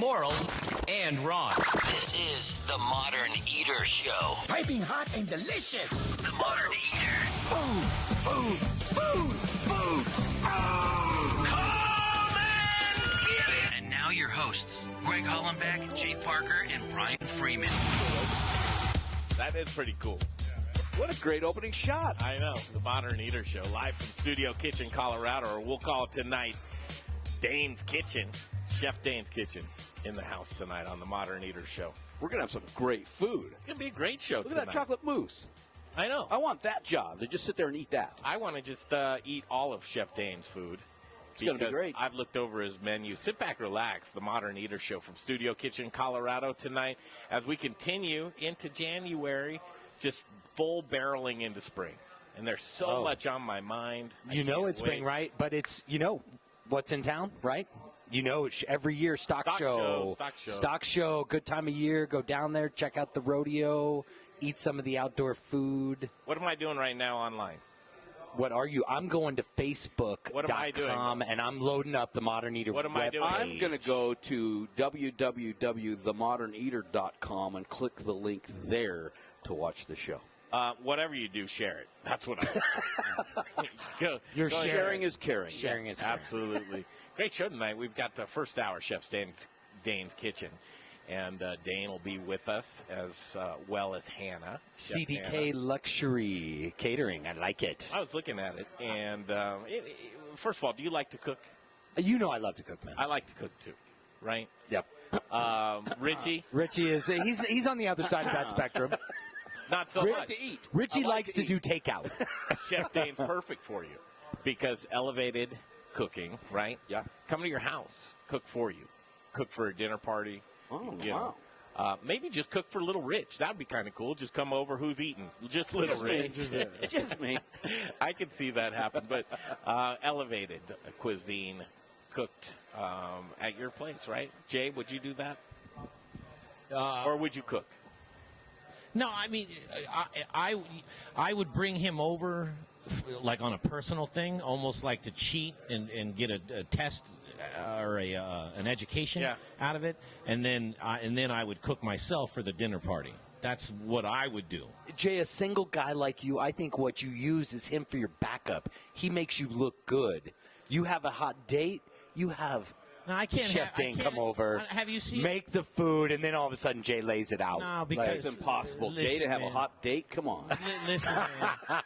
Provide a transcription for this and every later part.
immoral, and wrong. This is The Modern Eater Show. Piping hot and delicious. The Modern Eater. Food, food, food, food, food. Come and get it! And now your hosts, Greg Hollenbeck, Jay Parker, and Brian Freeman. That is pretty cool. What a great opening shot. I know. The Modern Eater Show, live from Studio Kitchen, Colorado, or we'll call it tonight Dane's Kitchen. Chef Dane's Kitchen in the house tonight on the Modern Eater Show. We're going to have some great food. It's going to be a great show Look tonight. at that chocolate mousse. I know. I want that job, to just sit there and eat that. I want to just eat all of Chef Dane's food. It's going to be great. I've looked over his menu. Sit back, relax. The Modern Eater Show from Studio Kitchen, Colorado tonight as we continue into January, just full barreling into spring. And there's so much on my mind. You know it's spring, right? But it's, what's in town, right? Every year, stock show. Good time of year. Go down there, check out the rodeo, eat some of the outdoor food. What am I doing right now online? What are you? I'm going to Facebook.com, What am I doing? and I'm loading up the Modern Eater. What am I doing? I'm going to go to www.themoderneater.com and click the link there to watch the show. Whatever you do, share it. That's what I Sharing is caring. Sharing is caring. Absolutely. Great show tonight. We've got the first hour, Chef Dane's Kitchen. And Dane will be with us as well as Hannah. CDK Luxury Catering. I like it. I was looking at it. And first of all, do you like to cook? You know I love to cook, man. I like to cook, too. Right? Yep. Richie? Richie is he's on the other side of that spectrum. Not so much. To eat. Richie likes to do takeout. Chef Dane's perfect for you because elevated cooking, right? Yeah. Come to your house, cook for you. Cook for a dinner party. Oh, you wow. know. Maybe just cook for Little Rich. That would be kind of cool. Just come over. Who's eating? Just Little Rich. Just me. I could see that happen. But elevated cuisine cooked at your place, right? Jay, would you do that? Or would you cook? No, I mean, I would bring him over, like on a personal thing, almost like to cheat and get a test or an education out of it, and then I would cook myself for the dinner party. That's what I would do. Jay, a single guy like you, I think what you use is him for your backup. He makes you look good. You have a hot date, you have No, I can't. Chef Dane come over. Have you seen? Make the food, and then all of a sudden Jay lays it out. No, because It's impossible. listen, Jay, to have man. a hot date? Come on. Listen, man.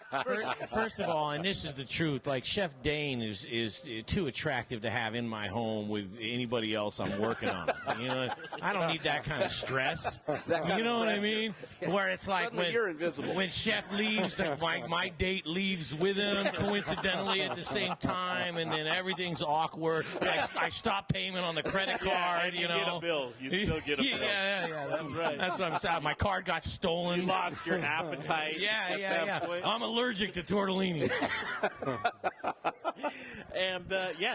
First of all, and this is the truth, like Chef Dane is too attractive to have in my home with anybody else I'm working on. You know, I don't need that kind of stress. You know what I mean? Where it's like Suddenly you're invisible. when Chef leaves, my date leaves with him coincidentally at the same time, and then everything's awkward. I stop payment on the credit card. You get a bill. You still get a bill. Yeah. That's right. That's what I'm saying. My card got stolen. You lost your appetite. Yeah. Point. I'm allergic to tortellini. And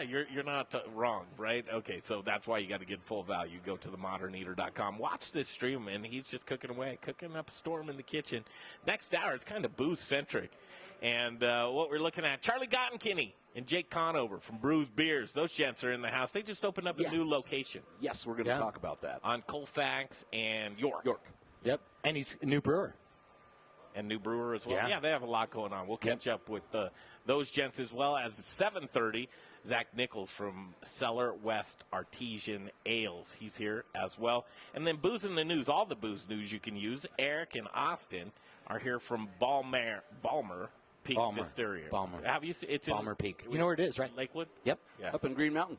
you're not wrong, right? Okay, so that's why you got to get full value. Go to themoderneater.com. Watch this stream, and he's just cooking away, cooking up a storm in the kitchen. Next hour, it's kind of booze-centric. And what we're looking at, Charlie Gottenkinney and Jake Conover from Bruz Beers. Those gents are in the house. They just opened up a new location. Yes, we're going to talk about that. On Colfax and York. Yep. And he's a new brewer. And new brewer as well. Yeah. Yeah, they have a lot going on. We'll catch up with those gents as well as 7:30. Zach Nichols from Cellar West Artisan Ales. He's here as well. And then Booze in the News, all the booze news you can use. Eric and Austin are here from Ballmer Peak Distillery. Ballmer. Have you seen it's Ballmer Peak. You know where it is, right? Lakewood? Yep. Yeah. Up in Green Mountain.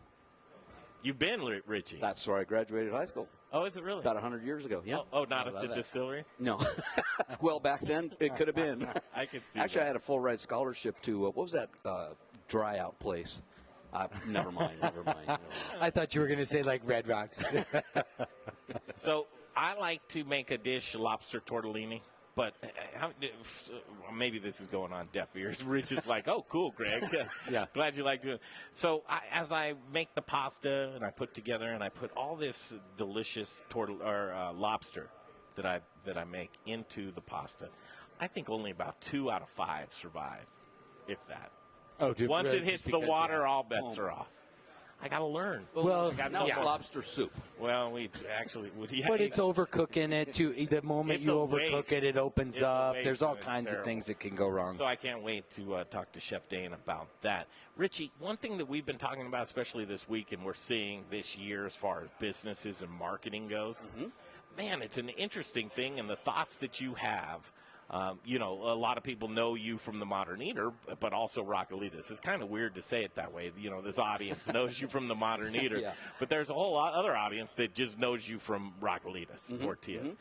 You've been, Richie. That's where I graduated high school. Oh, is it really? About 100 years ago, yeah. Oh, not at the distillery? No. Well, back then, it could have been. I could see Actually, that. I had a full-ride scholarship to, what was that dry-out place? Never mind. I thought you were going to say like Red Rocks. So I like to make a dish, lobster tortellini. But maybe this is going on deaf ears. Rich is like, oh, cool, Greg. Yeah. Glad you like doing it. So as I make the pasta and I put together and I put all this delicious lobster that I make into the pasta, I think only about 2 out of 5 survive, if that. Oh, dude. Once really, it hits just the because, water, all bets are off. I got to learn. Well, now it's lobster soup. Well, we actually, but it's overcooking it too. The moment It's you a overcook waste. it, it opens It's a up. waste, There's all and it's kinds of terrible. things that can go wrong. So I can't wait to talk to Chef Dane about that. Richie, one thing that we've been talking about, especially this week, and we're seeing this year as far as businesses and marketing goes, man, it's an interesting thing, and the thoughts that you have. You know, a lot of people know you from the Modern Eater, but also Rockalitas. It's kind of weird to say it that way. You know, this audience knows you from the Modern Eater, Yeah. but there's a whole other audience that just knows you from Rockalitas tortillas.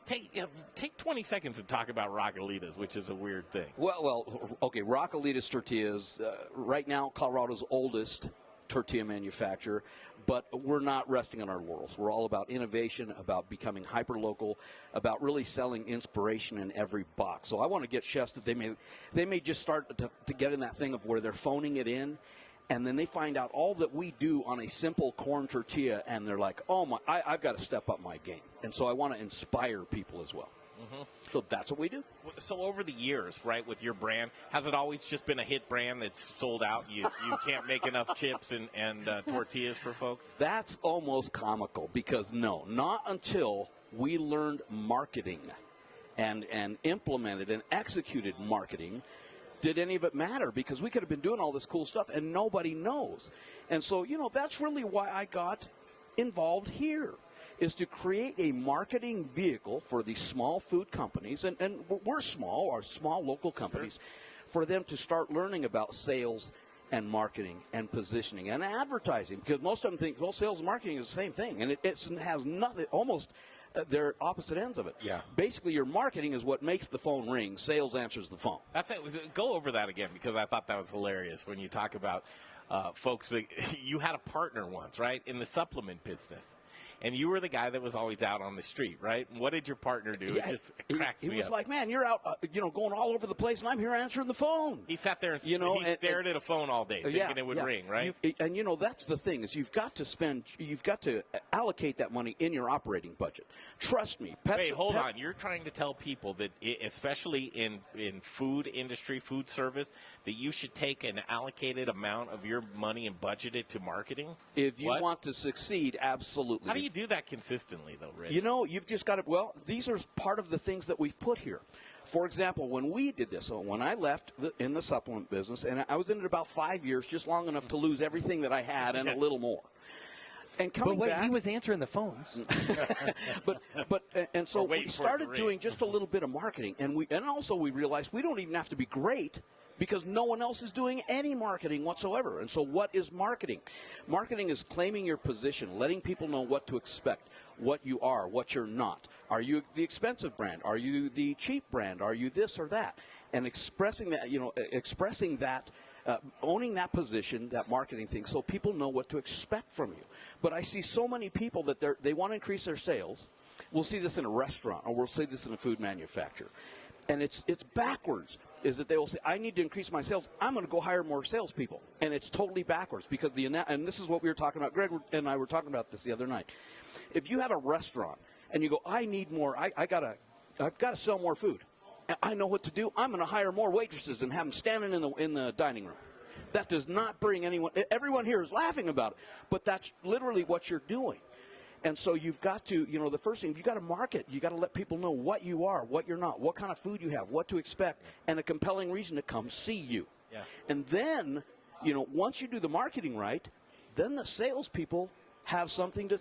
Take 20 seconds to talk about Rockalitas, which is a weird thing. Well, okay. Rockalitas tortillas, right now, Colorado's oldest tortilla manufacturer, but we're not resting on our laurels. We're all about innovation, about becoming hyper-local, about really selling inspiration in every box. So I want to get chefs that they may just start to get in that thing of where they're phoning it in, and then they find out all that we do on a simple corn tortilla, and they're like, oh, I've got to step up my game. And so I want to inspire people as well. So that's what we do. So over the years, right, with your brand, has it always just been a hit brand that's sold out? You can't make enough chips and tortillas for folks? That's almost comical because, no, not until we learned marketing and implemented and executed marketing did any of it matter, because we could have been doing all this cool stuff and nobody knows. And so, you know, that's really why I got involved here, is to create a marketing vehicle for these small food companies, and we're small, our small local companies, for them to start learning about sales and marketing and positioning and advertising, because most of them think, well, sales and marketing is the same thing, and it has nothing, almost they're opposite ends of it. Yeah. Basically, your marketing is what makes the phone ring. Sales answers the phone. That's it. Go over that again, because I thought that was hilarious when you talk about folks. You had a partner once, right, in the supplement business. And you were the guy that was always out on the street, right? What did your partner do? Yeah, it just cracks me up. He was like, man, you're out, going all over the place, and I'm here answering the phone. He sat there and he stared at a phone all day, thinking it would ring, right? That's the thing, is you've got to allocate that money in your operating budget. Trust me. Wait, hold on. You're trying to tell people that, especially in food industry, food service, that you should take an allocated amount of your money and budget it to marketing? If you want to succeed, absolutely. How do you do that consistently, though, Rick? You've just got to, these are part of the things that we've put here. For example, when we did this, so when I left in the supplement business, and I was in it about 5 years, just long enough to lose everything that I had and a little more. And coming back, he was answering the phones. So we started doing just a little bit of marketing, and also we realized we don't even have to be great, because no one else is doing any marketing whatsoever. And so what is marketing? Marketing is claiming your position, letting people know what to expect, what you are, what you're not. Are you the expensive brand? Are you the cheap brand? Are you this or that? And expressing that, owning that position, that marketing thing, so people know what to expect from you. But I see so many people that they want to increase their sales. We'll see this in a restaurant, or we'll see this in a food manufacturer. And it's backwards, is that they will say, I need to increase my sales. I'm going to go hire more salespeople. And it's totally backwards, because and this is what we were talking about. Greg and I were talking about this the other night. If you have a restaurant and you go, I need more, I've got to sell more food. And I know what to do. I'm going to hire more waitresses and have them standing in the dining room. That does not bring anyone. Everyone here is laughing about it, but that's literally what you're doing. And so you've got to, the first thing, you've got to market. You've got to let people know what you are, what you're not, what kind of food you have, what to expect, and a compelling reason to come see you. Yeah. And then, once you do the marketing right, then the salespeople have something to,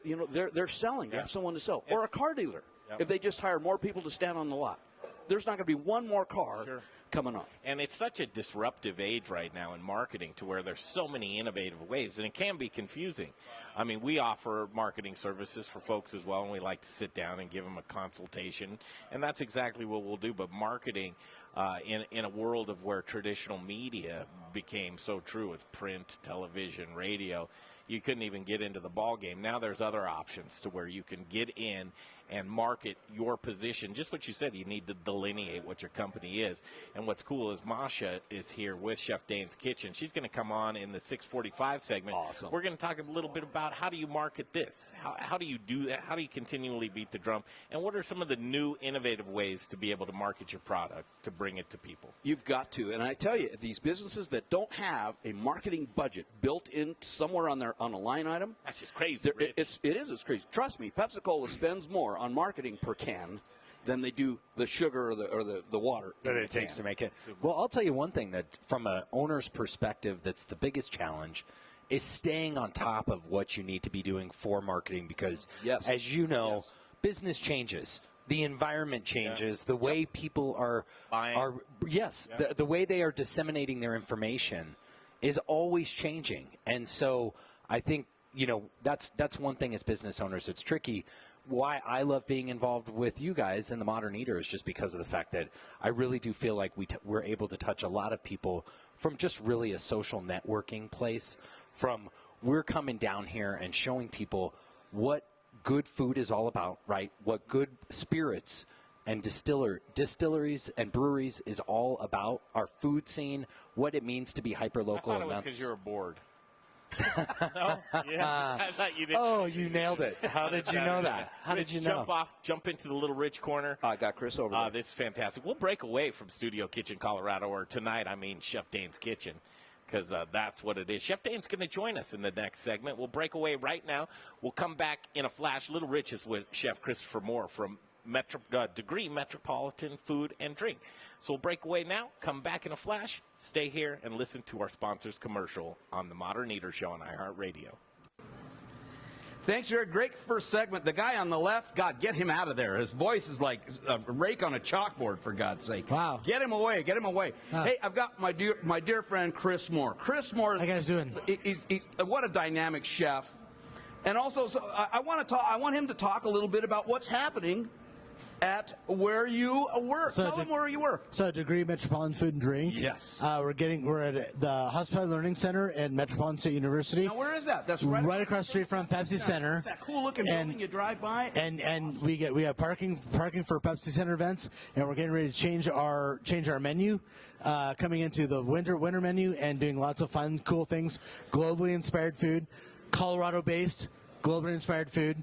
they're selling. They have someone to sell. Or a car dealer, if they just hire more people to stand on the lot. There's not going to be one more car coming up. And it's such a disruptive age right now in marketing, to where there's so many innovative ways, and it can be confusing. I mean, we offer marketing services for folks as well, and we like to sit down and give them a consultation, and that's exactly what we'll do. But marketing in a world of where traditional media became so true with print, television, radio, you couldn't even get into the ball game. Now there's other options to where you can get in and market your position. Just what you said, you need to delineate what your company is. And what's cool is Masha is here with Chef Dane's Kitchen. She's going to come on in the 6:45 segment. Awesome. We're going to talk a little bit about how do you market this? How do you do that? How do you continually beat the drum? And what are some of the new innovative ways to be able to market your product to bring it to people? You've got to. And I tell you, these businesses that don't have a marketing budget built in somewhere on a line item, That's just crazy, Rich. It's crazy. Trust me, Pepsi-Cola spends more on marketing per can than they do the sugar or the water that it takes to make it. Well, I'll tell you one thing that from an owner's perspective, that's the biggest challenge is staying on top of what you need to be doing for marketing because, as you know, business changes. The environment changes. The way people are the way they are disseminating their information is always changing. And so I think, that's one thing as business owners. It's tricky. Why I love being involved with you guys in the Modern Eater is just because of the fact that I really do feel like we're able to touch a lot of people from just really a social networking place. From we're coming down here and showing people what good food is all about, right? What good spirits and distilleries and breweries is all about. Our food scene, what it means to be hyper-local. I thought it was because you were bored. No? Yeah. I thought you did. Oh, you nailed it. How did you know that? How did you know? Jump into the little Rich corner. I got Chris over there. This is fantastic. We'll break away from Studio Kitchen Colorado, or tonight, Chef Dane's Kitchen, because that's what it is. Chef Dane's going to join us in the next segment. We'll break away right now. We'll come back in a flash. Little Rich is with Chef Christopher Moore from Degree Metropolitan Food and Drink. So we'll break away now, come back in a flash, stay here, and listen to our sponsor's commercial on the Modern Eater Show on iHeartRadio. Thanks, Jared. Great first segment. The guy on the left, God, get him out of there. His voice is like a rake on a chalkboard, for God's sake. Wow. Get him away. Get him away. Hey, I've got my dear friend Chris Moore. Chris Moore. How you guys doing? He's what a dynamic chef. And also, I want him to talk a little bit about what's happening at where you work. Tell them where you work. So, Degree Metropolitan Food and Drink. Yes. We're at the Hospitality Learning Center at Metropolitan State University. Now, where is that? That's right across the street from Pepsi Center. It's that cool-looking building you drive by. And we have parking for Pepsi Center events, and we're getting ready to change our menu, coming into the winter menu, and doing lots of fun, cool things, globally inspired food, Colorado-based, globally inspired food.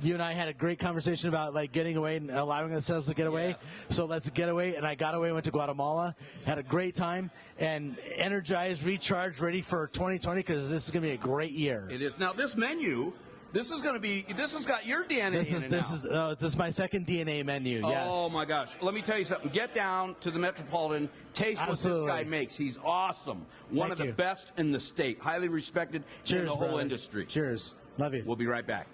You and I had a great conversation about getting away and allowing ourselves to get away. Yes. So let's get away. And I got away, went to Guatemala, had a great time, and energized, recharged, ready for 2020 because this is going to be a great year. It is. Now, this menu, this has got your DNA This is my second DNA menu. Yes. Oh my gosh! Let me tell you something. Get down to the Metropolitan. Taste Absolutely. what this guy makes. He's awesome. One of the you. best in the state. Highly respected in the whole brother. industry. Cheers. Love you. We'll be right back.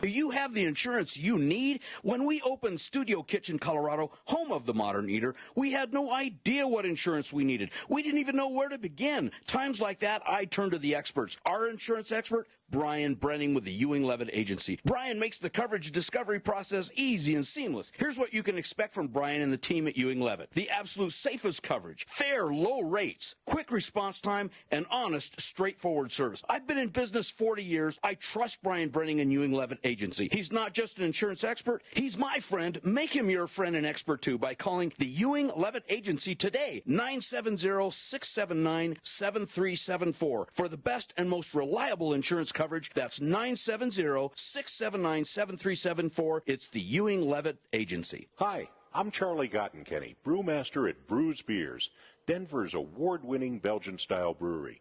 Do you have the insurance you need? When we opened Studio Kitchen Colorado, home of the Modern Eater, we had no idea what insurance we needed. We didn't even know where to begin. Times like that, I turn to the experts. Our insurance expert, Brian Brenning with the Ewing Levitt Agency. Brian makes the coverage discovery process easy and seamless. Here's what you can expect from Brian and the team at Ewing Levitt. The absolute safest coverage, fair, low rates, quick response time, and honest, straightforward service. I've been in business 40 years. I trust Brian Brenning and Ewing Levitt Agency. He's not just an insurance expert. He's my friend. Make him your friend and expert, too, by calling the Ewing Levitt Agency today, 970-679-7374. For the best and most reliable insurance coverage, that's 970-679-7374. It's the Ewing Levitt Agency. Hi, I'm Charlie Gottenkenny, brewmaster at Bruz Beers, Denver's award-winning Belgian-style brewery.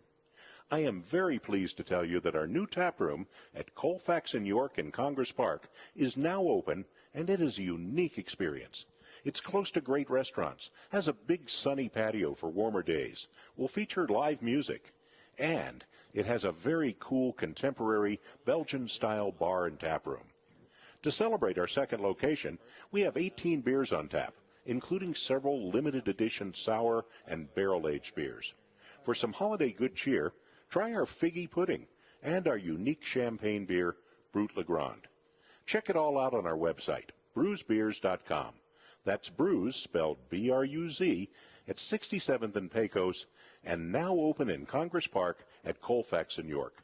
I am very pleased to tell you that our new tap room at Colfax and York in Congress Park is now open, and it is a unique experience. It's close to great restaurants, has a big sunny patio for warmer days, will feature live music, and it has a very cool contemporary Belgian-style bar and tap room. To celebrate our second location, we have 18 beers on tap, including several limited edition sour and barrel-aged beers. For some holiday good cheer, try our figgy pudding and our unique champagne beer, Brut Le Grand. Check it all out on our website, bruzbeers.com. That's Bruz, spelled B-R-U-Z, at 67th and Pecos, and now open in Congress Park at Colfax and York.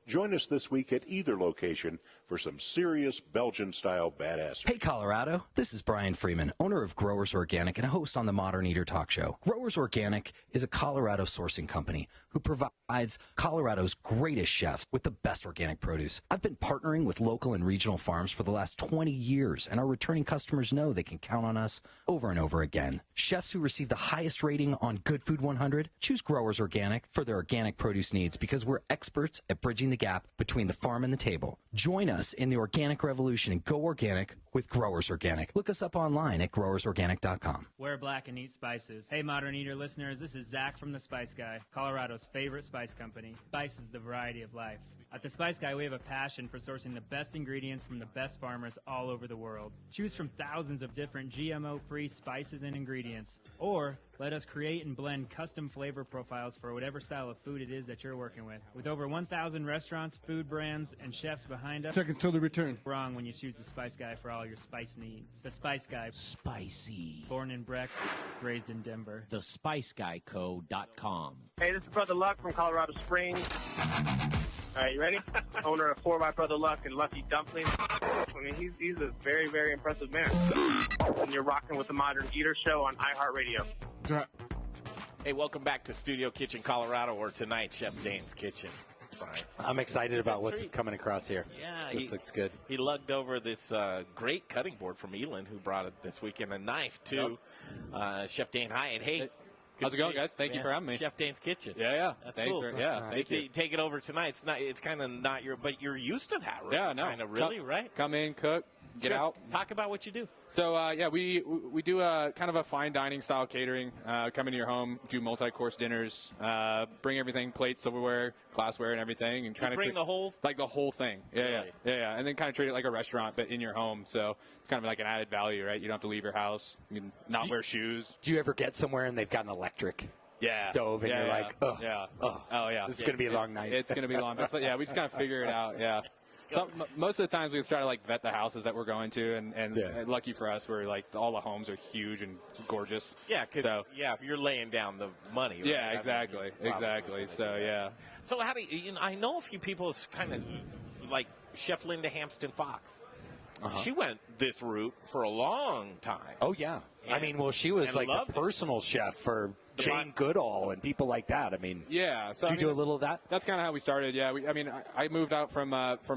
Join us this week at either location for some serious Belgian-style badassery. Hey, Colorado. This is Brian Freeman, owner of Growers Organic and a host on the Modern Eater Talk Show. Growers Organic is a Colorado sourcing company who provides Colorado's greatest chefs with the best organic produce. I've been partnering with local and regional farms for the last 20 years, and our returning customers know they can count on us over and over again. Chefs who receive the highest rating on Good Food 100 choose Growers Organic for their organic produce needs because we're experts at bridging the gap between the farm and the table. Join us in the organic revolution and go organic with Growers Organic. Look us up online at growersorganic.com. Wear black and eat spices. Hey, Modern Eater listeners, this is Zach from The Spice Guy, Colorado's favorite spice company. Spice is the variety of life. At The Spice Guy, we have a passion for sourcing the best ingredients from the best farmers all over the world. Choose from thousands of different GMO-free spices and ingredients, or let us create and blend custom flavor profiles for whatever style of food it is that you're working with. With over 1,000 restaurants, food brands, and chefs behind us, Second till the return. Wrong when you choose The Spice Guy for all your spice needs. The Spice Guy. Spicy. Born in Breck, raised in Denver. TheSpiceGuyCo.com. Hey, this is Brother Luck from Colorado Springs. All right, you ready? Owner of 4 by Brother Luck and Lucky Dumplings. I mean, he's a very, very impressive man. And you're rocking with the Modern Eater Show on iHeartRadio. Hey, welcome back to Studio Kitchen Colorado, or tonight, Chef Dane's Kitchen. Brian. I'm excited about what's coming across here. Yeah, this looks good. He lugged over this great cutting board from Elin, who brought it this week, and a knife, too. Yep. Chef Dane, hi, and hey. How's it going, guys? Thank you for having me. Chef Dane's Kitchen. Yeah. That's Thanks cool. Thank you. Take it over tonight. It's kind of not your, but you're used to that, right? Yeah, no. Kind of really, right? Come in, cook, get out. Talk about what you do. So, we do a kind of a fine dining style catering. Come into your home, do multi-course dinners, bring everything, plates, silverware, glassware, and everything, and try to bring the whole thing. Yeah, and then kind of treat it like a restaurant, but in your home. So it's kind of like an added value, right? You don't have to leave your house. You can not wear shoes. Do you ever get somewhere and they've got an electric stove, and you're like, oh, this is going to be a long night. It's going to be long. But we just kind of figure it out. Yeah. Most of the times we try to vet the houses that we're going to, and lucky for us, we're all the homes are huge and gorgeous. Yeah, because you're laying down the money. Right? Yeah, exactly. So yeah. So how do you? I know a few people is kind of like Chef Linda Hampton Fox. She went this route for a long time. Oh yeah. I mean, she was like a personal chef for Jane Goodall and people like that. I mean, yeah. So did you do a little of that? That's kind of how we started. Yeah. I moved out from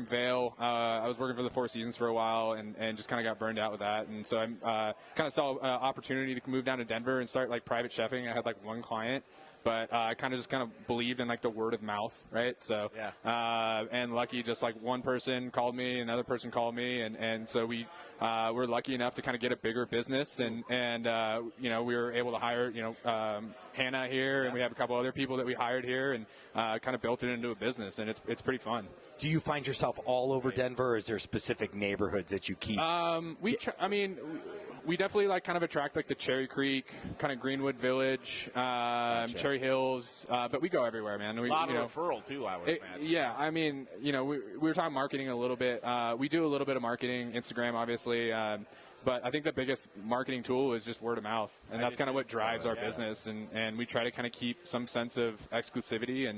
Vail. I was working for the Four Seasons for a while and just kind of got burned out with that. And so I kind of saw an opportunity to move down to Denver and start private chefing. I had one client. But I kind of believed in the word of mouth, right? So, and lucky, just one person called me, another person called me, and so we were lucky enough to kind of get a bigger business, and we were able to hire Hannah here, and we have a couple other people that we hired here, and kind of built it into a business, and it's pretty fun. Do you find yourself all over Denver, or is there specific neighborhoods that you keep? We definitely kind of attract the Cherry Creek, kind of Greenwood Village, Cherry Hills, but we go everywhere, man. A lot of referral too, I would imagine. Yeah, I mean, we were talking marketing a little bit. We do a little bit of marketing, Instagram, obviously, but I think the biggest marketing tool is just word of mouth, and that's kind of what drives our business. And we try to kind of keep some sense of exclusivity,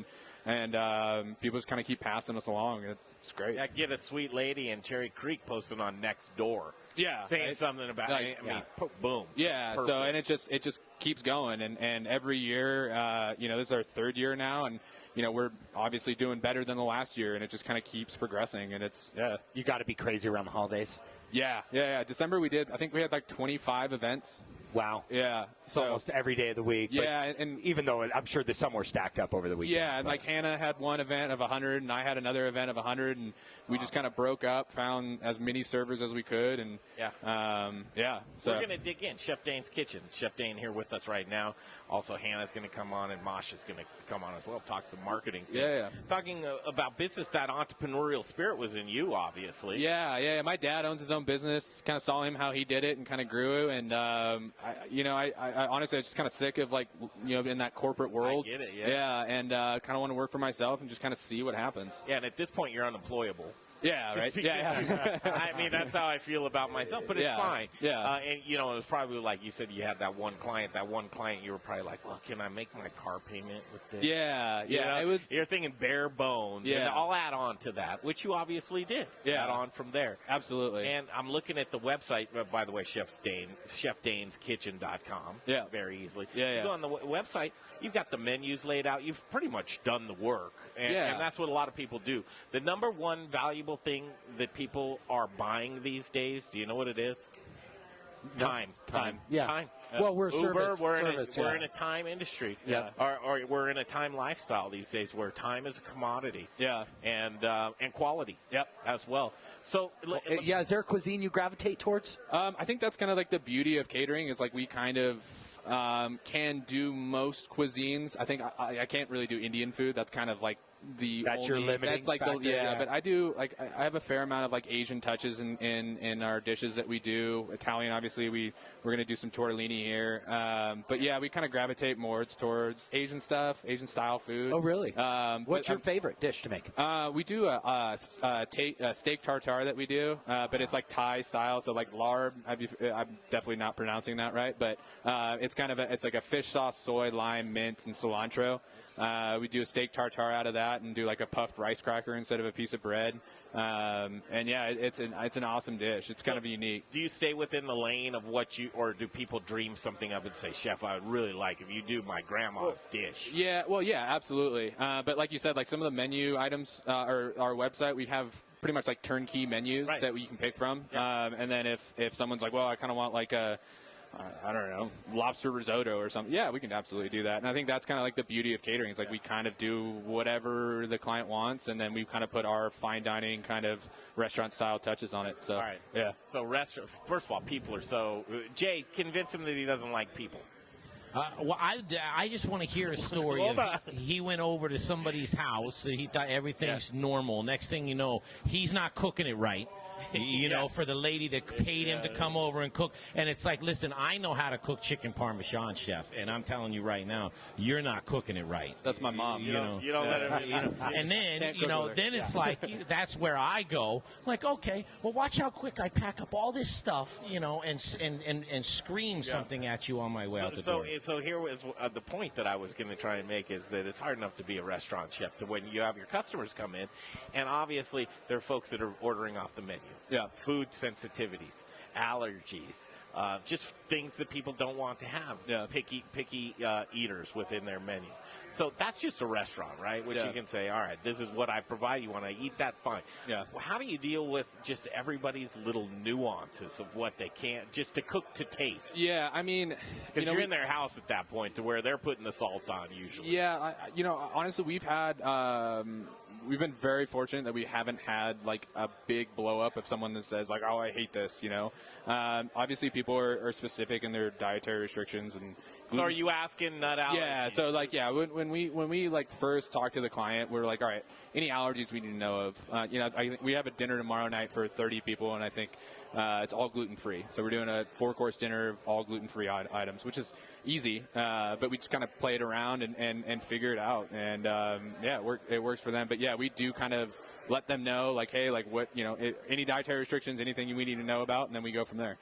and people just kind of keep passing us along. It's great. Yeah, get a sweet lady in Cherry Creek posting on Next Door. Yeah, saying something about it. I mean, boom. Yeah, perfect. So and it just keeps going, and every year, this is our third year now, and we're obviously doing better than the last year, and it just kind of keeps progressing, and it's You got to be crazy around the holidays. Yeah. December I think we had 25 events. Wow. Yeah. So almost every day of the week. Yeah, and even though I'm sure some were stacked up over the weekend. Yeah, and Hannah had one event of 100, and I had another event of 100, and we just kind of broke up, found as many servers as we could, and So we're going to dig in. Chef Dane's Kitchen. Chef Dane here with us right now. Also, Hannah's going to come on, and Masha's going to come on as well. Talk the marketing. Yeah. Talking about business, that entrepreneurial spirit was in you, obviously. Yeah. My dad owns his own business. Kind of saw him how he did it, and kind of grew. And I honestly, I was just kind of sick of in that corporate world. I get it. Yeah, and kind of want to work for myself and just kind of see what happens. Yeah, and at this point, you're unemployable. Yeah, right. Yeah. I mean, that's how I feel about myself, but it's fine. Yeah. And, you know, it was probably like you said, you had that one client, you were probably like, well, can I make my car payment with this? Yeah. You know, It was. you're thinking bare bones. Yeah. And I'll add on to that, which you obviously did. Yeah. Add on from there. Absolutely. And I'm looking at the website, by the way, chefdaneskitchen.com. Yeah. Very easily. Yeah. You go on the website, you've got the menus laid out. You've pretty much done the work. And that's what a lot of people do. The number one valuable thing that people are buying these days, do you know what it is? Time. Yeah. Time. Well, we're Uber, service. We're in a time industry. Yeah. Or we're in a time lifestyle these days where time is a commodity. Yeah. And quality. Yep. As well. So, yeah, is there a cuisine you gravitate towards? I think that's kind of like the beauty of catering is like we kind of can do most cuisines. I think I can't really do Indian food. That's kind of like that's your limiting that's like factor, yeah, but I do like I have a fair amount of like Asian touches in our dishes that we do. Italian, obviously, we're going to do some tortellini here, but yeah, we kind of gravitate more towards Asian stuff, Asian style food. Oh, really? What's your favorite dish to make? We do a steak tartare that we do, but it's like Thai style, so like larb. I'm definitely not pronouncing that right, but it's kind of it's like a fish sauce, soy, lime, mint, and cilantro. We do a steak tartare out of that and do like a puffed rice cracker instead of a piece of bread. And yeah, it's an awesome dish. It's kind of unique. Do you stay within the lane of or do people dream something up and say, Chef, I would really like if you do my grandma's dish? Yeah, well, yeah, absolutely. But like you said, like some of the menu items, our website, we have pretty much like turnkey menus that you can pick from. Yeah. And then if someone's like, well, I kind of want like I don't know, lobster risotto or something. Yeah, we can absolutely do that. And I think that's kind of like the beauty of catering. It's like we kind of do whatever the client wants, and then we kind of put our fine dining kind of restaurant-style touches on it. So, all right. Yeah. So first of all, people are so – Jay, convince him that he doesn't like people. Well, I just want to hear a story. He went over to somebody's house. And he thought everything's normal. Next thing you know, he's not cooking it right. You know, for the lady that paid him to come over and cook. And it's like, listen, I know how to cook chicken parmesan, chef, and I'm telling you right now, you're not cooking it right. That's my mom. You don't let him. And then, then it's like, that's where I go. Like, okay, well, watch how quick I pack up all this stuff, and scream something at you on my way out the door. So here was the point that I was going to try and make is that it's hard enough to be a restaurant chef to when you have your customers come in, and obviously there are folks that are ordering off the menu. Yeah. Food sensitivities, allergies, just things that people don't want to have. Yeah. Picky eaters within their menu. So that's just a restaurant, right? Which you can say, all right, this is what I provide you. When I eat that, fine. Yeah. Well, how do you deal with just everybody's little nuances of what they can't, just to cook to taste? Yeah, I mean, because you're in their house at that point to where they're putting the salt on usually. Yeah, honestly, we've been very fortunate that we haven't had like a big blow up of someone that says like, oh, I hate this. Obviously people are specific in their dietary restrictions and. So are you asking nut allergies? Yeah. So when we like first talk to the client, we're like, all right, any allergies we need to know of. I think we have a dinner tomorrow night for 30 people, and I think it's all gluten free. So we're doing a 4-course dinner of all gluten free items, which is easy, but we just kind of play it around and figure it out, and it works for them. But yeah, we do kind of let them know, like, hey, like what, any dietary restrictions, anything we need to know about, and then we go from there.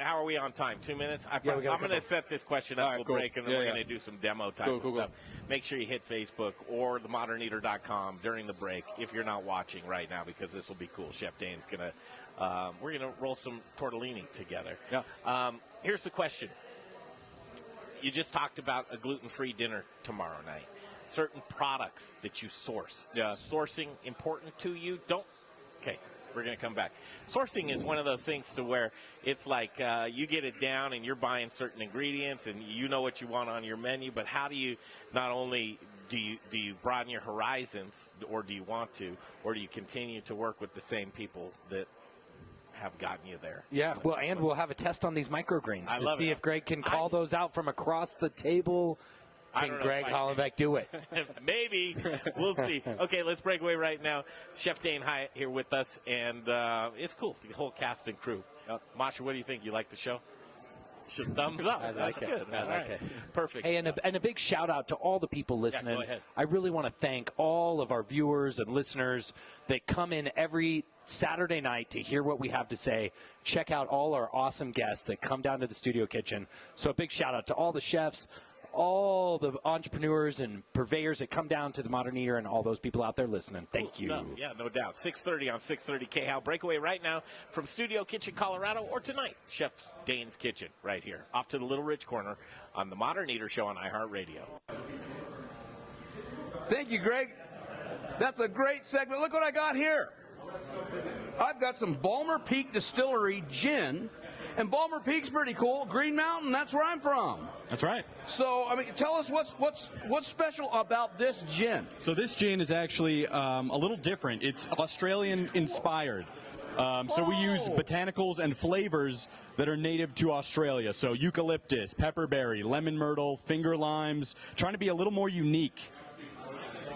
How are we on time? 2 minutes? I'm going to set this question up. We'll break, and then we're going to do some demo type of stuff. Make sure you hit Facebook or themoderneater.com during the break if you're not watching right now, because this will be cool. Chef Dane's going to, we're going to roll some tortellini together. Yeah. Here's the question. You just talked about a gluten-free dinner tomorrow night. Certain products that you source. Yeah. Sourcing important to you? Okay, we're going to come back. Sourcing is one of those things to where it's like you get it down and you're buying certain ingredients and you know what you want on your menu, but how do you not only do you broaden your horizons, or do you want to, or do you continue to work with the same people that have gotten you there? Yeah, well, and we'll have a test on these microgreens to see if Greg can call those out from across the table. Can Greg Hollenbeck do it? Maybe. We'll see. Okay, let's break away right now. Chef Dane Hyatt here with us, and it's cool. The whole cast and crew. Masha, what do you think? You like the show? Thumbs up. I like it. Good. I like it. Perfect. Hey, and a big shout out to all the people listening. Go ahead. I really want to thank all of our viewers and listeners that come in every Saturday night to hear what we have to say. Check out all our awesome guests that come down to the studio kitchen. So a big shout out to all the chefs, all the entrepreneurs and purveyors that come down to the Modern Eater, and all those people out there listening. Thank you. Stuff. Yeah, no doubt. 6:30 on 630 KHOW. Breakaway right now from Studio Kitchen, Colorado, or tonight, Chef Dane's Kitchen right here. Off to the Little Rich Corner on the Modern Eater Show on iHeartRadio. Thank you, Greg. That's a great segment. Look what I got here. I've got some Ballmer Peak Distillery gin, and Ballmer Peak's pretty cool. Green Mountain, that's where I'm from. That's right. So, I mean, tell us what's special about this gin. So this gin is actually a little different. It's Australian-inspired. So we use botanicals and flavors that are native to Australia. So eucalyptus, pepperberry, lemon myrtle, finger limes, trying to be a little more unique.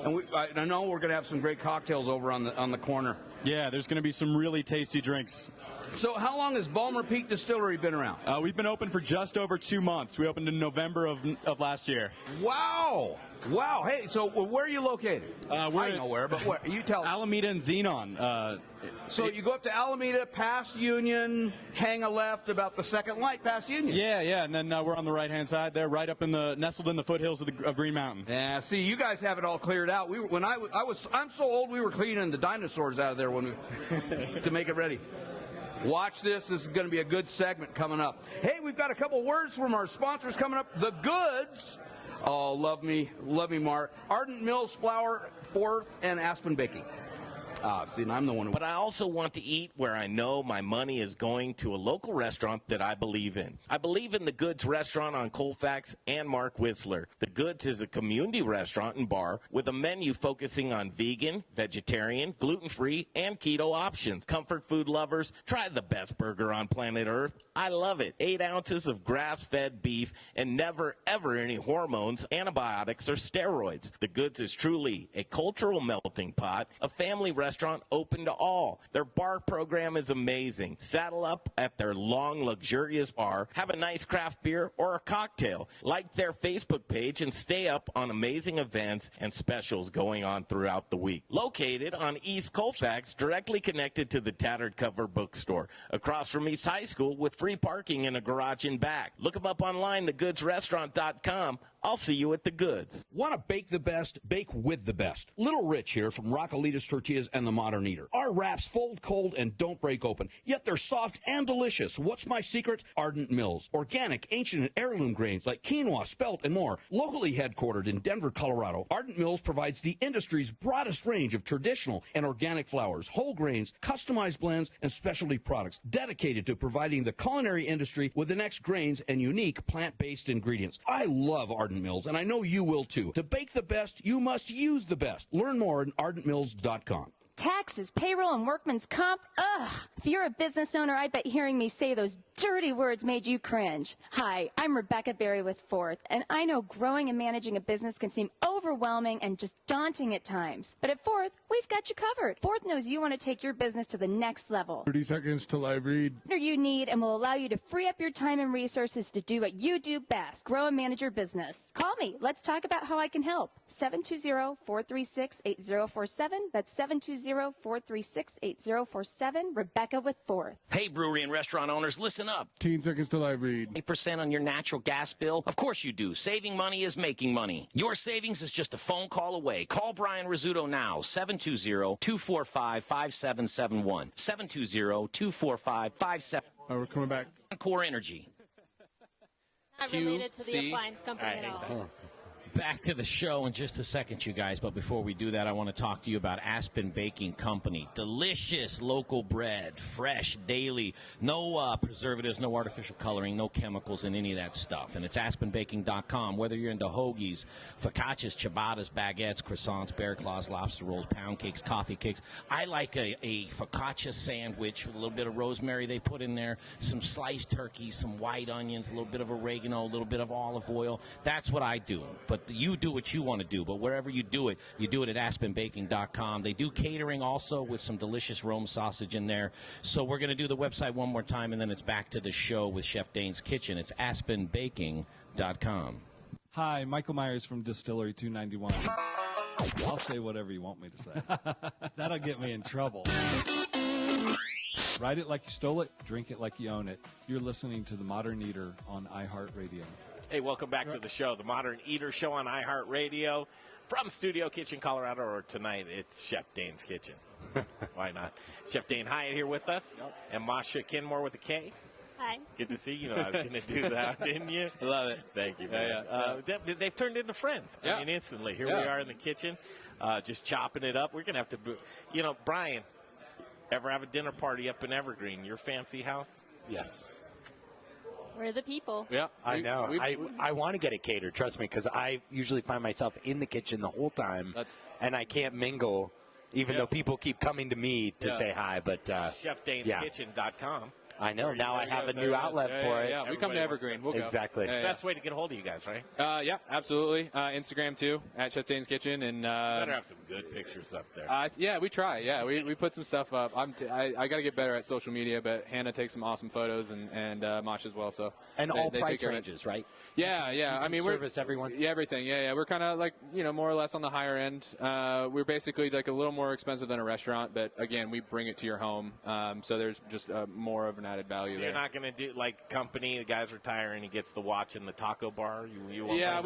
And I know we're going to have some great cocktails over on the corner. Yeah, there's going to be some really tasty drinks. So how long has Ballmer Peak Distillery been around? We've been open for just over 2 months. We opened in November of last year. Wow. Wow. Hey, so where are you located? I know where, but where? You tell us. Alameda and Xenon. So you go up to Alameda, past Union, hang a left about the second light past Union. Yeah, and then we're on the right-hand side there, right up nestled in the foothills of Green Mountain. Yeah, see, you guys have it all cleared out. I'm so old, we were cleaning the dinosaurs out of there to make it ready. Watch this. This is going to be a good segment coming up. Hey, we've got a couple words from our sponsors coming up. The Goods. Oh, love me, Mark. Ardent Mills Flour, 4th, and Aspen Baking. See, and I'm the one. But I also want to eat where I know my money is going, to a local restaurant that I believe in. I believe in the Goods restaurant on Colfax and Mark Whistler. The Goods is a community restaurant and bar with a menu focusing on vegan, vegetarian, gluten-free, and keto options. Comfort food lovers, try the best burger on planet Earth. I love it. 8 ounces of grass-fed beef and never, ever any hormones, antibiotics, or steroids. The Goods is truly a cultural melting pot, a family restaurant open to all. Their bar program is amazing. Saddle up at their long, luxurious bar, have a nice craft beer or a cocktail. Like their Facebook page and stay up on amazing events and specials going on throughout the week. Located on East Colfax, directly connected to the Tattered Cover Bookstore, across from East High School with free parking and a garage in back. Look them up online, thegoodsrestaurant.com. I'll see you at the Goods. Want to bake the best? Bake with the best. Little Rich here from Raquelitas Tortillas and the Modern Eater. Our wraps fold cold and don't break open, yet they're soft and delicious. What's my secret? Ardent Mills. Organic, ancient, and heirloom grains like quinoa, spelt, and more. Locally headquartered in Denver, Colorado, Ardent Mills provides the industry's broadest range of traditional and organic flours, whole grains, customized blends, and specialty products dedicated to providing the culinary industry with the next grains and unique plant-based ingredients. I love Ardent Mills, and I know you will too. To bake the best, you must use the best. Learn more at ardentmills.com. Taxes, payroll, and workman's comp? Ugh. If you're a business owner, I bet hearing me say those dirty words made you cringe. Hi, I'm Rebecca Berry with Forth, and I know growing and managing a business can seem overwhelming and just daunting at times. But at Forth, we've got you covered. Forth knows you want to take your business to the next level. 30 seconds till I read. You need and will allow you to free up your time and resources to do what you do best, grow and manage your business. Call me. Let's talk about how I can help. 720-436-8047. That's 720-436-8047. Rebecca with Forth. Hey, brewery and restaurant owners, listen up. 15 seconds till I read. 8% on your natural gas bill? Of course you do. Saving money is making money. Your savings is just a phone call away. Call Brian Rizzuto now. 720-245-5771. 720-245-5771. We're coming back. Core Energy. Not related to the appliance company at all. Back to the show in just a second, you guys. But before we do that, I want to talk to you about Aspen Baking Company. Delicious local bread, fresh, daily, no preservatives, no artificial coloring, no chemicals in any of that stuff. And it's aspenbaking.com. Whether you're into hoagies, focaccias, ciabattas, baguettes, croissants, bear claws, lobster rolls, pound cakes, coffee cakes. I like a focaccia sandwich with a little bit of rosemary they put in there, some sliced turkey, some white onions, a little bit of oregano, a little bit of olive oil. That's what I do. But you do what you want to do. But wherever you do it at aspenbaking.com. They do catering also with some delicious Rome sausage in there. So we're going to do the website one more time, and then it's back to the show with Chef Dane's Kitchen. It's aspenbaking.com. Hi, Michael Myers from Distillery 291. I'll say whatever you want me to say. That'll get me in trouble. Ride it like you stole it, drink it like you own it. You're listening to The Modern Eater on iHeartRadio. Hey, welcome back to the show, The Modern Eater Show on iHeartRadio. From Studio Kitchen, Colorado, or tonight, it's Chef Dane's Kitchen. Why not? Chef Dane Hyatt here with us, and Masha Kenmore with a K. Hi. Good to see you. I was going to do that, didn't you? Love it. Thank you, man. They've turned into friends. I mean, instantly. Here we are in the kitchen, just chopping it up. We're going to have to, Brian, ever have a dinner party up in Evergreen, your fancy house? Yes. We're the people. Yeah, I know. I want to get it catered, trust me, because I usually find myself in the kitchen the whole time, and I can't mingle, even though people keep coming to me to say hi. But ChefDane'sKitchen.com. I know. Now I have a new outlet for it. Yeah, we come to Evergreen. We'll go. Exactly. Best way to get a hold of you guys, right? Yeah, absolutely. Instagram, too, at Chef Dane's Kitchen. And better have some good pictures up there. Yeah, we try. Yeah, we put some stuff up. I got to get better at social media, but Hannah takes some awesome photos, and Mosh as well. So all price ranges, right? Yeah. I mean, we're service everyone. Yeah, everything. Yeah. We're kind of like more or less on the higher end. We're basically like a little more expensive than a restaurant, but again, we bring it to your home. So there's just more of an added value so there. You're not going to do like company. The guy's retiring. He gets the watch in the taco bar. We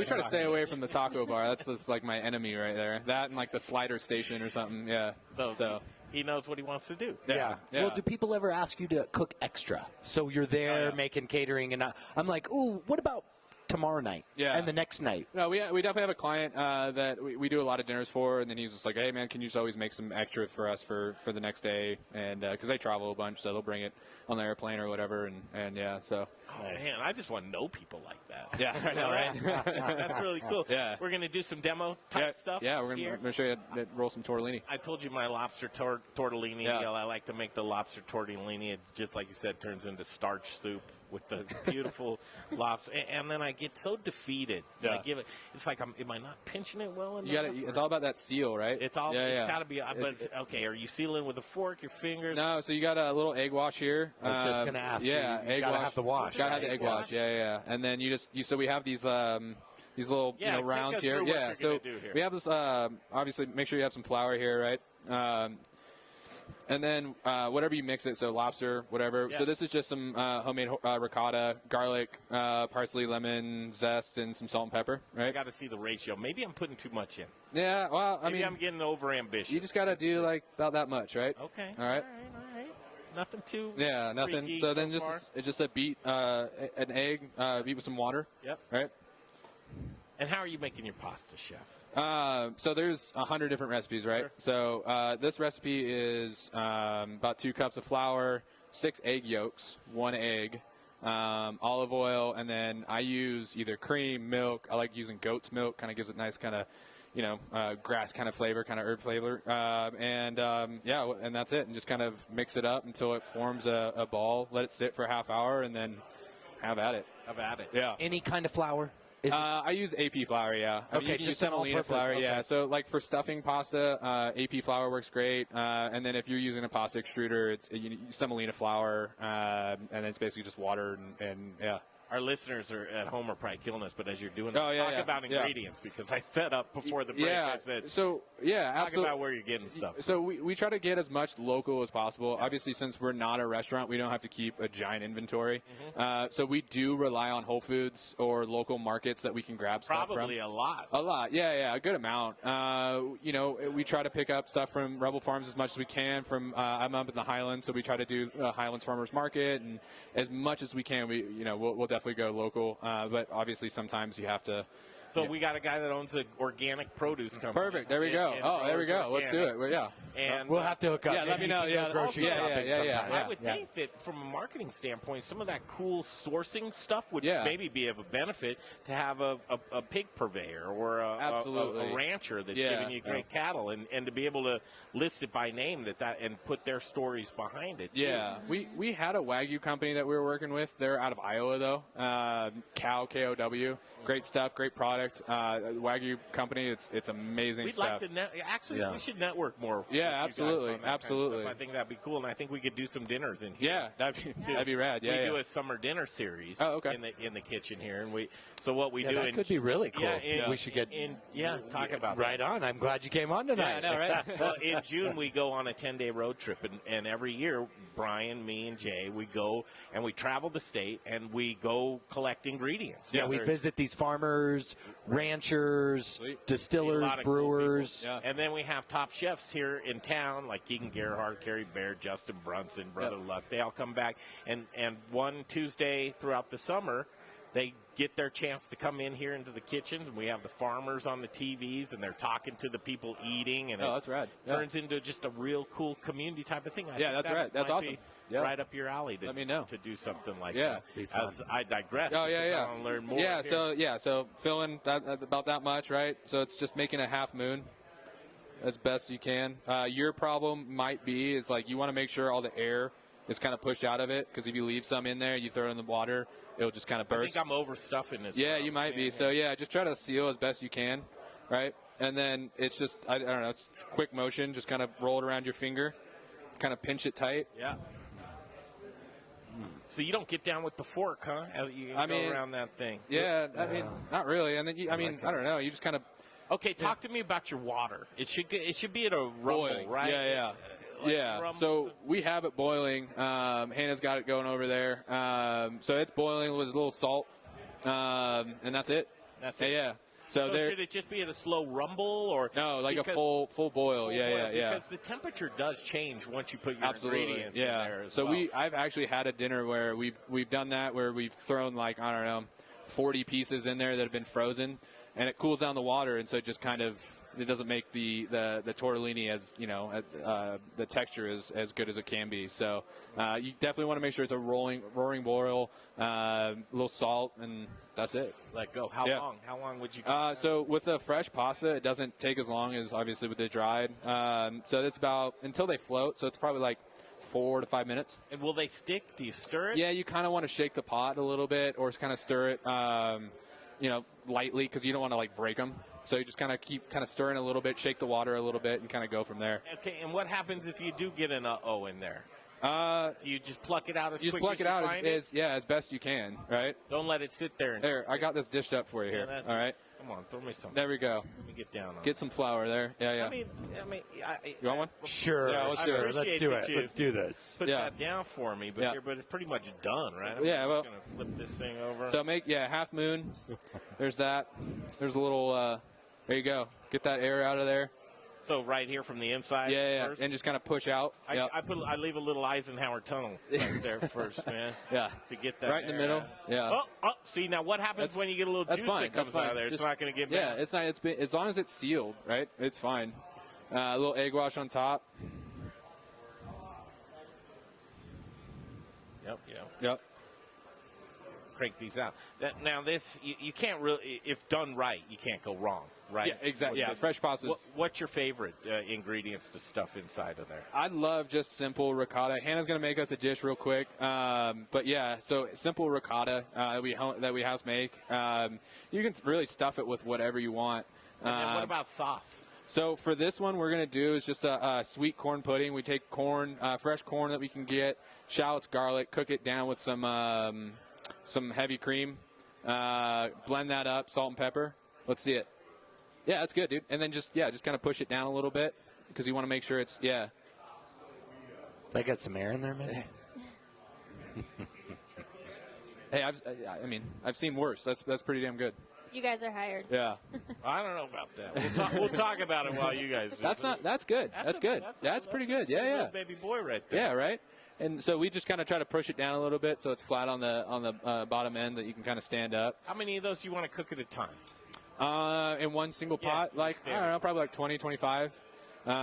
try to stay away from the taco bar. That's just like my enemy right there. That and like the slider station or something. Yeah. So he knows what he wants to do. Yeah. Well, do people ever ask you to cook extra? So you're there making catering, and I'm like, ooh, what about tomorrow night and the next night? No, we definitely have a client that we do a lot of dinners for, and then he's just like, hey, man, can you just always make some extra for us for the next day? And because they travel a bunch, so they'll bring it on the airplane or whatever, and so. Oh, man, I just want to know people like that. Yeah, I know, right? That's really cool. Yeah. We're going to do some demo type stuff. Yeah, we're going to show you how to roll some tortellini. I told you my lobster tortellini. Yeah. I like to make the lobster tortellini. It just like you said, turns into starch soup with the beautiful lobster. And then I get so defeated. Yeah. I give it. It's like, am I not pinching it well enough? It's all about that seal, right? It's all. It's got to be. But okay, are you sealing with a fork, your fingers? No. So you got a little egg wash here. I was just going to ask you. Egg gotta wash. have the wash. Got to have the egg wash. Yeah. And then so we have these little rounds here. Yeah. So we have this. Obviously, make sure you have some flour here, right? And then whatever you mix it, so lobster, whatever. Yeah. So this is just some homemade ricotta, garlic, parsley, lemon, zest, and some salt and pepper, right? I got to see the ratio. Maybe I'm putting too much in. Yeah, well, Maybe I'm getting over ambitious. You just got to do like about that much, right? Okay. All right. Nothing too. Yeah, nothing. freaky So then far. it's just a beat an egg, beat with some water. Yep. Right. And how are you making your pasta, chef? So there's 100 different recipes, right? Sure. So this recipe is about 2 cups of flour, 6 egg yolks, 1 egg, olive oil, and then I use either cream, milk. I like using goat's milk. Kind of gives it nice kind of, grass kind of flavor, kind of herb flavor. And that's it. And just kind of mix it up until it forms a ball. Let it sit for a half hour, and then have at it. Yeah. Any kind of flour? I use AP flour, yeah. Okay, just semolina flour, okay. yeah. So, like for stuffing pasta, AP flour works great. And then if you're using a pasta extruder, it's semolina flour, and then it's basically just water and yeah. Our listeners at home are probably killing us, but as you're doing talk about ingredients, because I set up before the break, I said, talk absolutely. About where you're getting stuff. So we try to get as much local as possible. Yeah. Obviously, since we're not a restaurant, we don't have to keep a giant inventory. Mm-hmm. So we do rely on Whole Foods or local markets that we can grab stuff from. Probably a lot. A lot, yeah, a good amount. We try to pick up stuff from Rebel Farms as much as we can. I'm up in the Highlands, so we try to do Highlands Farmers Market, and as much as we can, we'll definitely go local, but obviously sometimes you have to. So we got a guy that owns an organic produce company. Perfect. There we go. There we go. Let's do it. And we'll have to hook up. Yeah, let me know. Yeah, grocery shopping sometime. I would think that from a marketing standpoint, some of that cool sourcing stuff would maybe be of a benefit to have a pig purveyor or a rancher that's giving you great cattle, and to be able to list it by name and put their stories behind it. Yeah, we had a Wagyu company that we were working with. They're out of Iowa though. KOW. Great stuff, great product. Wagyu company, it's amazing stuff. We'd like to we should network more. Yeah, absolutely. Kind of stuff. I think that'd be cool, and I think we could do some dinners in here. Yeah, that'd be rad. Yeah, we do a summer dinner series. In the kitchen here, and that could be really cool. We should get talk about right that. on. I'm glad you came on tonight. Yeah, I know, right? Well, in June we go on a 10-day road trip, and every year Brian, me, and Jay, we go and we travel the state and we go collect ingredients. Yeah, we visit these farmers, ranchers, distillers, brewers. Cool and then we have top chefs here in town like Keegan Gerhardt, Carrie Baird, Justin Brunson, Brother Luck. They all come back. And one Tuesday throughout the summer, they get their chance to come in here into the kitchens, and we have the farmers on the TVs, and they're talking to the people eating, and that's rad. Turns into just a real cool community type of thing. I think that's right. That's awesome. Right up your alley to, Let me know. to do something like that. As I digress. Oh, yeah. I want to learn more. So filling about that much, right? So it's just making a half moon as best you can. Your problem might be is like you want to make sure all the air is kind of pushed out of it, because if you leave some in there, you throw it in the water, it'll just kind of burst. I think I'm overstuffing this. Yeah, you might be. So, just try to seal as best you can, right? And then it's just, I don't know, it's quick motion. Just kind of roll it around your finger, kind of pinch it tight. Yeah. So you don't get down with the fork, huh? You go around that thing. Yeah, I mean, not really. And then, I don't know. You just kind of. Okay, talk to me about your water. It should be at a rumble, right? Yeah. So we have it boiling. Hannah's got it going over there. So it's boiling with a little salt, and that's it. That's it. Yeah. So should it just be at a slow rumble, or no, like a full boil? Because the temperature does change once you put your ingredients in there. I've actually had a dinner where we've done that, where we've thrown 40 pieces in there that have been frozen, and it cools down the water, and so it just kind of. It doesn't make the tortellini as the texture is as good as it can be. So you definitely want to make sure it's a roaring boil, a little salt, and that's it. Let go. How long? How long would you? So with a fresh pasta, it doesn't take as long as obviously with the dried. So it's about until they float. So it's probably 4 to 5 minutes. And will they stick? Do you stir it? Yeah, you kind of want to shake the pot a little bit, or just kind of stir it, lightly, because you don't want to break them. So you just kind of keep stirring a little bit, shake the water a little bit, and kind of go from there. Okay, and what happens if you do get an uh-oh in there? Do you just pluck it out as quick as you pluck it out find it? as best you can, right? Don't let it sit there. There, I got this dished up for you here. All right? Come on, throw me some. There we go. Let me get down on Get some flour there. Yeah. You want one? Sure. Yeah, let's do it. Let's do it. Let's do this. Put that down for me, but it's pretty much done, right? I'm just going to flip this thing over. So half moon. There's that. There's a little, there you go. Get that air out of there. So right here from the inside? Yeah, and just kind of push out. I leave a little Eisenhower tunnel right there first, man. Yeah. To get that right in the middle. Yeah. Oh, see, now what happens when you get a little juice that comes out of there? It's not going to get bad. Yeah, it's not. As long as it's sealed, right? It's fine. A little egg wash on top. Yep. Crank these out. Now this, you can't really, if done right, you can't go wrong, right? Yeah, exactly. Yeah, fresh pasta. What's your favorite ingredients to stuff inside of there? I love just simple ricotta. Hannah's going to make us a dish real quick. But yeah, so simple ricotta that we house make. You can really stuff it with whatever you want. And then what about sauce? So for this one, we're going to do is just a sweet corn pudding. We take corn, fresh corn that we can get, shallots, garlic, cook it down with some heavy cream, blend that up, salt and pepper. Let's see it. Yeah, that's good, dude. And then just kind of push it down a little bit, because you want to make sure it's, I got some air in there, man. Hey, I've seen worse. That's pretty damn good. You guys are hired. Yeah. I don't know about that. We'll talk about it while you guys do. That's good. That's good. That's pretty good. Yeah. Baby boy right there. Yeah, right. And so we just kind of try to push it down a little bit so it's flat on the bottom end that you can kind of stand up. How many of those do you want to cook at a time? In one single pot, I don't know, probably 20, 25. What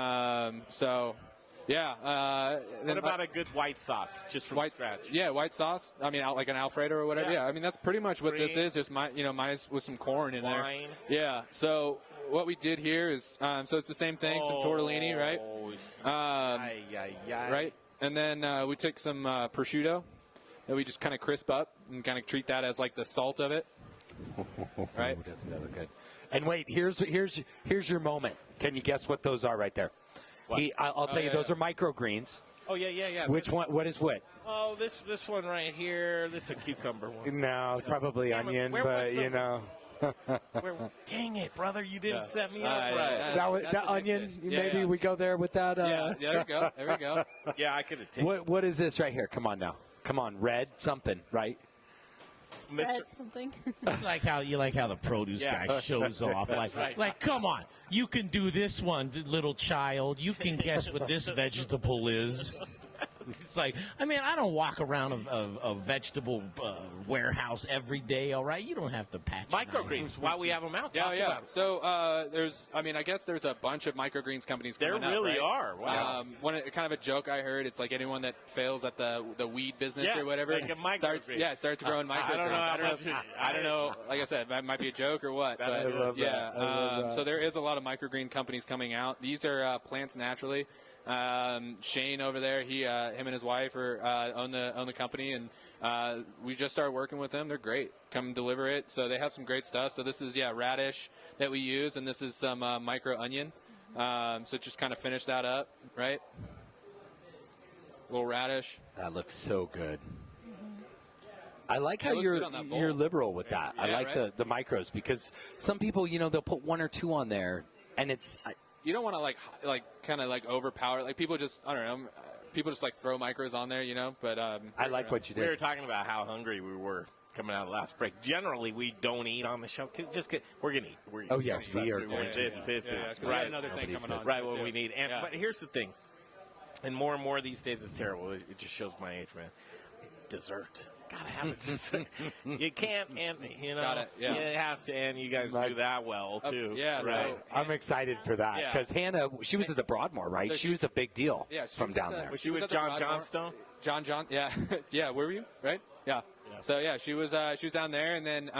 about a good white sauce, just from scratch? Yeah, white sauce. Like an Alfredo or whatever. Yeah, that's pretty much what this is. Just minus with some corn in there. Yeah. So what we did here is, so it's the same thing. Some tortellini, right? Right. And then we took some prosciutto that we just kind of crisp up and kind of treat that as like the salt of it. Right. Doesn't that look good? And wait, here's your moment. Can you guess what those are right there? I'll tell you, those are microgreens. Oh, yeah. Which one? What is what? Oh, this one right here. This is a cucumber one. No, probably onion, but Dang it, brother! You didn't set me up right. That onion. Maybe we go there with that. Yeah, there we go. There we go. Yeah, I could have taken. What is this right here? Come on now. Come on, red something, right? Red something. You like how the produce guy shows off. Like, come on, you can do this one, little child. You can guess what this vegetable is. It's like, I mean, I don't walk around a vegetable warehouse every day, all right? You don't have to patch microgreens. While we have them out, Yeah. So I guess there's a bunch of microgreens companies coming There really up, right? are. Wow. Kind of a joke I heard, it's like anyone that fails at the weed business or whatever like a starts growing microgreens. I don't know. Like I said, that might be a joke or what. I love that. So there is a lot of microgreen companies coming out. These are plants naturally. Shane over there, him and his wife own the company, and we just started working with them. They're great. Come deliver it. So they have some great stuff. So this is radish that we use, and this is some micro onion. So just kind of finish that up, right? Little radish. That looks so good. I like how you're liberal with that. I like the micros, because some people, they'll put one or two on there, and it's. You don't want to kind of overpower. Like people just, I don't know. People just throw micros on there, But I like what you did. We were talking about how hungry we were coming out of the last break. Generally, we don't eat on the show. We're gonna eat. We are going to. This is right. Another thing coming on. Right, what we need. But here's the thing. And more these days is terrible. It just shows my age, man. Dessert. Gotta have it. You can't, and you have to, and you guys do that well too. Yeah, right. So, I'm excited for that because Hannah, she was at the Broadmoor, right? So she was a big deal from down there. Was she with John Johnstone? John, yeah, yeah. Where were you? Right? Yeah. So she was down there, and then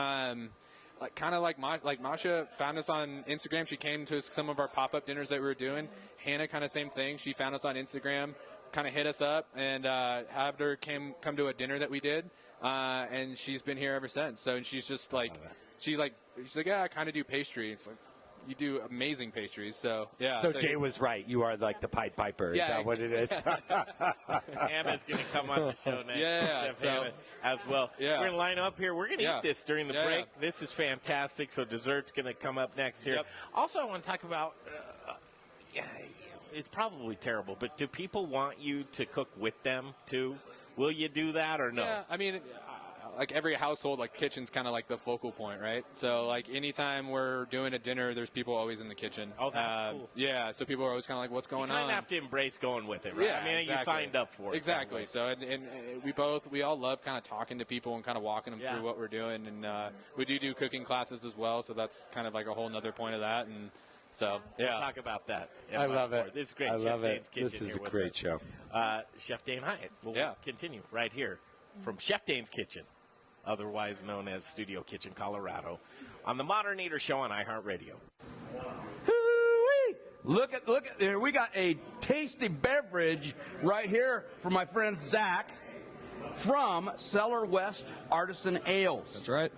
like Masha found us on Instagram. She came to some of our pop-up dinners that we were doing. Hannah, kind of same thing. She found us on Instagram. Kind of hit us up and had her come to a dinner that we did, and she's been here ever since. So and she's just she's like, yeah, I kind of do pastry. It's like, you do amazing pastries. So yeah. So Jay was right. You are like the Pied Piper. Is that what it is? Hannah's going to come on the show next. Yeah. Hannah as well. Yeah. We're going to line up here. We're going to eat this during the break. This is fantastic. So dessert's going to come up next here. Yep. Also, I want to talk about. It's probably terrible, but do people want you to cook with them too? Will you do that or no? Yeah, I mean, like every household, kitchen's kind of like the focal point, right? So anytime we're doing a dinner, there's people always in the kitchen. Oh, that's cool. Yeah, so people are always kind of like, what's going on? You kind of have to embrace going with it, right? Yeah, I mean, exactly. you signed up for it. Exactly. So and we all love kind of talking to people and kind of walking them through what we're doing, and we do cooking classes as well. So that's kind of like a whole other point of that, and. So, we'll talk about that. I love it. This is great. I love Chef it. This is a great show. Chef Dane Hyatt will continue right here from Chef Dane's Kitchen, otherwise known as Studio Kitchen, Colorado, on the Modern Eater Show on iHeartRadio. Look at there. We got a tasty beverage right here from my friend Zach from Cellar West Artisan Ales. That's right.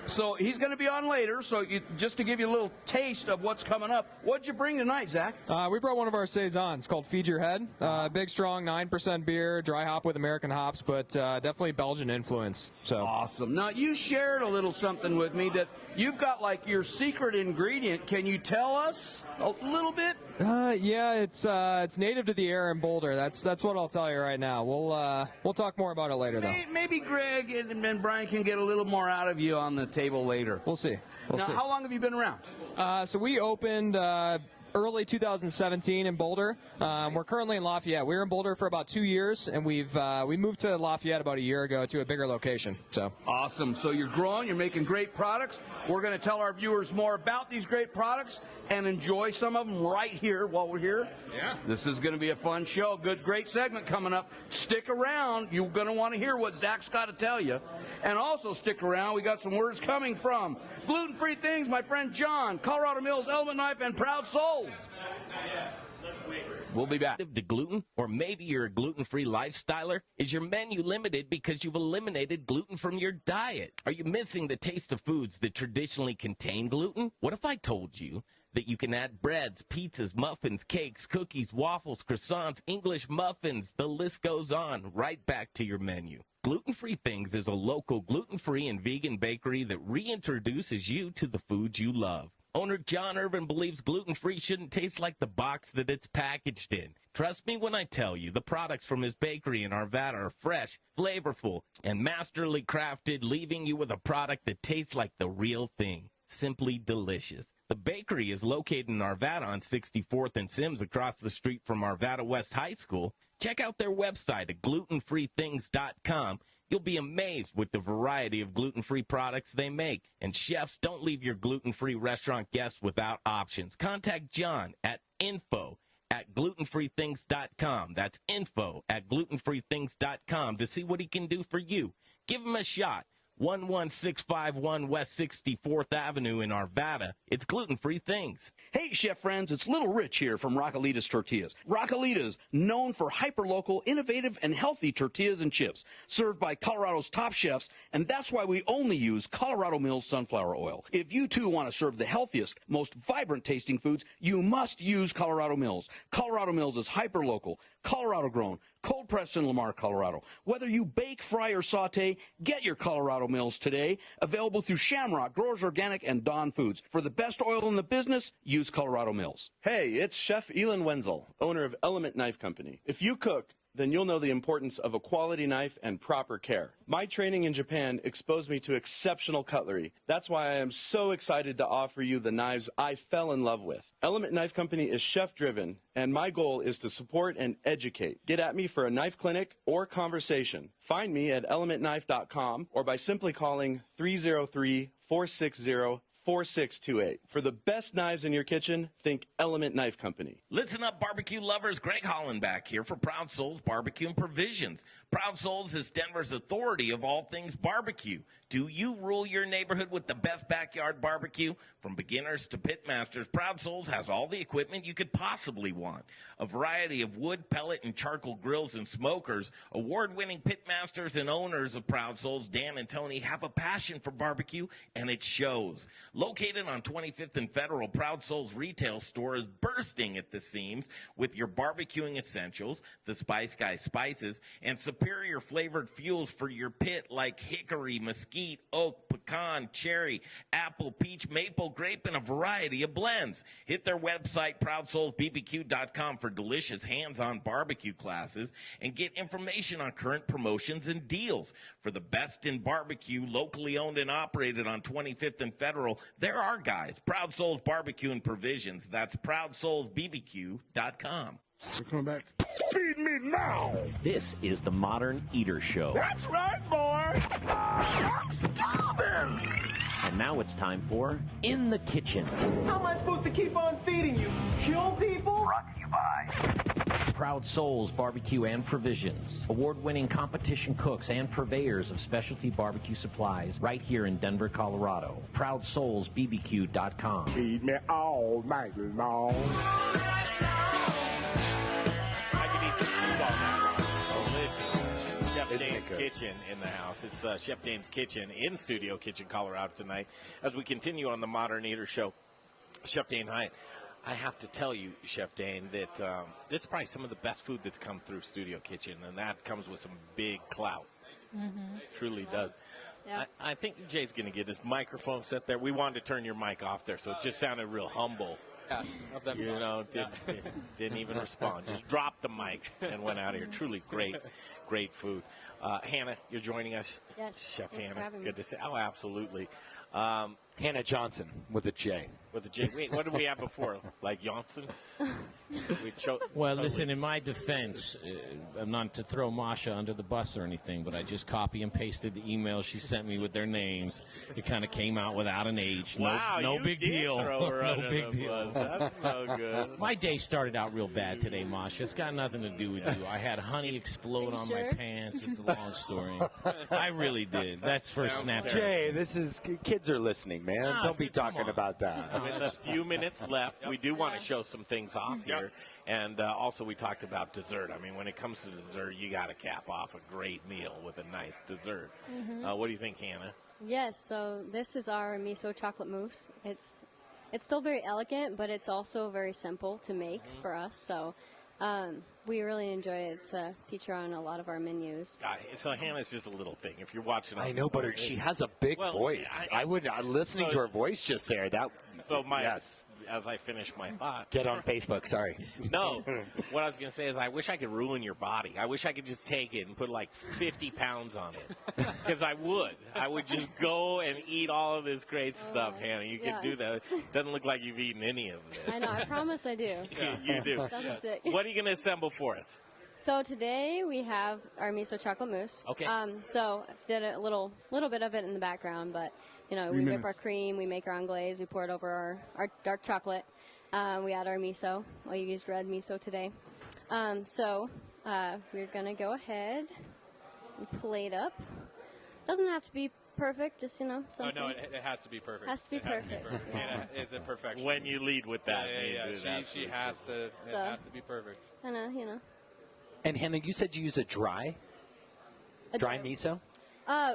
So he's going to be on later. So just to give you a little taste of what's coming up, what'd you bring tonight, Zach? We brought one of our saisons called Feed Your Head. Big, strong, 9% beer, dry hop with American hops, but definitely Belgian influence. So awesome. Now you shared a little something with me that you've got your secret ingredient. Can you tell us a little bit? Yeah, it's native to the area in Boulder. That's what I'll tell you right now. We'll talk more about it later, though. Maybe Greg and Brian can get a little more out of you on the table later. We'll see. Now, how long have you been around? So we opened early 2017 in Boulder. We're currently in Lafayette. We were in Boulder for about 2 years, and we moved to Lafayette about a year ago to a bigger location. So awesome. So you're growing. You're making great products. We're going to tell our viewers more about these great products and enjoy some of them right here while we're here. Yeah. This is going to be a fun show. Great segment coming up. Stick around. You're going to want to hear what Zach's got to tell you. And also stick around. We got some words coming from Gluten-Free Things, my friend John, Colorado Mills, Element Knife, and Proud Souls. We'll be back. To gluten, or maybe you're a gluten-free lifestyler? Is your menu limited because you've eliminated gluten from your diet? Are you missing the taste of foods that traditionally contain gluten? What if I told you that you can add breads, pizzas, muffins, cakes, cookies, waffles, croissants, English muffins. The list goes on, right back to your menu. Gluten-Free Things is a local gluten-free and vegan bakery that reintroduces you to the foods you love. Owner John Irvin believes gluten-free shouldn't taste like the box that it's packaged in. Trust me when I tell you, the products from his bakery in Arvada are fresh, flavorful, and masterly crafted, leaving you with a product that tastes like the real thing. Simply delicious. The bakery is located in Arvada on 64th and Sims across the street from Arvada West High School. Check out their website at glutenfreethings.com. You'll be amazed with the variety of gluten-free products they make. And chefs, don't leave your gluten-free restaurant guests without options. Contact John at info@glutenfreethings.com. That's info@glutenfreethings.com to see what he can do for you. Give him a shot. 11651 West 64th Avenue in Arvada. It's Gluten-Free Things. Hey, chef friends, it's Little Rich here from Raquelitas Tortillas. Raquelitas, known for hyper-local, innovative, and healthy tortillas and chips, served by Colorado's top chefs, and that's why we only use Colorado Mills sunflower oil. If you, too, want to serve the healthiest, most vibrant-tasting foods, you must use Colorado Mills. Colorado Mills is hyper-local, Colorado-grown, cold-pressed in Lamar, Colorado. Whether you bake, fry, or saute, get your Colorado Mills today. Available through Shamrock, Growers Organic, and Dawn Foods. For the best oil in the business, use Colorado Mills. Hey, it's Chef Elon Wenzel, owner of Element Knife Company. If you cook, then you'll know the importance of a quality knife and proper care. My training in Japan exposed me to exceptional cutlery. That's why I am so excited to offer you the knives I fell in love with. Element Knife Company is chef-driven, and my goal is to support and educate. Get at me for a knife clinic or conversation. Find me at elementknife.com or by simply calling 303-460-4628. For the best knives in your kitchen, think Element Knife Company. Listen up, barbecue lovers. Greg Hollenbach here for Proud Souls Barbecue and Provisions. Proud Souls is Denver's authority of all things barbecue. Do you rule your neighborhood with the best backyard barbecue? From beginners to pit masters, Proud Souls has all the equipment you could possibly want. A variety of wood, pellet, and charcoal grills and smokers. Award-winning pit masters and owners of Proud Souls, Dan and Tony, have a passion for barbecue, and it shows. Located on 25th and Federal, Proud Souls retail store is bursting at the seams with your barbecuing essentials, the Spice Guy spices, and superior flavored fuels for your pit like hickory, mesquite, oak, pecan, cherry, apple, peach, maple, grape, and a variety of blends. Hit their website, ProudSoulsBBQ.com, for delicious hands-on barbecue classes and get information on current promotions and deals. For the best in barbecue, locally owned and operated on 25th and Federal, there are guys. Proud Souls Barbecue and Provisions. That's ProudSoulsBBQ.com. We're coming back. Feed me now! This is the Modern Eater Show. That's right, boy! I'm starving! And now it's time for In the Kitchen. How am I supposed to keep on feeding you? Kill people? Brought to you by Proud Souls Barbecue and Provisions. Award-winning competition cooks and purveyors of specialty barbecue supplies right here in Denver, Colorado. ProudSoulsBBQ.com. Feed me all night long. Chef Dane's Kitchen in the house. It's Chef Dane's Kitchen in Studio Kitchen, Colorado tonight. As we continue on the Modern Eater Show, Chef Dane Hyatt, I have to tell you, Chef Dane, that this is probably some of the best food that's come through Studio Kitchen, and that comes with some big clout. Mm-hmm. Truly does. Yeah. I think Jay's going to get his microphone set there. We wanted to turn your mic off there, so it just sounded real humble. Yeah, you know, didn't even respond. Just dropped the mic and went out of here. Truly great food. Hannah, you're joining us. Yes. Chef Thanks Hannah. for having me. Good to see. Oh, absolutely. Hannah Johnson with a J. With a J. Wait, what did we have before? Like Johnson? Well, listen, in my defense, not to throw Masha under the bus or anything, but I just copy and pasted the email she sent me with their names. It kind of came out without an H. No big deal. No big deal. That's no good. My day started out real bad today, Masha. It's got nothing to do with you. I had honey explode on my pants. It's a long story. I really did. That's for Snapchat. Jay, this is kids are listening, man. No, Don't be talking about that. With a few minutes left, we do want to show some things off here. And also we talked about dessert. I mean, when it comes to dessert, you got to cap off a great meal with a nice dessert. Mm-hmm. What do you think, Hannah? Yes, so this is our Miso Chocolate Mousse. It's it's still very elegant, but it's also very simple to make for us. So we really enjoy it. It's a feature on a lot of our menus. So Hannah's just a little thing. If you're watching, I know, but she has a big voice. Listening to her voice just there. Yes. As I finish my thought. Get on Facebook, sorry. No, what I was going to say is I wish I could ruin your body. I wish I could just take it and put like 50 pounds on it. Because I would. I would just go and eat all of this great stuff, Hannah. You could do that. It doesn't look like you've eaten any of this. I know, I promise I do. You do. That's sick. What are you going to assemble for us? So today we have our Miso Chocolate Mousse. Okay. So I did a little bit of it in the background, but we whip our cream, we make our own glaze, we pour it over our dark chocolate. We add our miso. Well, you used red miso today. So we're gonna go ahead and plate up. Doesn't have to be perfect, just something. Oh no, it has to be perfect. Has to be perfect. Hannah is a perfectionist. When you lead with that, she has to. It has to be perfect. And Hannah, you said you use a dry miso?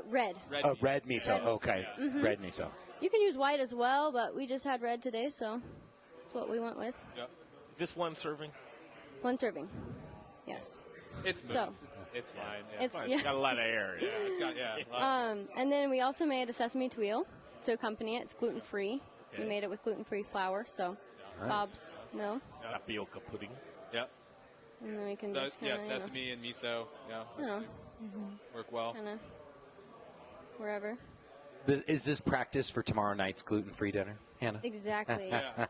Red. Red miso. Okay. Mhm. Red miso. You can use white as well, but we just had red today, so that's what we went with. Yep. Is this one serving? One serving. Yes. It's So- mousse. It's fine. Yeah. It's- It's got a lot of air. Yeah, it's got a lot. And then we also made a sesame tuile to accompany it. It's gluten-free. Okay. We made it with gluten-free flour, so Nice. Bob's Mill. Tapioca pudding. Yep. And then we can So just kind of, sesame and miso. Work well. Kind of wherever. Is this practice for tomorrow night's gluten-free dinner, Hannah? Exactly. I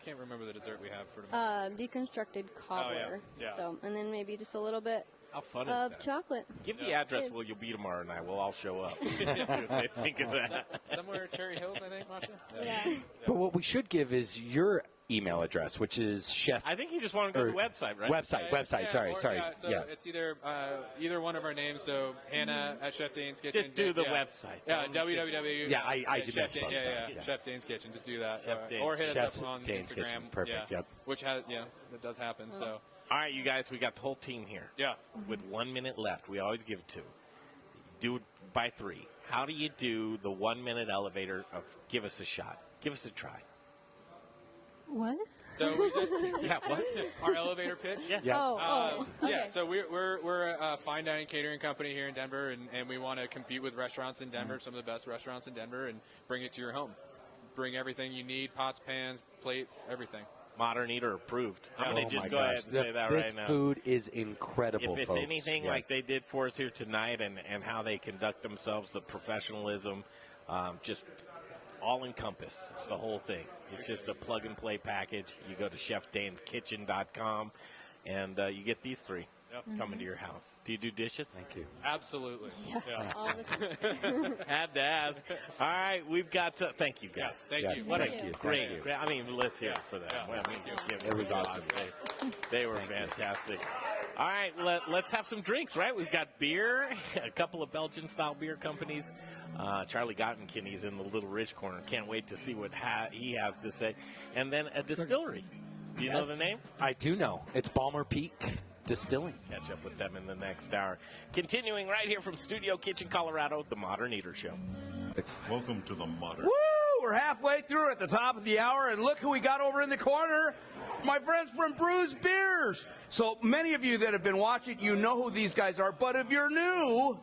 can't remember the dessert we have for tomorrow. Deconstructed cobbler. yeah. So, and then maybe just a little bit How fun of is that? chocolate. Give the address where you'll be tomorrow night. We'll all show up. See what they think of that. Somewhere at Cherry Hills, I think, Masha? Yeah. But what we should give is your email address, which is chef. I think you just want to go to the website, right? Website. Sorry. So it's either one of our names. So Hannah at Chef Dane's Kitchen. Just do the website. Yeah, www. Yeah, I do Chef misspoke, Dane, sorry. yeah, Chef Dane's Kitchen. Just do that. Chef Dane's or hit Chef us up on Dane's Instagram. Kitchen. Perfect, Yeah, yep. Which has that does happen. So. All right, you guys, we got the whole team here. Yeah. With 1 minute left, we always give it to. Do it by 3. How do you do the 1 minute elevator of give us a shot? Give us a try. What? So we just, Yeah, what? Our elevator pitch. Yeah. Oh, okay. Yeah. So we're a fine dining catering company here in Denver, and we want to compete with restaurants in Denver, some of the best restaurants in Denver, and bring it to your home. Bring everything you need: pots, pans, plates, everything. Modern Eater approved. I'm going to just my go gosh. ahead and say that This right now. food is incredible, If it's folks. anything Yes. like they did for us here tonight and how they conduct themselves, the professionalism, just all encompassed. It's the whole thing. It's just a plug-and-play package. You go to chefdaneskitchen.com, and you get these 3 coming to your house. Do you do dishes? Thank you. Absolutely. Yeah. All the time. Had to ask. All right, we've got to thank you guys. Thank Yes, you. What thank a you. great, Thank you. great. I mean, let's hear it for that. Yeah. Well, I mean, give It was them awesome. They were fantastic. All right, let's have some drinks, right? We've got beer, a couple of Belgian-style beer companies. Charlie Gottenkiny's in the Little Ridge corner. Can't wait to see what he has to say. And then a distillery. Do you know the name? I do know. It's Ballmer Peak Distilling. Catch up with them in the next hour. Continuing right here from Studio Kitchen, Colorado, The Modern Eater Show. Welcome to the Modern. Woo! We're halfway through at the top of the hour, and look who we got over in the corner. My friends from Bruz Beers. So many of you that have been watching, you know who these guys are. But if you're new,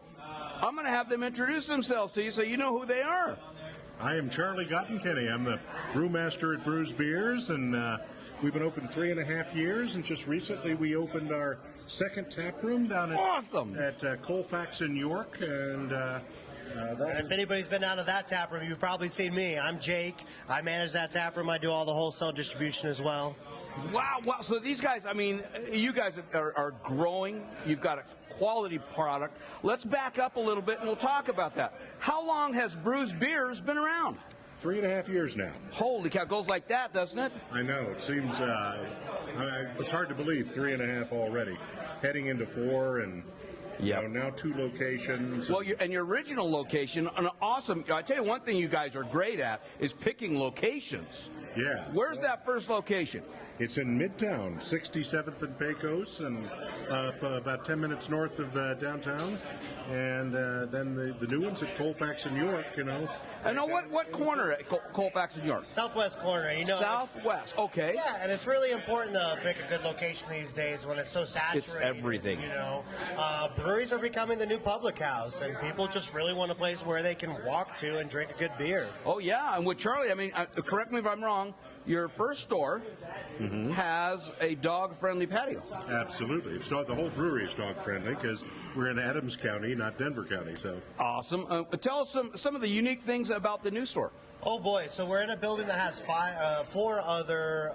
I'm going to have them introduce themselves to you so you know who they are. I am Charlie Gottenkiny. I'm the brewmaster at Bruz Beers, and we've been open 3.5 years. And just recently, we opened our second tap room down at Colfax in York, and. If anybody's been down to that tap room, you've probably seen me. I'm Jake. I manage that tap room. I do all the wholesale distribution as well. Wow. So these guys, I mean, you guys are growing. You've got a quality product. Let's back up a little bit and we'll talk about that. How long has Bruz Beers been around? 3.5 years now. Holy cow, it goes like that, doesn't it? I know. It seems it's hard to believe 3.5 already. Heading into 4 and now 2 locations. Well, and your original location, an awesome. I tell you, one thing you guys are great at is picking locations. Yeah. Where's that first location? It's in Midtown, 67th and Pecos, and about 10 minutes north of downtown. And then the new one's at Colfax in York, And now what corner at Colfax and York? Southwest corner. You know, Southwest. Okay. Yeah, and it's really important to pick a good location these days when it's so saturated. It's everything. You know, breweries are becoming the new public house, and people just really want a place where they can walk to and drink a good beer. Oh yeah, and with Charlie, I mean, correct me if I'm wrong. Your first store has a dog-friendly patio. Absolutely. It's the whole brewery is dog-friendly because we're in Adams County, not Denver County. So awesome. Tell us some of the unique things about the new store. Oh boy, so we're in a building that has four other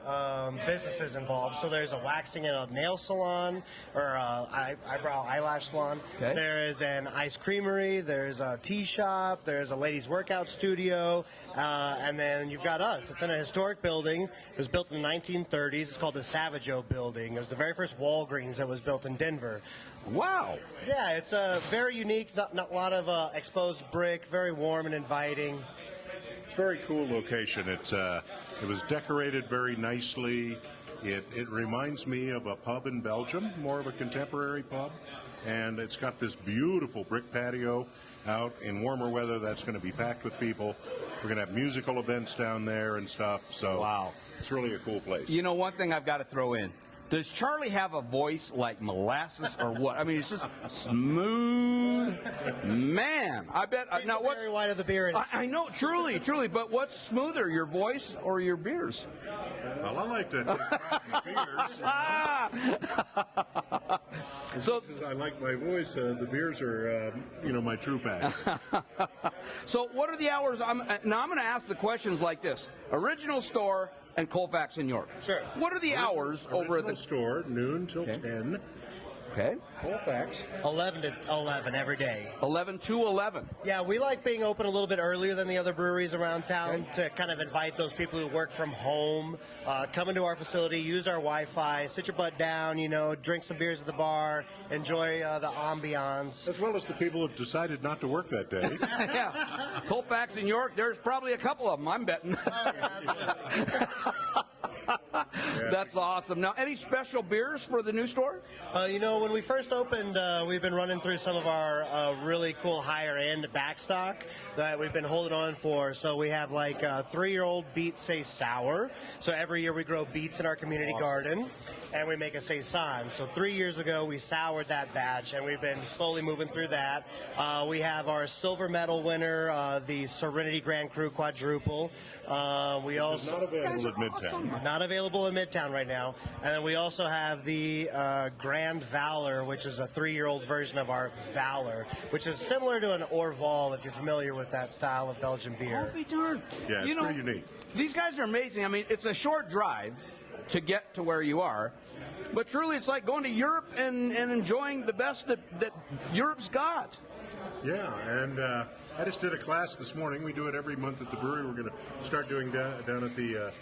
businesses involved. So there's a waxing and a nail salon, or eyebrow eyelash salon. Okay. There is an ice creamery, there's a tea shop, there's a ladies workout studio, and then you've got us. It's in a historic building. It was built in the 1930s. It's called the Savageau Building. It was the very first Walgreens that was built in Denver. Wow. Yeah, it's very unique, not a lot of exposed brick, very warm and inviting. it's a very cool location. It was decorated very nicely. It reminds me of a pub in Belgium, more of a contemporary pub. And it's got this beautiful brick patio out. In warmer weather, that's going to be packed with people. We're going to have musical events down there and stuff. So wow, it's really a cool place. You know, one thing I've got to throw in. Does Charlie have a voice like molasses or what? I mean, it's just smooth. Man, I bet. He's now, the Barry White of the beer industry. I know, truly. But what's smoother, your voice or your beers? Well, I like to take beers. So I like my voice. The beers are, my true pack. So what are the hours? I'm going to ask the questions like this. Original store and Colfax in York. Sure. What are the hours over at the store? Noon till 10. Okay. Colfax. 11 to 11 every day. 11 to 11. Yeah, we like being open a little bit earlier than the other breweries around town to kind of invite those people who work from home, come into our facility, use our Wi-Fi, sit your butt down, drink some beers at the bar, enjoy the ambiance. As well as the people who've decided not to work that day. Yeah. Colfax and York, there's probably a couple of them, I'm betting. Oh, yeah, That's awesome. Now, any special beers for the new store? When we first opened, we've been running through some of our really cool higher-end backstock that we've been holding on for. So we have like 3-year-old beet sour. So every year we grow beets in our community garden, and we make a saison. So 3 years ago we soured that batch, and we've been slowly moving through that. We have our silver medal winner, the Serenity Grand Cru Quadruple. We also not available at Midtown. Not available in Midtown right now. And then we also have the Grand Valor, which is a 3-year-old version of our Valor, which is similar to an Orval, if you're familiar with that style of Belgian beer. I'll be darned. Yeah, it's pretty unique. These guys are amazing. I mean, it's a short drive to get to where you are, but truly it's like going to Europe and enjoying the best that Europe's got. Yeah, and I just did a class this morning. We do it every month at the brewery. We're going to start doing down at the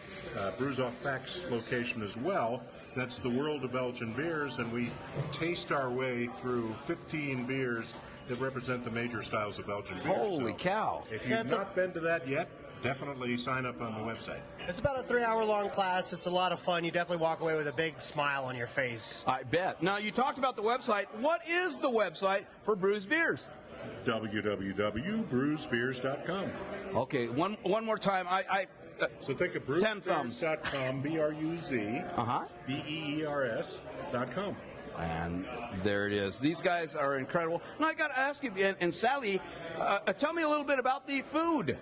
Bruz off Fax location as well. That's the World of Belgian Beers, and we taste our way through 15 beers that represent the major styles of Belgian beer. Holy cow. If you've not been to that yet, definitely sign up on the website. It's about a 3-hour-long class. It's a lot of fun. You definitely walk away with a big smile on your face. I bet. Now, you talked about the website. What is the website for Bruz Beers? www.bruzbeers.com. Okay, one more time. So think of bruzbeers.com, BRUZBEERS.com. And there it is. These guys are incredible. Now, I got to ask you, and Sally, tell me a little bit about the food.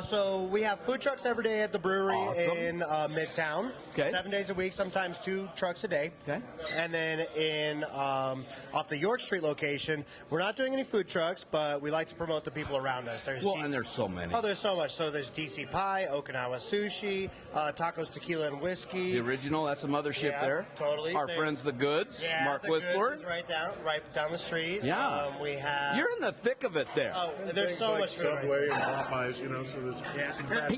So we have food trucks every day at the brewery in Midtown. Okay. 7 days a week, sometimes 2 trucks a day. Okay. And then in off the York Street location, we're not doing any food trucks, but we like to promote the people around us. And there's so many. Oh, there's so much. So there's DC Pie, Okinawa Sushi, Tacos Tequila and Whiskey. The original, that's a mothership there. Totally. Our friends, the Goods, yeah, Mark the Whistler. Goods is right down the street. Yeah. We have. You're in the thick of it there. Oh, there's so much food. Subway and Popeyes, so there's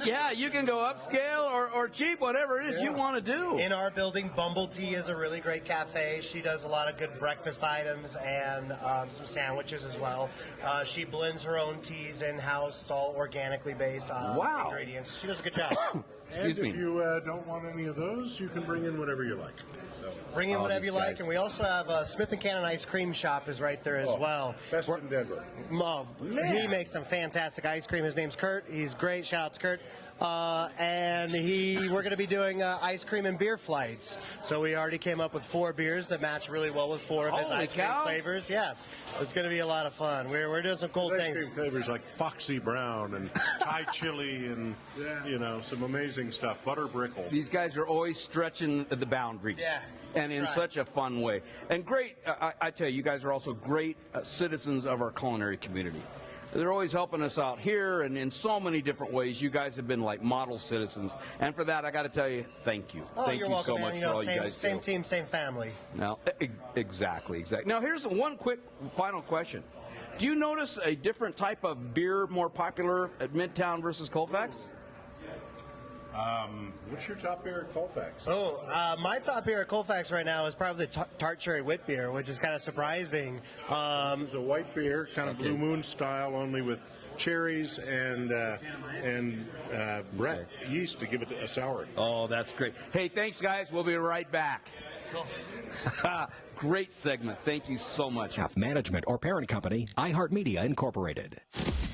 yeah, you can go upscale or cheap, whatever it is you want to do. In our building, Bumble Tea is a really great cafe. She does a lot of good breakfast items and some sandwiches as well. She blends her own teas in-house. It's all organically based ingredients. She does a good job. And if you don't want any of those, you can bring in whatever you like. So, Bring in whatever you like, and we also have Smith & Cannon Ice Cream Shop is right there as well. Best in Denver. He makes some fantastic ice cream. His name's Kurt. He's great. Shout out to Kurt. And we're going to be doing ice cream and beer flights. So we already came up with 4 beers that match really well with 4 of his Holy ice cream cow. flavors. Yeah, it's going to be a lot of fun. We're doing some cool Ice things. cream flavors like Foxy Brown and Thai chili and, some amazing stuff. Butter brickle. These guys are always stretching the boundaries. Yeah. And in such a fun way. And great, I tell you, you guys are also great citizens of our culinary community. They're always helping us out here and in so many different ways. You guys have been like model citizens. And for that, I got to tell you, thank you. Oh, thank you're you welcome, so man. much for all you guys Same do. team, same family. Now, exactly. Now, here's one quick final question. Do you notice a different type of beer more popular at Midtown versus Colfax? What's your top beer at Colfax? My top beer at Colfax right now is probably the Tart Cherry Wit beer, which is kind of surprising. This is a white beer, kind of Blue Moon style, only with cherries and Brett yeast to give it a sour. Oh, that's great. Hey, thanks, guys. We'll be right back. Great segment. Thank you so much. Management or parent company, iHeartMedia Incorporated.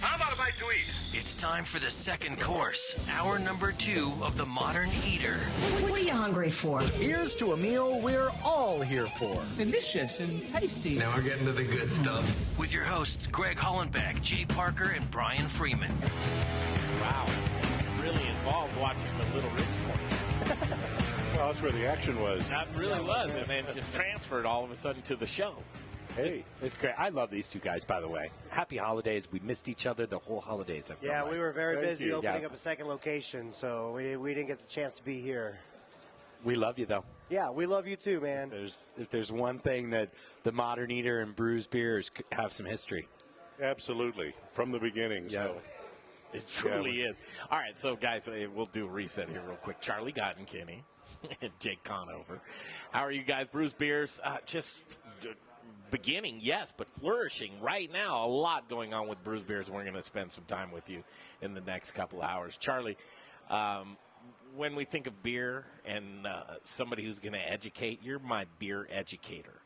How about a bite to eat? It's time for the second course, hour number 2 of the Modern Eater. What are you hungry for? Here's to a meal we're all here for. Delicious and tasty. Now we're getting to the good stuff. With your hosts, Greg Hollenbeck, Jay Parker, and Brian Freeman. Wow. Really involved watching the Little Rich Corner. Well, that's where the action was. That really was, and then just transferred all of a sudden to the show. Hey, it's great. I love these two guys, by the way. Happy holidays. We missed each other the whole holidays. I feel Yeah, like. we were very Thank busy you. opening up a second location, so we didn't get the chance to be here. We love you, though. Yeah, we love you too, man. If there's one thing that the Modern Eater and Bruz beers have some history. Absolutely, from the beginning. Yeah. So. It truly is. All right, so guys, we'll do a reset here real quick. Charlie Gottenkinney and Jake Conover. How are you guys? Bruz Beers, just beginning, yes, but flourishing right now. A lot going on with Bruz Beers, and we're going to spend some time with you in the next couple hours. Charlie, when we think of beer and somebody who's going to educate, you're my beer educator.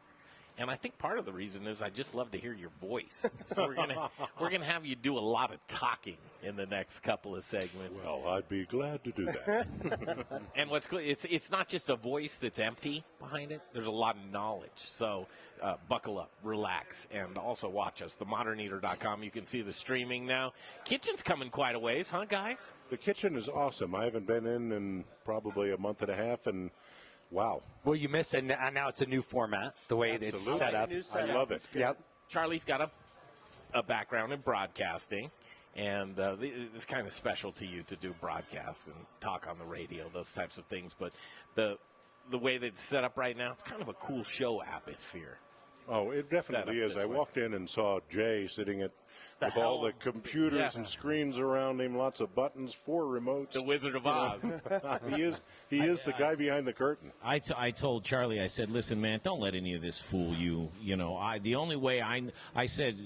And I think part of the reason is I just love to hear your voice. So we're gonna have you do a lot of talking in the next couple of segments. Well, I'd be glad to do that. And what's cool, it's not just a voice that's empty behind it. There's a lot of knowledge. So buckle up, relax, and also watch us. TheModernEater.com. You can see the streaming now. Kitchen's coming quite a ways, huh, guys? The kitchen is awesome. I haven't been in probably a month and a half, and wow. Well, you missed it, and now it's a new format, the way it's set up. I love it. Yep. Charlie's got a background in broadcasting, and it's kind of special to you to do broadcasts and talk on the radio, those types of things. But the way that it's set up right now, it's kind of a cool show atmosphere. Oh, it definitely is. I walked in and saw Jay sitting with all the computers and screens around him, lots of buttons, 4 remotes. The Wizard of Oz. He is the guy behind the curtain. I told Charlie, I said, listen, man, don't let any of this fool you. You know, the only way I said,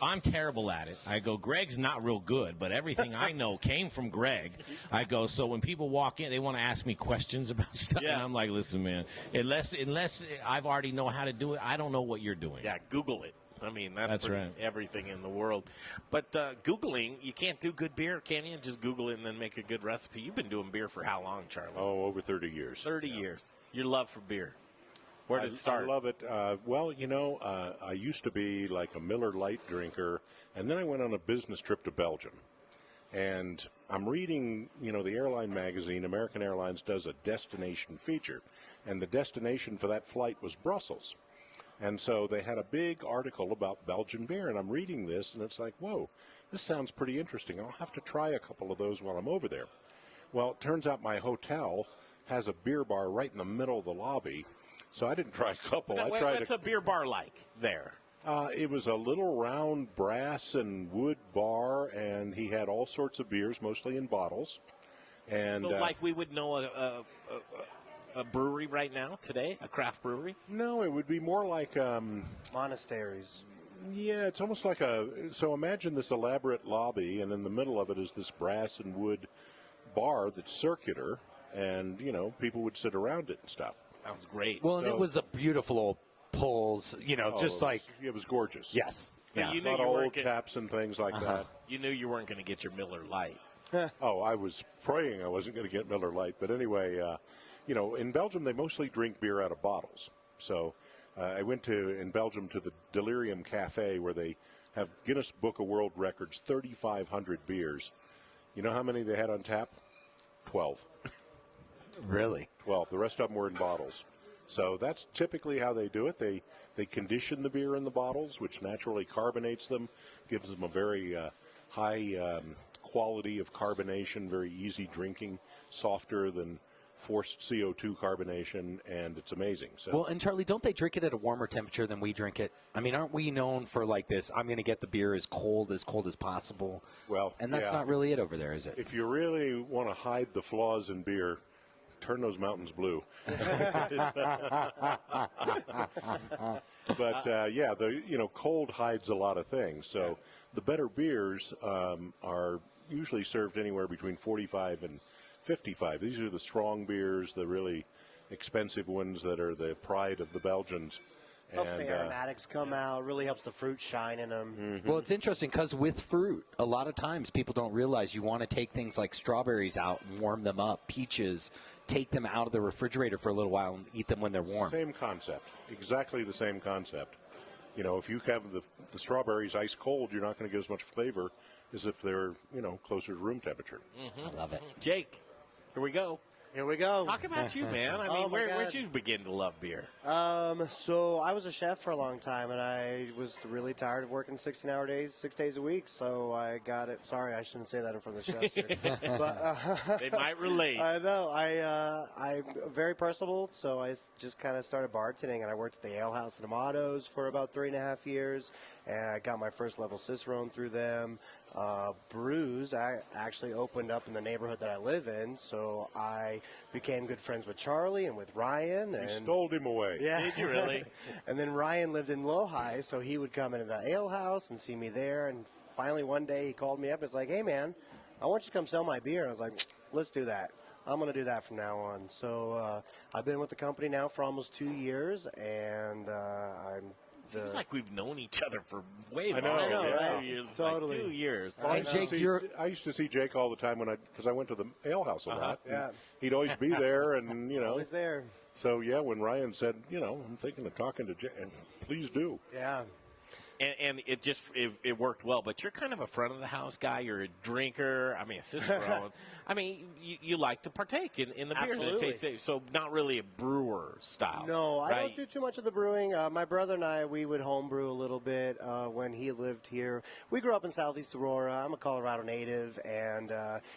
I'm terrible at it. I go, Greg's not real good, but everything I know came from Greg. I go, so when people walk in, they want to ask me questions about stuff, and I'm like, listen, man, unless I've already know how to do it, I don't know what you're doing. Yeah, Google it. I mean, that's right. Everything in the world. But Googling, you can't do good beer, can you? Just Google it and then make a good recipe. You've been doing beer for how long, Charlie? Oh, over 30 years. 30 years. Your love for beer. Where did it start? I love it. Well, I used to be like a Miller Lite drinker, and then I went on a business trip to Belgium. And I'm reading, the airline magazine, American Airlines does a destination feature. And the destination for that flight was Brussels. And so they had a big article about Belgian beer, and I'm reading this, and it's like, whoa, this sounds pretty interesting. I'll have to try a couple of those while I'm over there. Well, it turns out my hotel has a beer bar right in the middle of the lobby, so I didn't try a couple. What's a beer bar like there? It was a little round brass and wood bar, and he had all sorts of beers, mostly in bottles. And so like we would know a brewery right now, today, a craft brewery? No, it would be more like monasteries. Yeah, it's almost like so imagine this elaborate lobby, and in the middle of it is this brass and wood bar that's circular, and, you know, people would sit around it and stuff. Sounds great. Well, and it was a beautiful old pulls, you know, just it was gorgeous. Yes. So Yeah. you A knew lot you of weren't old taps and things like that. You knew you weren't going to get your Miller Lite. Oh, I was praying I wasn't going to get Miller Lite. But anyway, you know, in Belgium, they mostly drink beer out of bottles. So I went in Belgium to the Delirium Cafe, where they have Guinness Book of World Records, 3,500 beers. You know how many they had on tap? 12. Really? 12. The rest of them were in bottles. So that's typically how they do it. They condition the beer in the bottles, which naturally carbonates them, gives them a very high quality of carbonation, very easy drinking, softer than forced CO2 carbonation, and it's amazing. So. Well, and Charlie, don't they drink it at a warmer temperature than we drink it? I mean, aren't we known for like this, I'm going to get the beer as cold as possible? Well, and that's not really it over there, is it? If you really want to hide the flaws in beer, turn those mountains blue. But cold hides a lot of things. So the better beers are usually served anywhere between 45 and 55. These are the strong beers, the really expensive ones that are the pride of the Belgians. Helps the aromatics come out, really helps the fruit shine in them. Mm-hmm. Well, it's interesting because with fruit, a lot of times people don't realize you want to take things like strawberries out and warm them up, peaches, take them out of the refrigerator for a little while and eat them when they're warm. Same concept, exactly the same concept. You know, if you have the strawberries ice cold, you're not going to get as much flavor as if they're, closer to room temperature. I love it. Jake, here we go. Here we go. Talk about you, man. I mean, where'd you begin to love beer? So I was a chef for a long time, and I was really tired of working 16-hour days, 6 days a week. So I got it. Sorry, I shouldn't say that in front of the chefs here. But, they might relate. I know. I'm very personable, so I just kind of started bartending, and I worked at the Ale House in Amados for about 3.5 years, and I got my first level Cicerone through them. Bruz, I actually opened up in the neighborhood that I live in, so I became good friends with Charlie and with Ryan. You And stole him away. yeah. Did you really? And then Ryan lived in Lohi, so he would come into the ale house and see me there. And finally one day he called me up and was like, hey, man, I want you to come sell my beer. And I was like, let's do that. I'm going to do that from now on. So I've been with the company now for almost 2 years, and Seems like we've known each other for way I longer. know, than right? 2 years. Totally. Like 2 years. I used to see Jake all the time because I went to the ale house a lot. Yeah. He'd always be there, and Always there. So yeah, when Ryan said, I'm thinking of talking to Jake, and please do. Yeah. And it worked well. But you're kind of a front of the house guy. You're a drinker. I mean, a Cicerone. I mean, you like to partake in the beers. Absolutely. That taste, so not really a brewer style. No, I right? don't do too much of the brewing. My brother and I, we would home brew a little bit when he lived here. We grew up in Southeast Aurora. I'm a Colorado native, and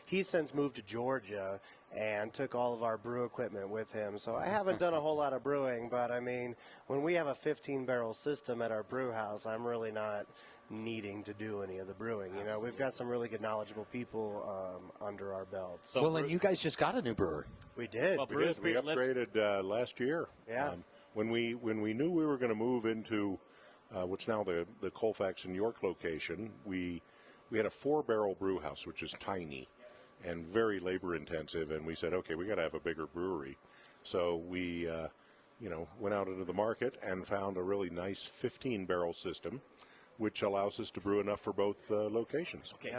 he's since moved to Georgia and took all of our brew equipment with him. So I haven't done a whole lot of brewing, but I mean, when we have a 15-barrel system at our brew house, I'm really not needing to do any of the brewing. We've got some really good, knowledgeable people under our belts. So and you guys just got a new brewery. We did. We upgraded last year. Yeah. When we knew we were going to move into what's now the Colfax and York location, we had a 4-barrel brew house, which is tiny and very labor intensive, and we said, okay, we got to have a bigger brewery. So we went out into the market and found a really nice 15-barrel system, which allows us to brew enough for both locations. Okay,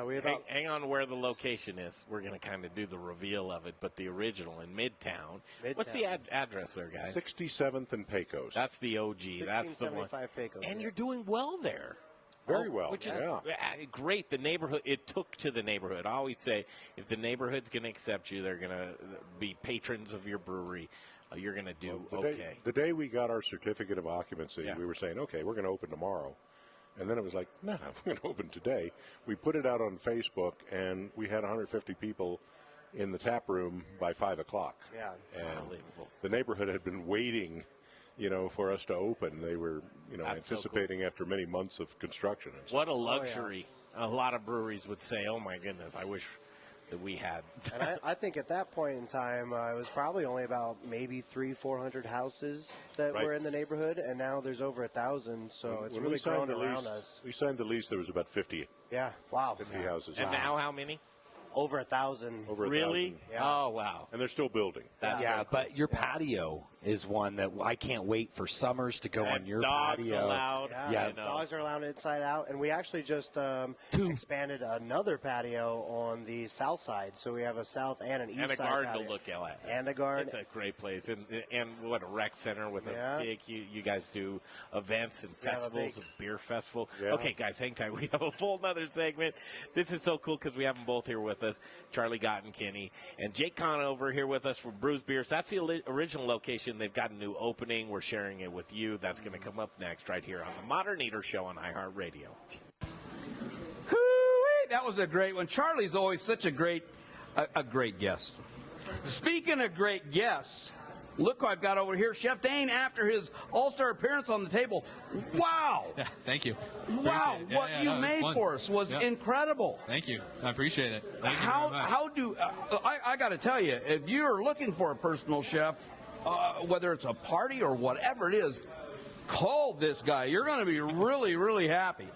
hang on where the location is. We're going to kind of do the reveal of it, but the original in Midtown. What's the address there, guys? 67th and Pecos. That's the OG. That's the one. 1675 Pecos. And you're doing well there. Very well. Which is great. The neighborhood, it took to the neighborhood. I always say, if the neighborhood's going to accept you, they're going to be patrons of your brewery. You're going to do okay. The day we got our certificate of occupancy, we were saying, okay, we're going to open tomorrow. And then it was like, no, we're going to open today. We put it out on Facebook, and we had 150 people in the tap room by 5 o'clock. Yeah, and unbelievable. The neighborhood had been waiting, for us to open. They were, anticipating after many months of construction. And what a luxury. A lot of breweries would say, oh, my goodness, I wish that we had. And I think at that point in time, it was probably only about maybe 300-400 houses that were in the neighborhood, and now there's over 1,000, so it's really grown around us. We signed the lease, there was about 50. Yeah, wow. 50 houses. And now how many? over 1,000. Over 1,000. Really? Yeah. Oh, wow. And they're still building. But your patio is one that I can't wait for summers to go on your dogs patio. allowed. Yeah, dogs are allowed inside out, and we actually just expanded another patio on the south side. So we have a south and an east And a side garden patio. to look at. And a garden. It's a great place. And what a rec center with a big, you guys do events and festivals, a beer festival. Yeah. Okay, guys, hang tight. We have a full another segment. This is so cool because we have them both here with us, Charlie Gottenkinney and Jake Conover here with us from Bruz Beers. That's the original location. They've got a new opening. We're sharing it with you. That's going to come up next right here on the Modern Eater Show on iHeartRadio. That was a great one. Charlie's always such a great guest. Speaking of great guests, look who I've got over here. Chef Dane, after his all-star appearance on the table. Wow. Yeah, thank you. Wow, Appreciate it. what you made for us was incredible. Thank you. I appreciate it. Thank you very much. How do I got to tell you, if you're looking for a personal chef, whether it's a party or whatever it is, call this guy. You're going to be really, really happy.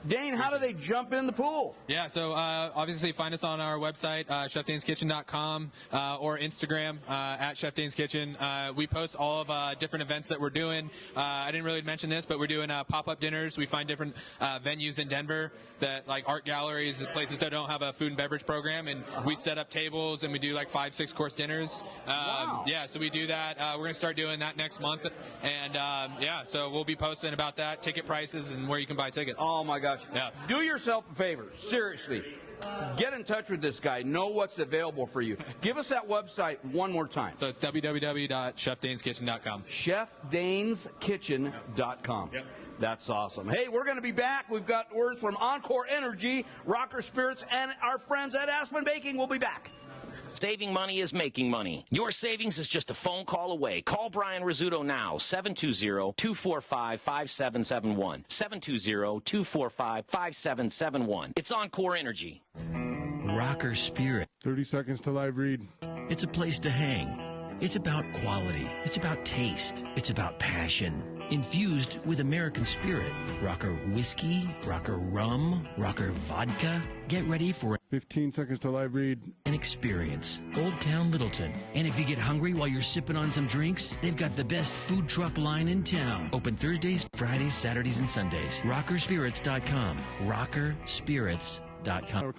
Dane, how do they jump in the pool? Yeah, so obviously find us on our website, chefdaneskitchen.com, or Instagram at Chef Dane's Kitchen. We post all of different events that we're doing. I didn't really mention this, but we're doing pop-up dinners. We find different venues in Denver that, like art galleries, places that don't have a food and beverage program, and we set up tables and we do like 5-6 course dinners. Wow. Yeah, so we do that. We're going to start doing that next month, and yeah, so we'll be posting about that, ticket prices, and where you can buy tickets. Oh my gosh. Yeah. Do yourself a favor. Seriously. Get in touch with this guy. Know what's available for you. Give us that website one more time. So it's www.chefdaneskitchen.com. chefdaneskitchen.com. Yep. That's awesome. Hey, we're going to be back. We've got words from Encore Energy, Rocker Spirits, and our friends at Aspen Baking. We'll be back. Saving money is making money. Your savings is just a phone call away. Call Brian Rizzuto now, 720-245-5771. 720-245-5771. It's Encore Energy. Rocker Spirit. 30 seconds till I read. It's a place to hang. It's about quality. It's about taste. It's about passion. Infused with American spirit. Rocker whiskey, rocker rum, rocker vodka. Get ready for 15 seconds till I read. an experience. Old Town Littleton. And if you get hungry while you're sipping on some drinks, they've got the best food truck line in town. Open Thursdays, Fridays, Saturdays, and Sundays. Rockerspirits.com. Rockerspirits.com.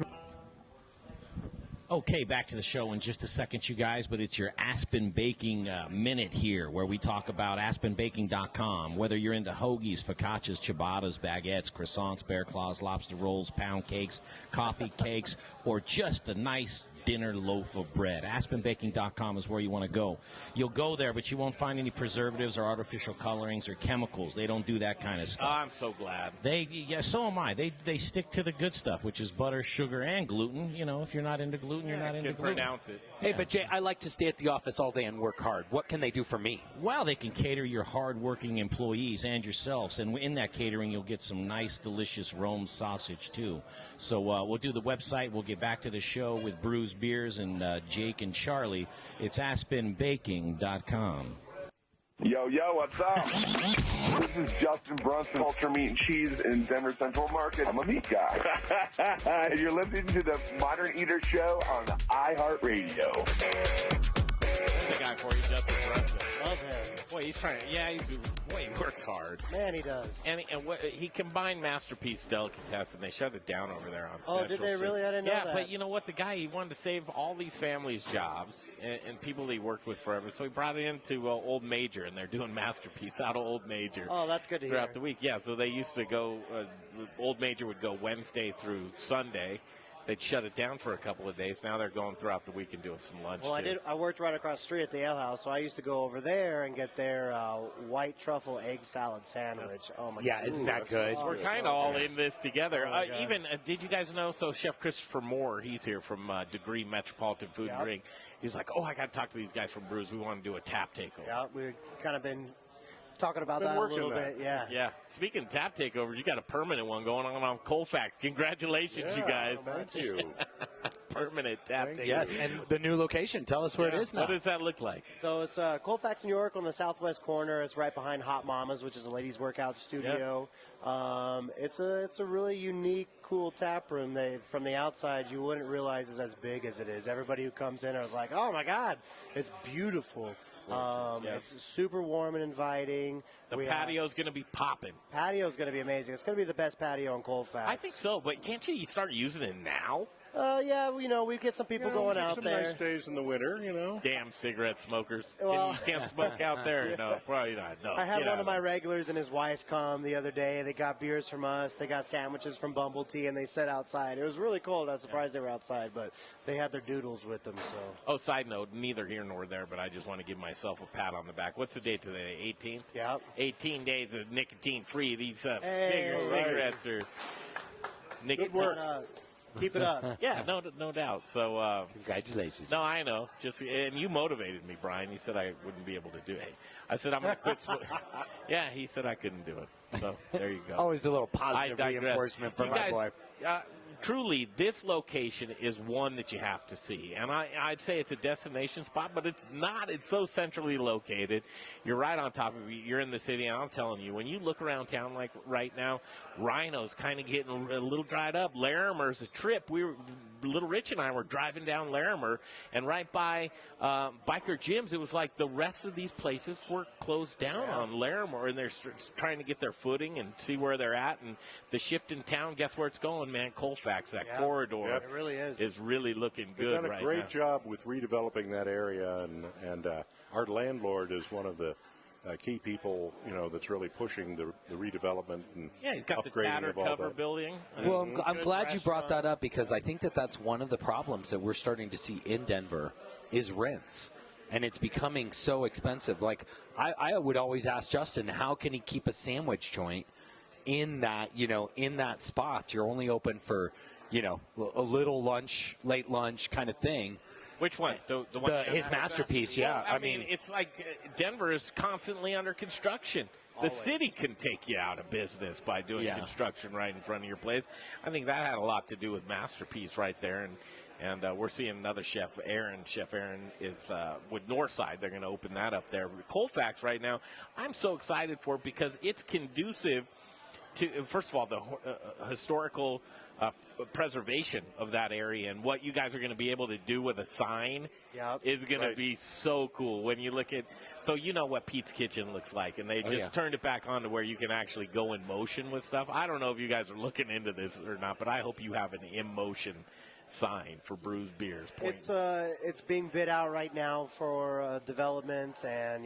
Okay, back to the show in just a second, you guys, but it's your Aspen Baking Minute here, where we talk about aspenbaking.com. Whether you're into hoagies, focaccias, ciabattas, baguettes, croissants, bear claws, lobster rolls, pound cakes, coffee cakes, or just a nice dinner loaf of bread. AspenBaking.com is where you want to go. You'll go there, but you won't find any preservatives or artificial colorings or chemicals. They don't do that kind of stuff. Oh, I'm so glad. So am I. They stick to the good stuff, which is butter, sugar, and gluten. You know, if you're not into gluten, you're not into gluten. Pronounce it. Hey, but Jay, I like to stay at the office all day and work hard. What can they do for me? Well, they can cater your hard-working employees and yourselves, and in that catering, you'll get some nice, delicious Rome sausage, too. So we'll do the website. We'll get back to the show with Bruz Beers and Jake and Charlie. It's AspenBaking.com. Yo, what's up? This is Justin Brunson, Ultra Meat and Cheese in Denver Central Market. I'm a meat guy. And you're listening to the Modern Eater Show on iHeartRadio. That's the guy for you, Justin Brunson. Love him. Boy, he works hard. Man, he does. And he combined Masterpiece Delicatessen. They shut it down over there on Oh, Central. did they So- really? I didn't know Yeah, that. but you know what? The guy, he wanted to save all these families' jobs and people he worked with forever. So he brought it into Old Major, and they're doing Masterpiece out of Old Major. Oh, that's good to hear. Throughout the week. Yeah, so they used to go, Old Major would go Wednesday through Sunday. They'd shut it down for a couple of days. Now they're going throughout the week and doing some lunch. Well, too. I worked right across the street at the ale house, so I used to go over there and get their white truffle egg salad sandwich. Oh my! Yeah, God. isn't that good? Oh, We're it's kind so of all good. in this together. Oh, my God. Even did you guys know? So Chef Christopher Moore, he's here from Degree Metropolitan Food and Drink. He's like, oh, I got to talk to these guys from Bruz. We want to do a tap takeover. Yeah, we've kind of been talking about Been that a working little that. bit. Yeah. Yeah. Speaking of tap takeovers, you got a permanent one going on Colfax. Congratulations, you guys. Thank you. Permanent tap takeover. Yes, and the new location. Tell us where it is now. What does that look like? So it's Colfax, New York, on the southwest corner. It's right behind Hot Mamas, which is a ladies' workout studio. It's a really unique, cool tap room. From the outside, you wouldn't realize is as big as it is. Everybody who comes in is like, "Oh my God, it's beautiful." It's super warm and inviting. The patio's going to be popping. Patio's going to be amazing. It's going to be the best patio in Colfax. I think so, but can't you start using it now? Yeah, we get some people going out some there. Nice days in the winter, Damn cigarette smokers. Well, you can't smoke out there. No, probably not. No. I had one of my regulars and his wife come the other day. They got beers from us. They got sandwiches from Bumble Tea, and they sat outside. It was really cold. I was surprised they were outside, but they had their doodles with them. So. Oh, side note, neither here nor there, but I just want to give myself a pat on the back. What's the date today? 18th? Yeah. 18 days of nicotine-free. These cigarettes are nicotine. Good work. Keep it up. Yeah, no doubt. So congratulations. No, I know. And you motivated me, Brian. You said I wouldn't be able to do it. I said I'm going to quit smoking. Yeah, he said I couldn't do it. So there you go. Always a little positive reinforcement from my boy. Truly, this location is one that you have to see. And I'd say it's a destination spot, but it's not. It's so centrally located. You're right on top of it. You're in the city, and I'm telling you, when you look around town like right now, Rhino's kind of getting a little dried up. Larimer's a trip. Little Rich and I were driving down Larimer, and right by Biker Gyms, it was like the rest of these places were closed down on Larimer, and they're trying to get their footing and see where they're at. And the shift in town, guess where it's going, man? Colfax, that corridor. It really is really looking They've good done a right great now. job with redeveloping that area, and our landlord is one of the key people, that's really pushing the redevelopment and he's got the upgrading tatter of all cover that. building. Well, I'm glad you brought that up because I think that's one of the problems that we're starting to see in Denver is rents. And it's becoming so expensive. Like, I would always ask Justin, how can he keep a sandwich joint in that, in that spot? You're only open for, a little lunch, late lunch kind of thing. Which one? The one his masterpiece, yeah. I mean, it's like Denver is constantly under construction. The city can take you out of business by doing construction right in front of your place. I think that had a lot to do with Masterpiece right there. And we're seeing another Chef Aaron is with Northside. They're going to open that up there. Colfax right now, I'm so excited for it because it's conducive to, first of all, the historical preservation of that area, and what you guys are going to be able to do with a sign is going to be so cool. When you look at, so you know what Pete's Kitchen looks like, and they just turned it back on to where you can actually go in motion with stuff. I don't know if you guys are looking into this or not, but I hope you have an in motion sign for Bruz beers. It's being bid out right now for development, and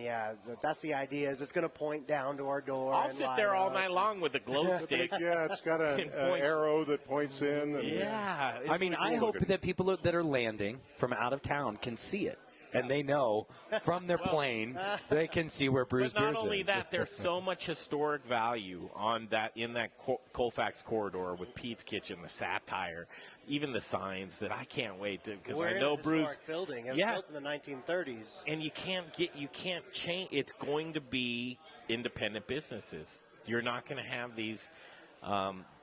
that's the idea. Is it's going to point down to our door. I'll sit there all night long with a glow stick. It's got an arrow that points in. And I mean, I hope that people that are landing from out of town can see it. And they know from their plane they can see where Bruz Beers is. But not only that, there's so much historic value on that in that Colfax corridor with Pete's Kitchen, the satire, even the signs that I can't wait to, because I know Bruz building. It was built in the 1930s, and you can't change. It's going to be independent businesses. You're not going to have these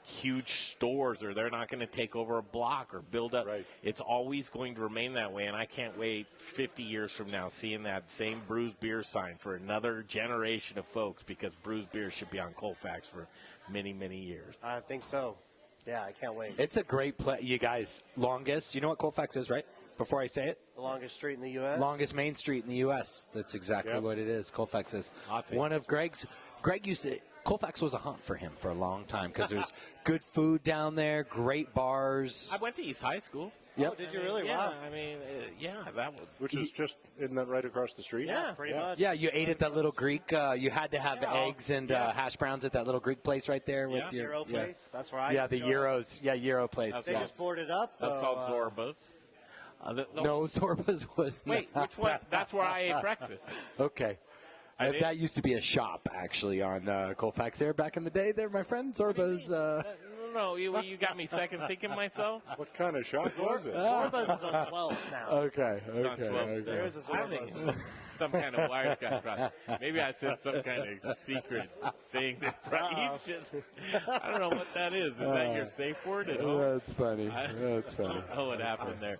huge stores, or they're not going to take over a block or build up. It's always going to remain that way, and I can't wait 50 years from now seeing that same Bruz Beer sign for another generation of folks, because Bruz Beer should be on Colfax for many, many years. I think so. Yeah, I can't wait. It's a great play. You guys, longest, you know what Colfax is, right? Before I say it? The longest street in the U.S.? Longest main street in the U.S. That's exactly what it is. Colfax is one of Greg used to, Colfax was a haunt for him for a long time because there's good food down there, great bars. I went to East High School. Yep. Oh, did you really? Yeah, Wow. I mean, that was. Which is just, isn't that right across the street? Yeah, pretty much. Yeah, you ate at that little Greek. You had to have eggs and hash browns at that little Greek place right there. With your Euro place. That's where I the Euros. Yeah, Euro place. They just boarded up. That's called Zorba's. No, Zorba's was Wait, not which one? That's where I ate breakfast. Okay. That used to be a shop, actually, on Colfax there back in the day there, my friend. Zorba's. No, you got me second thinking myself. What kind of shop was it? Zorba's is on 12 now. Okay. It's on 12. There's a Zorba's. some kind of wires got crossed. Maybe I said some kind of secret thing. He's just, I don't know what that is. Is that your safe word at home? That's funny. That's funny. I don't know what happened there.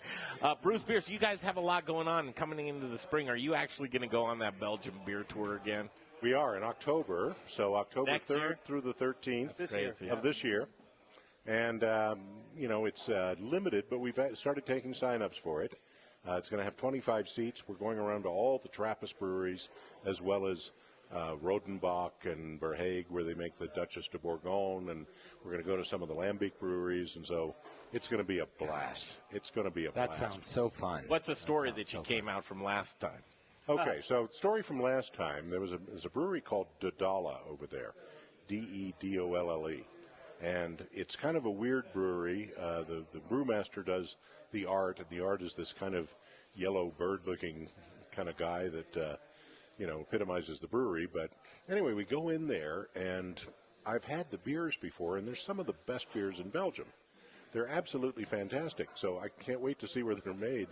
Bruz Beers, you guys have a lot going on coming into the spring. Are you actually going to go on that Belgium beer tour again? We are in October, so October Next 3rd year? through the 13th Crazy. of this year. And, it's limited, but we've started taking sign-ups for it. It's going to have 25 seats. We're going around to all the Trappist breweries, as well as Rodenbach and Verhaeghe, where they make the Duchess de Bourgogne, and we're going to go to some of the Lambic breweries, and so it's going to be a blast. It's going to be a blast. That sounds so fun. What's a story that you came out from last time? Okay, so story from last time, there's a brewery called Dodalla over there, Dedolle. And it's kind of a weird brewery. The brewmaster does the art, and the art is this kind of yellow bird-looking kind of guy that, epitomizes the brewery. But anyway, we go in there, and I've had the beers before, and there's some of the best beers in Belgium. They're absolutely fantastic, so I can't wait to see where they're made.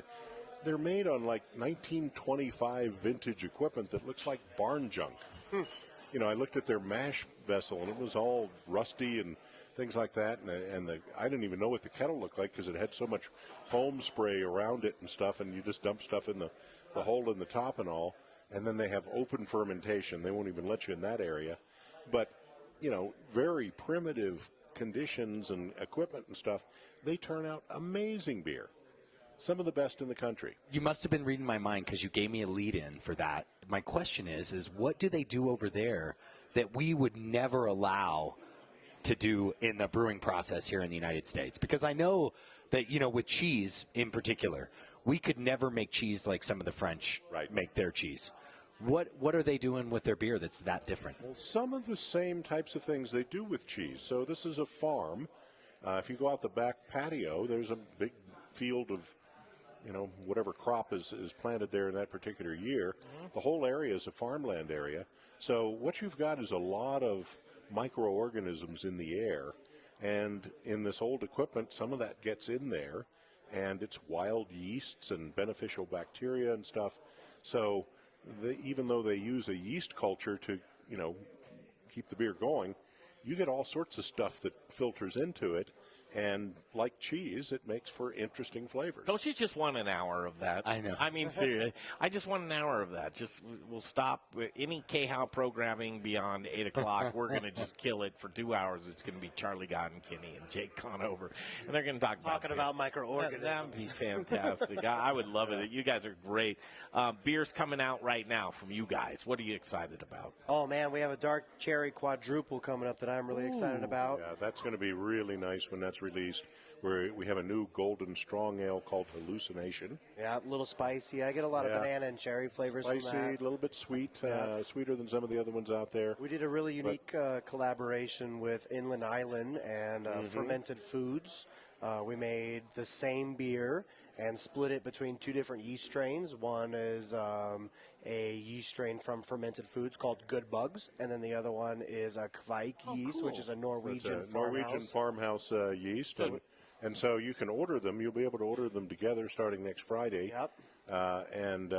They're made on, 1925 vintage equipment that looks like barn junk. I looked at their mash vessel, and it was all rusty and things like that, and I didn't even know what the kettle looked like because it had so much foam spray around it and stuff, and you just dump stuff in the hole in the top and all, and then they have open fermentation. They won't even let you in that area. But, very primitive conditions and equipment and stuff, they turn out amazing beer. Some of the best in the country. You must have been reading my mind because you gave me a lead-in for that. My question is what do they do over there that we would never allow to do in the brewing process here in the United States? Because I know that, with cheese in particular, we could never make cheese like some of the French make their cheese. What are they doing with their beer that's that different? Well, some of the same types of things they do with cheese. So this is a farm. If you go out the back patio, there's a big field of whatever crop is planted there in that particular year. The whole area is a farmland area. So what you've got is a lot of microorganisms in the air, and in this old equipment, some of that gets in there, and it's wild yeasts and beneficial bacteria and stuff. So even though they use a yeast culture to, keep the beer going, you get all sorts of stuff that filters into it. And like cheese, it makes for interesting flavors. Don't you just want an hour of that? I know. I mean, seriously, I just want an hour of that. We'll stop any K-How programming beyond 8 o'clock. We're going to just kill it for 2 hours. It's going to be Charlie Godden-Kinney and Jake Conover, and they're going to talk about microorganisms. That would be fantastic. I would love it. You guys are great. Beer's coming out right now from you guys. What are you excited about? Oh, man, we have a dark cherry quadruple coming up that I'm really excited about. Yeah, that's going to be really nice when that's released. We have a new golden strong ale called Hallucination. Yeah, a little spicy. I get a lot of banana and cherry flavors Spicy, from that. a little bit sweet, sweeter than some of the other ones out there. We did a really unique collaboration with Inland Island and Fermented Foods. We made the same beer and split it between two different yeast strains. One is a yeast strain from Fermented Foods called Good Bugs, and then the other one is a Kveik yeast, which is a Norwegian farmhouse yeast. And so you can order them. You'll be able to order them together starting next Friday. Yep. And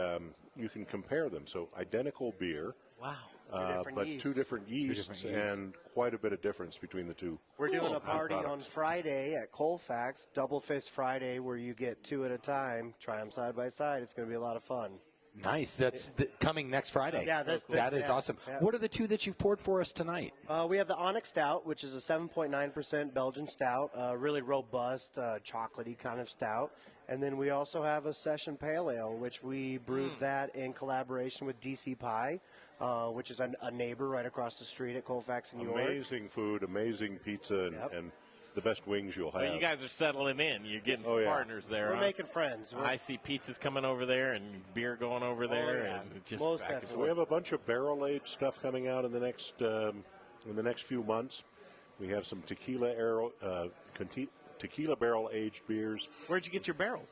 you can compare them. So identical beer. Wow. Two different yeasts and quite a bit of difference between the two. We're doing a party on Friday at Colfax, Double Fist Friday, where you get two at a time. Try them side by side. It's going to be a lot of fun. Nice. That's coming next Friday. Yeah, that is awesome. Yeah. What are the two that you've poured for us tonight? We have the Onyx Stout, which is a 7.9% Belgian stout, really robust, chocolatey kind of stout. And then we also have a Session Pale Ale, which we brewed that in collaboration with DC Pie, which is a neighbor right across the street at Colfax in New York. Amazing food, amazing pizza, and the best wings you'll have. Well, you guys are settling in. You're getting some partners there. We're making friends. I see pizzas coming over there and beer going over there. And it's just most back and definitely. We have a bunch of barrel-aged stuff coming out in the next few months. We have some tequila barrel-aged beers. Where'd you get your barrels?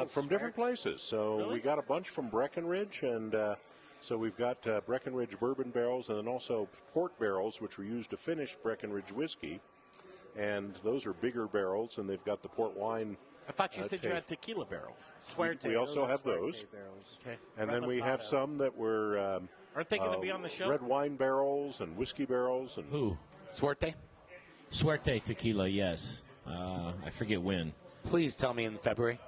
From different places. So we got a bunch from Breckenridge, and so we've got Breckenridge bourbon barrels and then also port barrels, which were used to finish Breckenridge whiskey. And those are bigger barrels, and they've got the port wine I thought you said you take. had tequila barrels. We also have those. Okay. And then we have some that were Aren't they going to be on the show? red wine barrels and whiskey barrels. And Who? Suerte? Suerte tequila, yes. I forget when. Please tell me in February.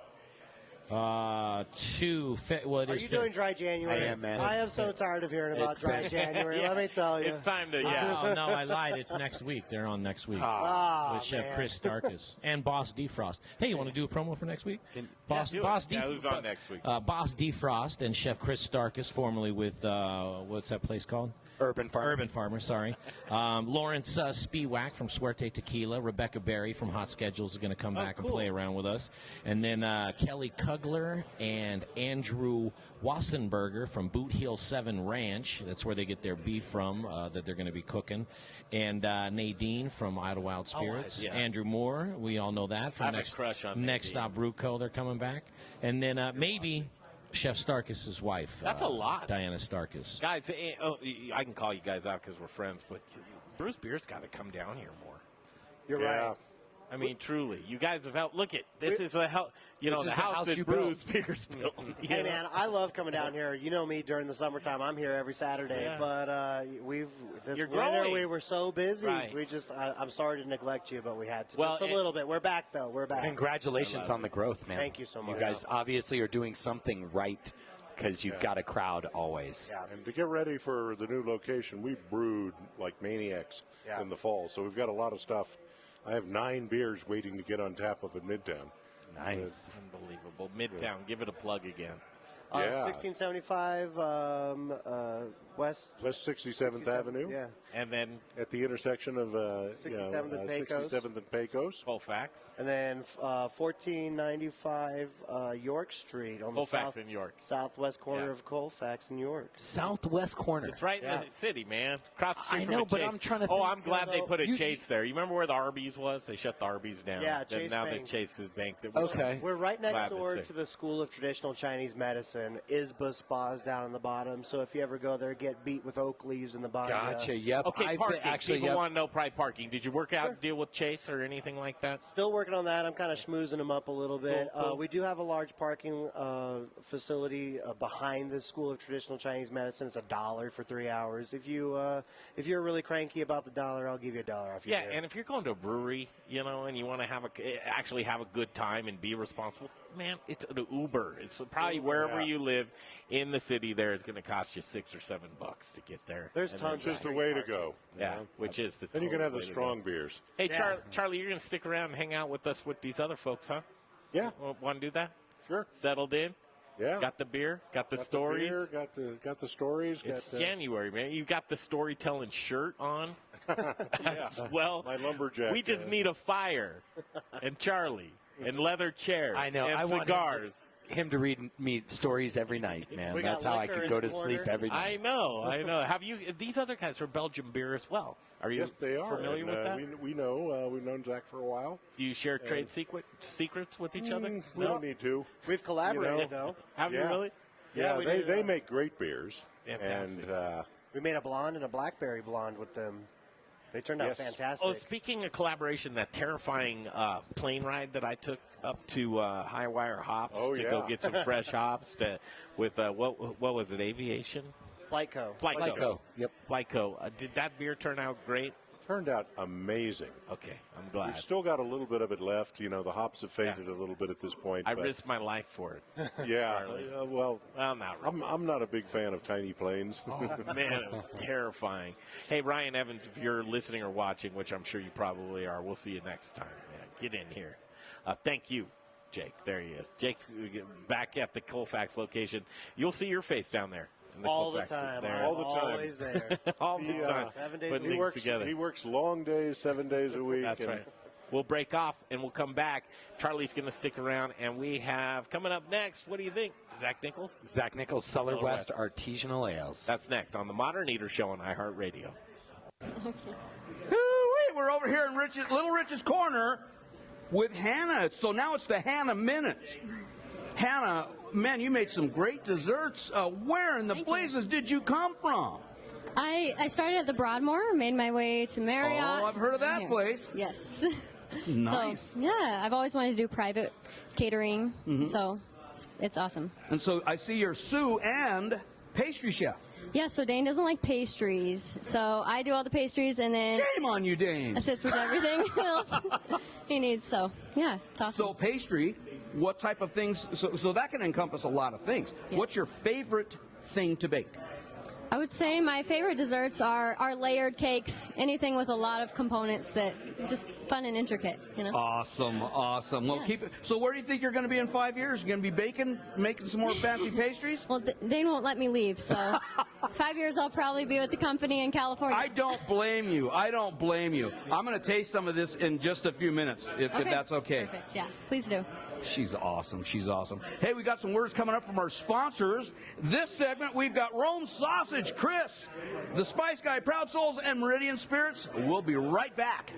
Well, it Are is you doing dry January? I am, man. I am so tired of hearing about It's dry been- January. Yeah, Let me tell you. It's time to, Oh, no, I lied. It's next week. They're on next week with Chef man. Chris Starkus and Boss Defrost. Hey, you want to do a promo for next week? Boss do it. Boss Yeah, who's on next week? Boss Defrost and Chef Chris Starkus, formerly with what's that place called? Urban Farm. Urban Farmer, sorry. Lawrence Spiewak from Suerte Tequila. Rebecca Berry from Hot Schedules is going to come back and play around with us. And then Kelly Kugler and Andrew Wassenberger from Boot Heel 7 Ranch. That's where they get their beef from that they're going to be cooking. And Nadine from Idlewild Spirits. yeah. Andrew Moore, we all know that. From I have a crush on Next Nadine. Stop Brew Co. They're coming back. And then maybe Chef Starkus' wife. That's a lot. Diana Starkus. Guys, I can call you guys out because we're friends, but Bruce Beer's got to come down here more. You're Yeah. right. I mean, truly, you guys have helped. Look at this is a help. You know, This the is the house house that you Bruce Beer's built. you Hey know? man, I love coming down here. You know me during the summertime. I'm here every Saturday, Yeah. but this You're winter growing. we were so busy. Right. We just I'm sorry to neglect you, but we had to. Well, Just a little bit. We're back though. We're back. Congratulations on the growth, man. Thank you so much. You guys obviously are doing something right because you've got a crowd always. Yeah. And to get ready for the new location, we brewed like maniacs in the fall. So we've got a lot of stuff. I have 9 beers waiting to get on tap up at Midtown. Nice. Unbelievable. Midtown, give it a plug again. 1675 West 67th Avenue. Yeah. And then At the intersection of 67th and Pecos. 67th and Pecos. Colfax. And then 1495 York Street on Colfax the in York. southwest corner Yeah. of Colfax in York. Southwest corner. It's right in the city, man. Across the street I from know, a but Chase. I'm trying to Oh, think, I'm glad they put a you- Chase there. You remember where the Arby's was? They shut the Arby's down. Yeah, Then Chase now Bank. the Chase's Bank. Okay. We're right next Glad to door see. to the School of Traditional Chinese Medicine. ISBA Spa's down on the bottom, so if you ever go there, get beat with oak leaves in the bottom. Gotcha. Yep. Okay, I've parking. been, actually, People yep. want to know probably parking. Did you work out deal with Chase or anything like that? Still working on that. I'm kind of schmoozing them up a little bit. Cool. We do have a large parking facility behind the School of Traditional Chinese Medicine. It's $1 for 3 hours. If you're really cranky about the $1, I'll give you $1 off your Yeah, beer. and if you're going to a brewery, and you want to actually have a good time and be responsible, man, it's an Uber. It's probably wherever you live in the city. There, it's going to cost you $6 or $7 to get there. There's And tons then- Just the way to go. Yeah, which is the. Then you can total have the way to strong go. beers. Hey, Yeah. Charlie, you're going to stick around and hang out with us with these other folks, huh? Yeah. Want to do that? Sure. Settled in? Yeah. Got the beer? Got the Got stories? beer, got the stories. It's got, January, man. You got the storytelling shirt on. Yeah. Well, My lumberjack. we just need a fire and Charlie and leather chairs. I know. And I want cigars. him to read me stories every night, man. We got That's how I liquor could in go the to sleep corner. every night. I know. Have you? These other guys are Belgian beer as well. Are you Yes, they are. familiar And, with that? We know. We've known Zach for a while. Do you share trade secrets with each other? We don't need to. We've collaborated, though. Have you Yeah. really? Yeah, we they do. make great beers. Fantastic. And We made a blonde and a blackberry blonde with them. They turned out Yes. fantastic. Oh, speaking of collaboration, that terrifying plane ride that I took up to High Wire Hops Oh, to yeah. go get some fresh hops with what was it? Aviation. Flightco. Flightco. Yep. Flightco. Did that beer turn out great? turned out amazing. Okay, I'm glad. We've still got a little bit of it left. The hops have faded a little bit at this point. I but risked my life for it. Yeah. Well, not really. I'm not a big fan of tiny planes. Oh, man, it was terrifying. Hey, Ryan Evans, if you're listening or watching, which I'm sure you probably are, we'll see you next time. Yeah, get in here. Thank you, Jake. There he is. Jake's back at the Colfax location. You'll see your face down there. All the time. There. All the time. Always there. All the time. 7 days Putting a week. things together. He works long days, 7 days a week. That's and right. We'll break off and we'll come back. Charlie's going to stick around, and we have coming up next. What do you think, Zach Nichols? Zach Nichols, Cellar West Artisanal Ales. That's next on the Modern Eater Show on iHeartRadio. Wait, we're over here in Little Rich's Corner with Hannah. So now it's the Hannah Minute. Hannah, man, you made some great desserts. Where in the blazes did you come from? I started at the Broadmoor, made my way to Marriott. Oh, I've heard of that place. Yes. Nice. So, yeah, I've always wanted to do private catering, so it's awesome. And so I see you're Sue and pastry chef. Yeah, so Dane doesn't like pastries, so I do all the pastries and then Shame on you, Dane. assist with everything else he needs. So, yeah, it's awesome. So pastry, what type of things? So that can encompass a lot of things. Yes. What's your favorite thing to bake? I would say my favorite desserts are layered cakes, anything with a lot of components that just fun and intricate, you know. Awesome. Well, Yeah. keep it. So where do you think you're going to be in 5 years? You're going to be baking, making some more fancy pastries? Well, Dane won't let me leave, so 5 years I'll probably be with the company in California. I don't blame you. I'm going to taste some of this in just a few minutes, if that's okay. Perfect, yeah, please do. She's awesome. Hey, we got some words coming up from our sponsors. This segment, we've got Rome Sausage, Chris, the Spice Guy, Proud Souls, and Meridian Spirits. We'll be right back.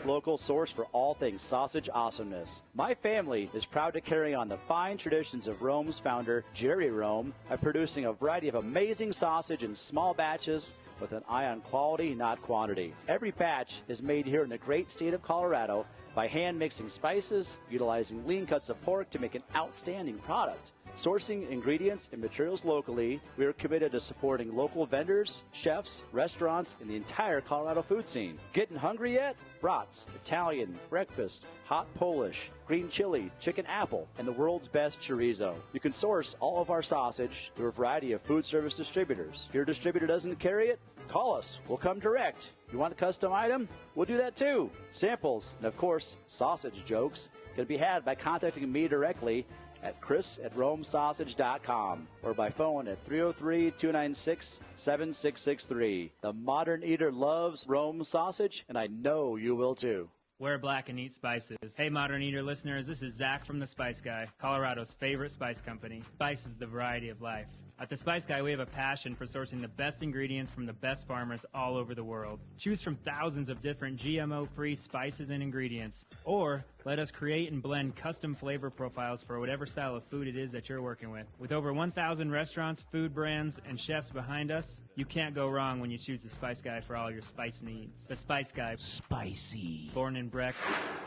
Local source for all things sausage awesomeness. My family is proud to carry on the fine traditions of Rome's founder, Jerry Rome, by producing a variety of amazing sausage in small batches with an eye on quality, not quantity. Every batch is made here in the great state of Colorado by hand mixing spices, utilizing lean cuts of pork to make an outstanding product. Sourcing ingredients and materials locally, we are committed to supporting local vendors, chefs, restaurants, and the entire Colorado food scene. Getting hungry yet? Brats, Italian, breakfast, hot Polish, green chili, chicken apple, and the world's best chorizo. You can source all of our sausage through a variety of food service distributors. If your distributor doesn't carry it, call us. We'll come direct. You want a custom item? We'll do that too. Samples, and of course, sausage jokes, can be had by contacting me directly at chris@romesausage.com or by phone at 303-296-7663. The modern eater loves Rome sausage, and I know you will too. Wear black and eat spices. Hey, Modern Eater listeners, this is Zach from The Spice Guy, Colorado's favorite spice company. Spice is the variety of life. At The Spice Guy, we have a passion for sourcing the best ingredients from the best farmers all over the world. Choose from thousands of different GMO-free spices and ingredients, or let us create and blend custom flavor profiles for whatever style of food it is that you're working with. With over 1,000 restaurants, food brands, and chefs behind us, you can't go wrong when you choose The Spice Guy for all your spice needs. The Spice Guy. Spicy. Born in Breck,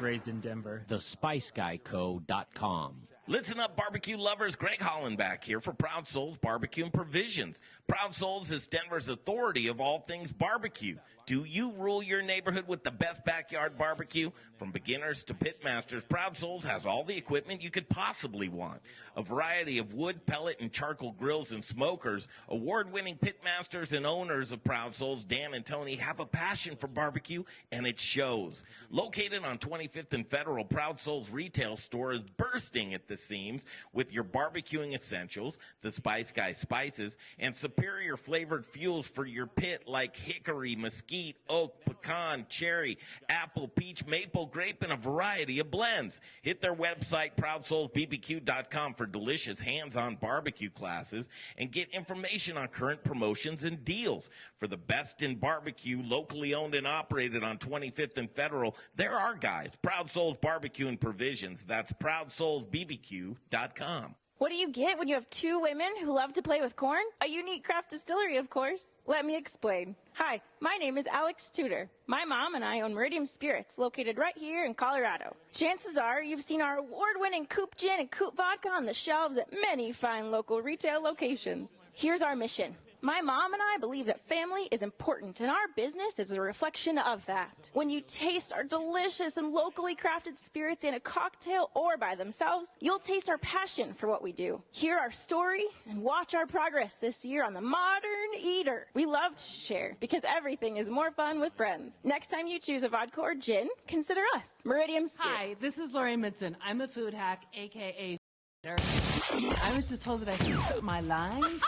raised in Denver. TheSpiceGuyCo.com. Listen up, barbecue lovers. Greg Hollenbach here for Proud Souls Barbecue and Provisions. Proud Souls is Denver's authority of all things barbecue. Do you rule your neighborhood with the best backyard barbecue? From beginners to pit masters, Proud Souls has all the equipment you could possibly want. A variety of wood, pellet, and charcoal grills and smokers. Award-winning pit masters and owners of Proud Souls, Dan and Tony, have a passion for barbecue, and it shows. Located on 25th and Federal, Proud Souls retail store is bursting at the seams with your barbecuing essentials, the Spice Guy spices, and superior flavored fuels for your pit like hickory, mesquite, oak, pecan, cherry, apple, peach, maple, grape, and a variety of blends. Hit their website, ProudSoulsBBQ.com, for delicious hands-on barbecue classes and get information on current promotions and deals. For the best in barbecue, locally owned and operated on 25th and Federal, there are guys. Proud Souls Barbecue and Provisions. That's ProudSoulsBBQ.com. What do you get when you have two women who love to play with corn? A unique craft distillery, of course. Let me explain. Hi, my name is Alex Tudor. My mom and I own Meridian Spirits, located right here in Colorado. Chances are you've seen our award-winning Coupe Gin and Coupe Vodka on the shelves at many fine local retail locations. Here's our mission. My mom and I believe that family is important, and our business is a reflection of that. When you taste our delicious and locally crafted spirits in a cocktail or by themselves, you'll taste our passion for what we do. Hear our story and watch our progress this year on The Modern Eater. We love to share because everything is more fun with friends. Next time you choose a vodka or gin, consider us. Meridian Spirits. Hi, this is Lori Midson. I'm a food hack, a.k.a. I was just told that I could put my lines.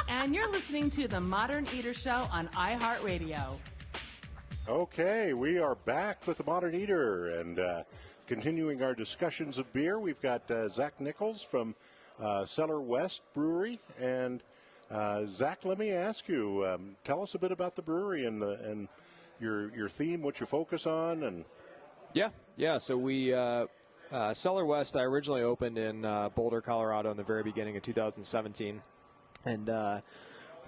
And you're listening to The Modern Eater Show on iHeartRadio. Okay, we are back with The Modern Eater and continuing our discussions of beer. We've got Zach Nichols from Cellar West Brewery. And Zach, let me ask you, tell us a bit about the brewery and your theme, what you focus on. And Yeah. So we Cellar West, I originally opened in Boulder, Colorado in the very beginning of 2017. And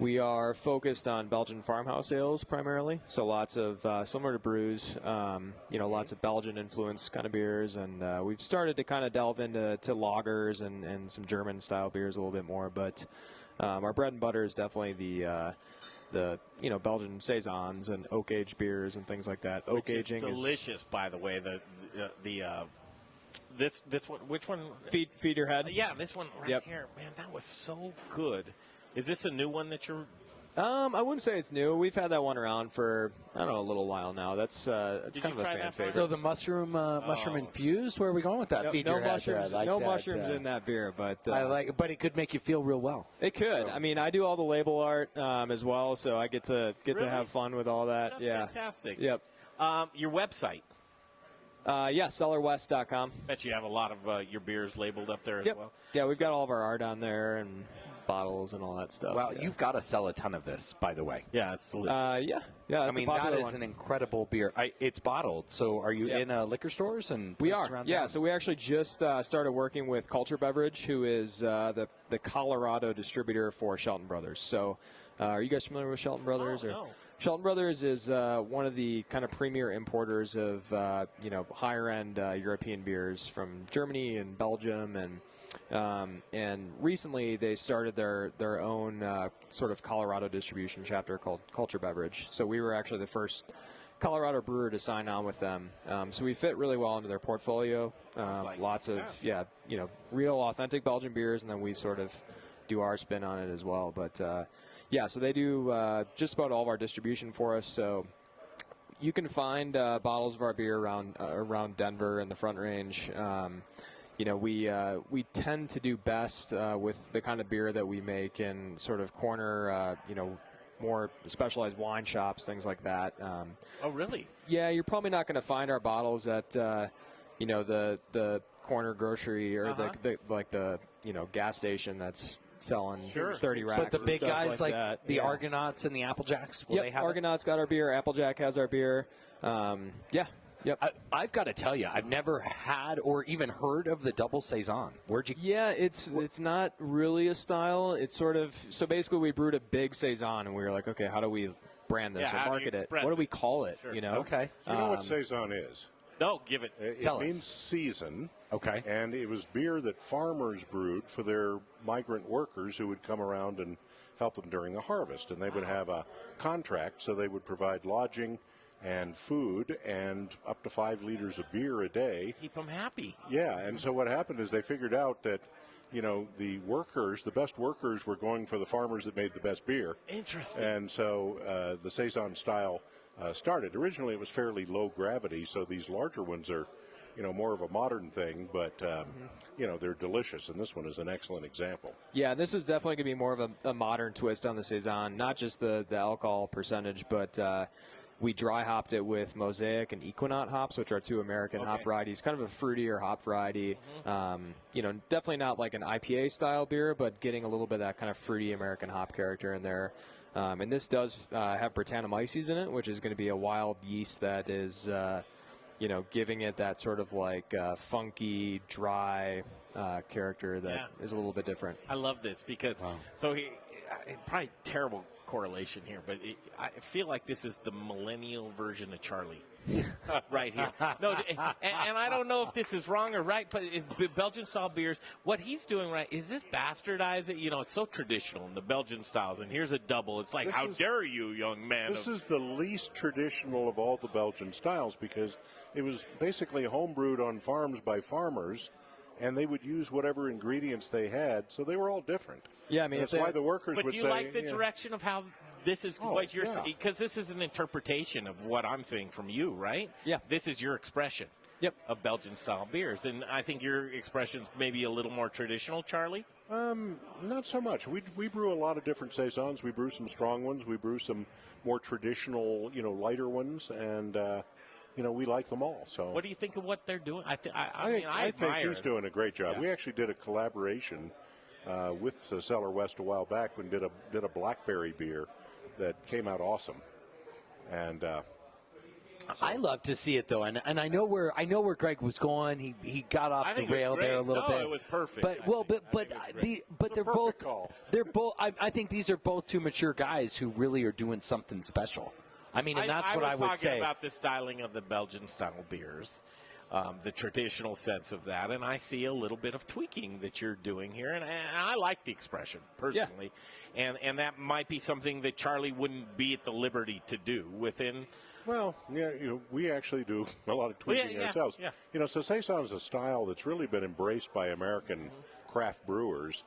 We are focused on Belgian farmhouse ales primarily, so lots of similar to Bruz, lots of Belgian influence kind of beers, and we've started to kind of delve into lagers and some German style beers a little bit more. But our bread and butter is definitely the Belgian saisons and oak aged beers and things like that. Oak aging is delicious, by the way. This one, which one? Feed your head. Yeah, this one right here, man. That was so good. Is this a new one that you're? I wouldn't say it's new. We've had that one around for a little while now. That's kind of a fan favorite. So the mushroom infused. Where are we going with that? Feed no your head mushrooms. there. I like no that, mushrooms in that beer, but but it could make you feel real well. It could. I mean, I do all the label art as well, so I get to have fun with all that. That's fantastic. Yep. Your website. Cellarwest.com. Bet you have a lot of your beers labeled up there as well. Yeah, we've got all of our art on there and bottles and all that stuff. Wow, you've got to sell a ton of this, by the way. Yeah, it's delicious. I mean, that is an incredible beer. It's bottled. So are you in liquor stores and we places are? around Yeah. town? So we actually just started working with Culture Beverage, who is the Colorado distributor for Shelton Brothers. So are you guys familiar with Shelton Brothers? No. Shelton Brothers is one of the kind of premier importers of higher end European beers from Germany and Belgium, and recently they started their own sort of Colorado distribution chapter called Culture Beverage. So we were actually the first Colorado brewer to sign on with them. So we fit really well into their portfolio. Lots of real authentic Belgian beers, and then we sort of do our spin on it as well. But so they do just about all of our distribution for us. So you can find bottles of our beer around Denver and the Front Range. We tend to do best with the kind of beer that we make in sort of corner, more specialized wine shops, things like that. Oh, really? Yeah, you're probably not going to find our bottles at the corner grocery or the gas station that's selling 30 racks. But the big guys like that. the Argonauts and the Applejacks, will they have Argonauts got our beer. Applejack has our beer. Yep. I've got to tell you, I've never had or even heard of the double saison. Where'd you? Yeah, it's not really a style. It's sort of so basically we brewed a big saison and we were like, okay, how do we brand this or market it? What do we call it? Sure. Okay. You know what saison is? No, give it. It means season. Okay. And it was beer that farmers brewed for their migrant workers who would come around and help them during the harvest. And they would have a contract, so they would provide lodging and food and up to 5 liters of beer a day. Keep them happy. Yeah, and so what happened is they figured out that, the best workers were going for the farmers that made the best beer. Interesting. And so the saison style started. Originally it was fairly low gravity, so these larger ones are, more of a modern thing, but, they're delicious, and this one is an excellent example. Yeah, this is definitely going to be more of a modern twist on the saison, not just the alcohol percentage, but we dry hopped it with Mosaic and Equinox hops, which are 2 American hop varieties, kind of a fruitier hop variety. Definitely not like an IPA style beer, but getting a little bit of that kind of fruity American hop character in there. And this does have Brettanomyces in it, which is going to be a wild yeast that is, giving it that sort of like funky, dry character that is a little bit different. I love this because probably terrible correlation here, but I feel like this is the millennial version of Charlie. Right here. No, and I don't know if this is wrong or right, but Belgian style beers, what he's doing right is this bastardize it. It's so traditional in the Belgian styles, and here's a double. It's like, how dare you, young man? This is the least traditional of all the Belgian styles because it was basically homebrewed on farms by farmers, and they would use whatever ingredients they had, so they were all different. Yeah, I mean, that's why the workers but would do say. you like the direction of how this is what you're saying? Because this is an interpretation of what I'm saying from you, right? Yeah. This is your expression. Yep. Of Belgian style beers, and I think your expression's maybe a little more traditional, Charlie. Not so much. We brew a lot of different saisons. We brew some strong ones. We brew some more traditional, lighter ones, and we like them all. So, what do you think of what they're doing? I think he's doing a great job. Yeah. We actually did a collaboration with Cellar West a while back when did a blackberry beer that came out awesome, and So. I love to see it though, and I know where Greg was going. He got off the rail there a little bit. It was perfect. But they're both call. They're both. I think these are both two mature guys who really are doing something special. I mean, and that's what I would say. I was talking about the styling of the Belgian style beers, the traditional sense of that, and I see a little bit of tweaking that you're doing here, and I like the expression personally, and that might be something that Charlie wouldn't be at the liberty to do within. Well, yeah, we actually do a lot of tweaking ourselves. Yeah. So Saison is a style that's really been embraced by American craft brewers.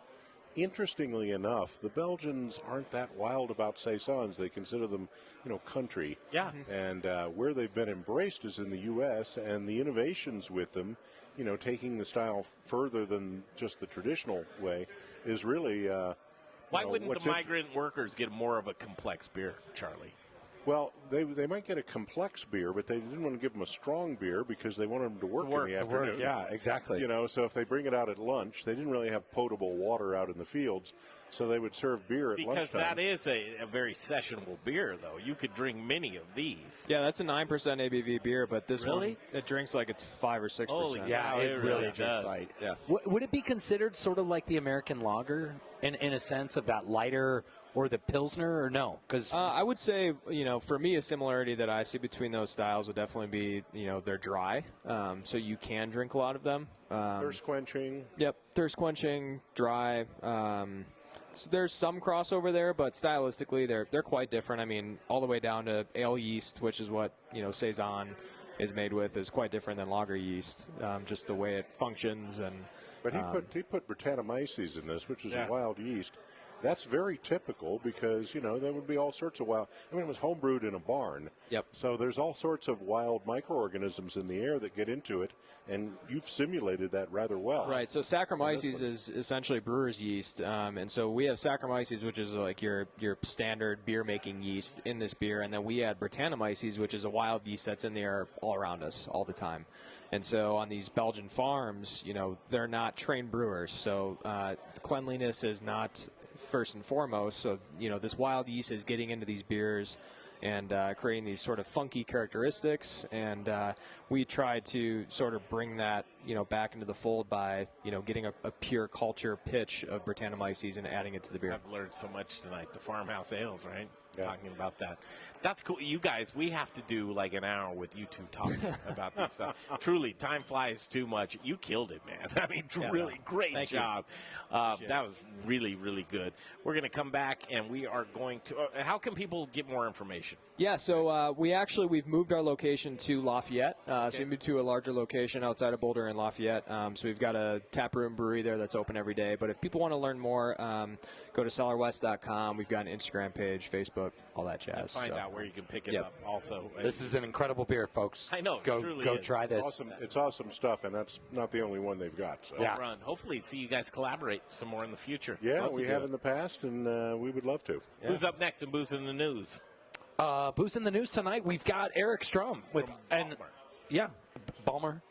Interestingly enough, the Belgians aren't that wild about Saisons. They consider them, country. Yeah. And where they've been embraced is in the U.S., and the innovations with them, taking the style further than just the traditional way, is really. Why wouldn't the migrant workers get more of a complex beer, Charlie? Well, they might get a complex beer, but they didn't want to give them a strong beer because they wanted them to work in the afternoon. Yeah, exactly. So if they bring it out at lunch, they didn't really have potable water out in the fields, so they would serve beer at lunchtime. Because that is a very sessionable beer, though. You could drink many of these. Yeah, that's a 9% ABV beer, but this one, it drinks like it's 5 or 6%. Holy yeah, cow, it really drinks light. Yeah. Would it be considered sort of like the American lager in a sense of that lighter or the Pilsner, or no? Because I would say, for me, a similarity that I see between those styles would definitely be, they're dry, so you can drink a lot of them. Thirst quenching. Yep, thirst quenching, dry. So there's some crossover there, but stylistically, they're quite different. I mean, all the way down to ale yeast, which is what Saison is made with, is quite different than lager yeast. Just the way it functions and. But he put Brettanomyces in this, which is a wild yeast. That's very typical because, there would be all sorts of wild. It was homebrewed in a barn. Yep. So there's all sorts of wild microorganisms in the air that get into it, and you've simulated that rather well. Right. So Saccharomyces is essentially brewer's yeast, and so we have Saccharomyces, which is like your standard beer making yeast in this beer, and then we add Brettanomyces, which is a wild yeast that's in the air all around us all the time. And so on these Belgian farms, they're not trained brewers, so cleanliness is not first and foremost. So, this wild yeast is getting into these beers and creating these sort of funky characteristics. And we try to sort of bring that, back into the fold by, getting a pure culture pitch of Brettanomyces and adding it to the beer. I've learned so much tonight. The farmhouse ales, right? Talking about that. That's cool. You guys, we have to do like an hour with you two talking about this stuff. Truly, time flies too much. You killed it, man. I mean, really great job. That was really, really good. We're going to come back and we are going to how can people get more information? Yeah, so we've moved our location to Lafayette. So we moved to a larger location outside of Boulder in Lafayette. So we've got a tap room brewery there that's open every day. But if people want to learn more, go to cellarwest.com. We've got an Instagram page, Facebook, all that jazz. And find out where you can pick it up also. This is an incredible beer, folks. I know. Go is. try this. It's awesome stuff, and that's not the only one they've got. So. Yeah. Run. Hopefully see you guys collaborate some more in the future. Yeah, we have in the past, and we would love to. Yeah. Who's up next in Booze in the News? Booze in the News tonight, we've got Eric Strom with Ballmer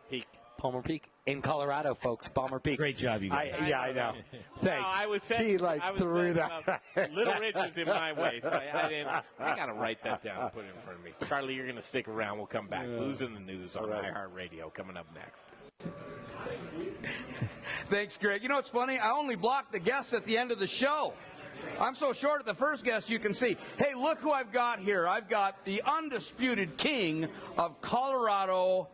Peak. Palmer Peak in Colorado, folks. Ballmer Peak. Great job, you guys. I know. Thanks. No, I was saying, threw that. Little Richard's in my way, so I got to write that down and put it in front of me. Charlie, you're going to stick around. We'll come back. Booze in the News on iHeartRadio coming up next. Thanks, Greg. It's funny. I only blocked the guests at the end of the show. I'm so short at the first guest, you can see. Hey, look who I've got here. I've got the undisputed king of Colorado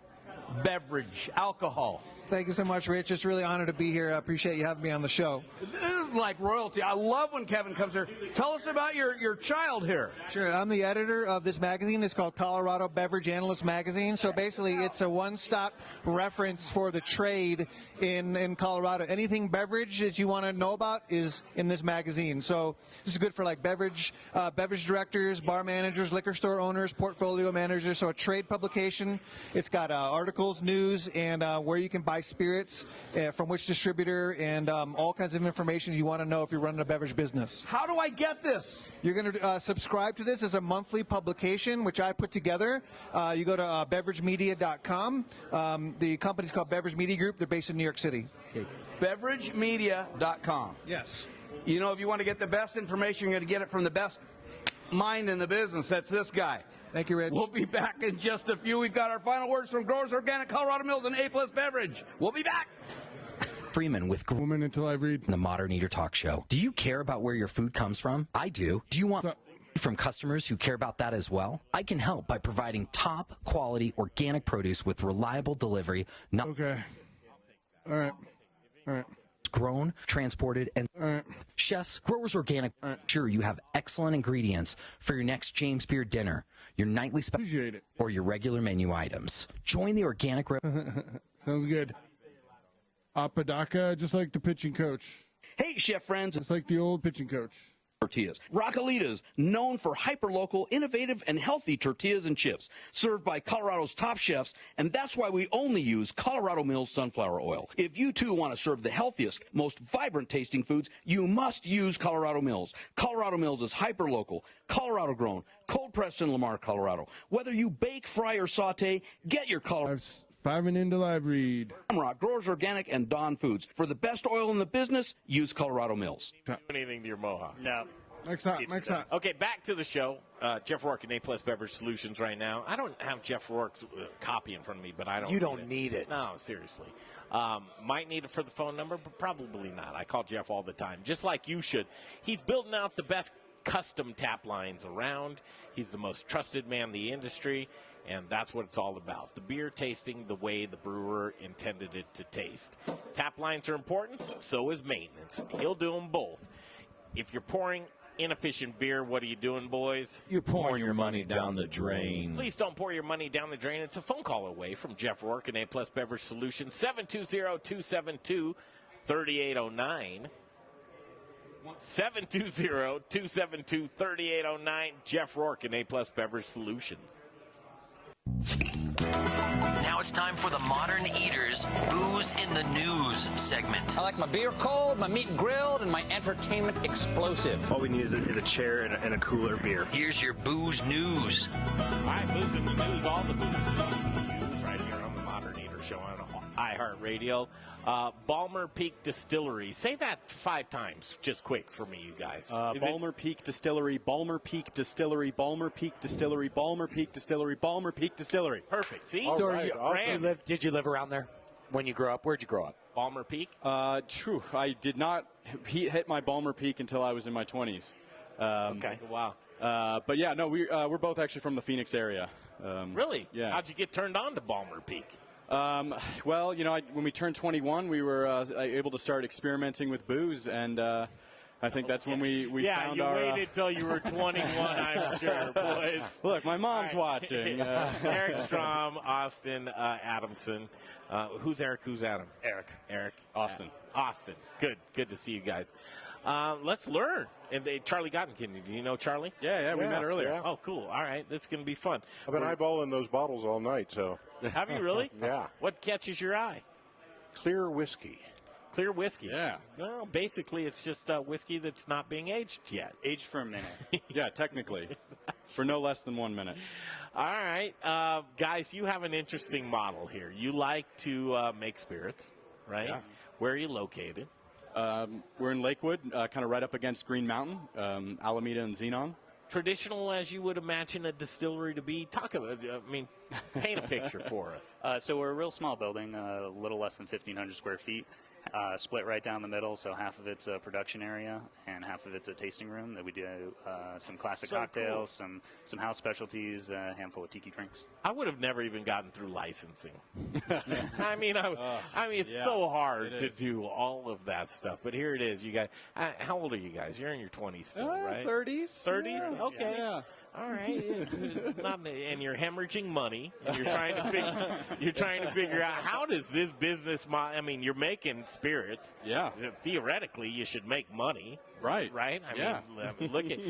beverage, alcohol. Thank you so much, Rich. It's really an honor to be here. I appreciate you having me on the show. This is like royalty. I love when Kevin comes here. Tell us about your child here. Sure. I'm the editor of this magazine. It's called Colorado Beverage Analyst Magazine. So basically, it's a one-stop reference for the trade in Colorado. Anything beverage that you want to know about is in this magazine. So this is good for like beverage directors, bar managers, liquor store owners, portfolio managers. So a trade publication. It's got articles, news, and where you can buy spirits, from which distributor, and all kinds of information you want to know if you're running a beverage business. How do I get this? You're going to subscribe to this as a monthly publication, which I put together. You go to beveragemedia.com. The company's called Beverage Media Group. They're based in New York City. Beveragemedia.com. Yes. If you want to get the best information, you're going to get it from the best mind in the business. That's this guy. Thank you, Rich. We'll be back in just a few. We've got our final words from Growers Organic, Colorado Mills, and A+ Beverage. We'll be back. Freeman with Woman Until I Read. The Modern Eater Talk Show. Do you care about where your food comes from? I do. Do you want from customers who care about that as well? I can help by providing top quality organic produce with reliable delivery. Okay. All right. Grown, transported, and chefs, Growers Organic. Sure, you have excellent ingredients for your next James Beard dinner, your nightly special, or your regular menu items. Join the organic. Sounds good. Apodaca, just like the pitching coach. Hey, chef friends. It's like the old pitching coach. Tortillas. Raquelitas, known for hyper-local, innovative, and healthy tortillas and chips, served by Colorado's top chefs, and that's why we only use Colorado Mills sunflower oil. If you, too, want to serve the healthiest, most vibrant-tasting foods, you must use Colorado Mills. Colorado Mills is hyper-local, Colorado-grown, cold-pressed in Lamar, Colorado. Whether you bake, fry, or saute, get your Colorado... 5 and into live read. Growers Organic, and Dawn Foods. For the best oil in the business, use Colorado Mills. Anything to your mohawk? No. Mike's hot. Okay, back to the show. Jeff Rourke and A+ Beverage Solutions right now. I don't have Jeff Rourke's copy in front of me, but I don't. You don't need it. No, seriously. Might need it for the phone number, but probably not. I call Jeff all the time, just like you should. He's building out the best custom tap lines around. He's the most trusted man in the industry. And that's what it's all about. The beer tasting the way the brewer intended it to taste. Tap lines are important, so is maintenance. He'll do them both. If you're pouring inefficient beer, what are you doing, boys? You're pouring your money down the drain. Please don't pour your money down the drain. It's a phone call away from Jeff Rourke and A+ Beverage Solutions, 720-272-3809. 720-272-3809. Jeff Rourke and A+ Beverage Solutions. Now it's time for the Modern Eaters Booze in the News segment. I like my beer cold, my meat grilled, and my entertainment explosive. All we need is a chair and a cooler beer. Here's your booze news. All right, booze in the news, all the booze in the news right here on the Modern Eater Show on iHeartRadio. Ballmer Peak Distillery. Say that 5 times, just quick for me, you guys. Ballmer Peak Distillery, Ballmer Peak Distillery, Ballmer Peak Distillery, Ballmer Peak Distillery, Ballmer Peak Distillery. Perfect. See? All right, awesome. Did you live around there when you grew up? Where'd you grow up? Ballmer Peak? True. I did not hit my Ballmer Peak until I was in my 20s. Okay. Wow. But yeah, no, we're both actually from the Phoenix area. Really? Yeah. How'd you get turned on to Ballmer Peak? Well, when we turned 21, we were able to start experimenting with booze, and I think that's when we found our... Yeah, you waited till you were 21, I'm sure, boys. Look, my mom's watching. Eric Strom, Austin Adamson. Who's Eric? Who's Adam? Eric. Austin. Austin. Good to see you guys. Let's learn. And Charlie Gottenkind, do you know Charlie? Yeah, we met earlier. Yeah. Oh, cool. All right, this is going to be fun. I've been eyeballing those bottles all night, so. Have you really? Yeah. What catches your eye? Clear whiskey. Clear whiskey? Yeah. Well, basically, it's just whiskey that's not being aged yet. Aged for a minute. Yeah, technically. For no less than 1 minute. All right. Guys, you have an interesting model here. You like to make spirits, right? Yeah. Where are you located? We're in Lakewood, kind of right up against Green Mountain, Alameda and Xenon. Traditional as you would imagine a distillery to be. Talk about, paint a picture for us. So we're a real small building, a little less than 1,500 square feet, split right down the middle. So half of it's a production area and half of it's a tasting room that we do some classic cocktails, cool. some house specialties, a handful of tiki drinks. I would have never even gotten through licensing. I mean, it's so hard to do all of that stuff. But here it is. You guys, how old are you guys? You're in your 20s still, right? 30s. 30s? Yeah. Okay. Yeah. All right, and you're hemorrhaging money, and you're trying to figure out how does this business you're making spirits. Yeah. Theoretically, you should make money. Right. Right. I mean, look at.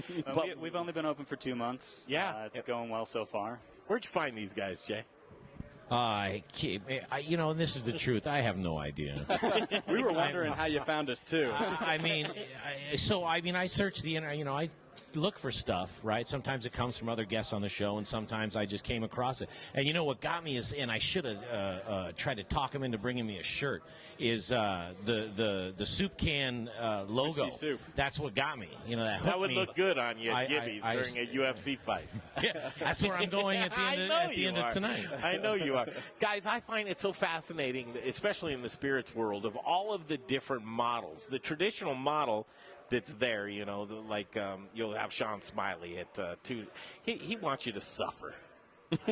We've only been open for 2 months. Yeah. It's going well so far. Where'd you find these guys, Jay? This is the truth. I have no idea. We were wondering how you found us too. I searched the internet. I look for stuff, right? Sometimes it comes from other guests on the show, and sometimes I just came across it. And you know what got me is, and I should have tried to talk him into bringing me a shirt, is the soup can logo. Whiskey soup. That's what got me. You know, that would me. look good on you at Gibby's during a UFC fight. Yeah, that's where I'm going at the end of tonight. I know you are. Guys, I find it so fascinating, especially in the spirits world, of all of the different models. The traditional model that's there, you know, you'll have Sean Smiley at 2. He wants you to suffer.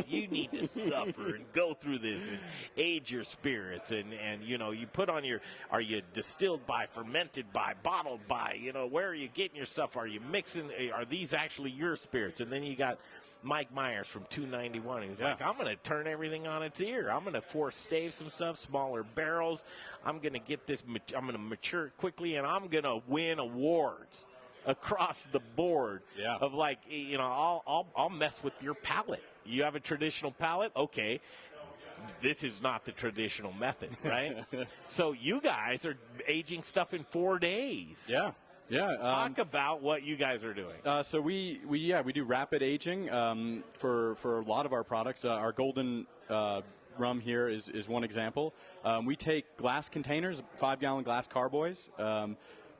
You need to suffer and go through this and age your spirits, and you know, you put on are you distilled by, fermented by, bottled by, you know, where are you getting your stuff? Are you mixing, are these actually your spirits? And then you got Mike Myers from 291. He's like, I'm going to turn everything on its ear. I'm going to force stave some stuff, smaller barrels. I'm going to get this, I'm going to mature it quickly, and I'm going to win awards across the board of, like, you know, I'll mess with your palate. You have a traditional palate? Okay. This is not the traditional method, right? So you guys are aging stuff in 4 days. Yeah. Yeah. Talk about what you guys are doing. So we do rapid aging for a lot of our products. Our golden rum here is one example. We take glass containers, 5-gallon glass carboys,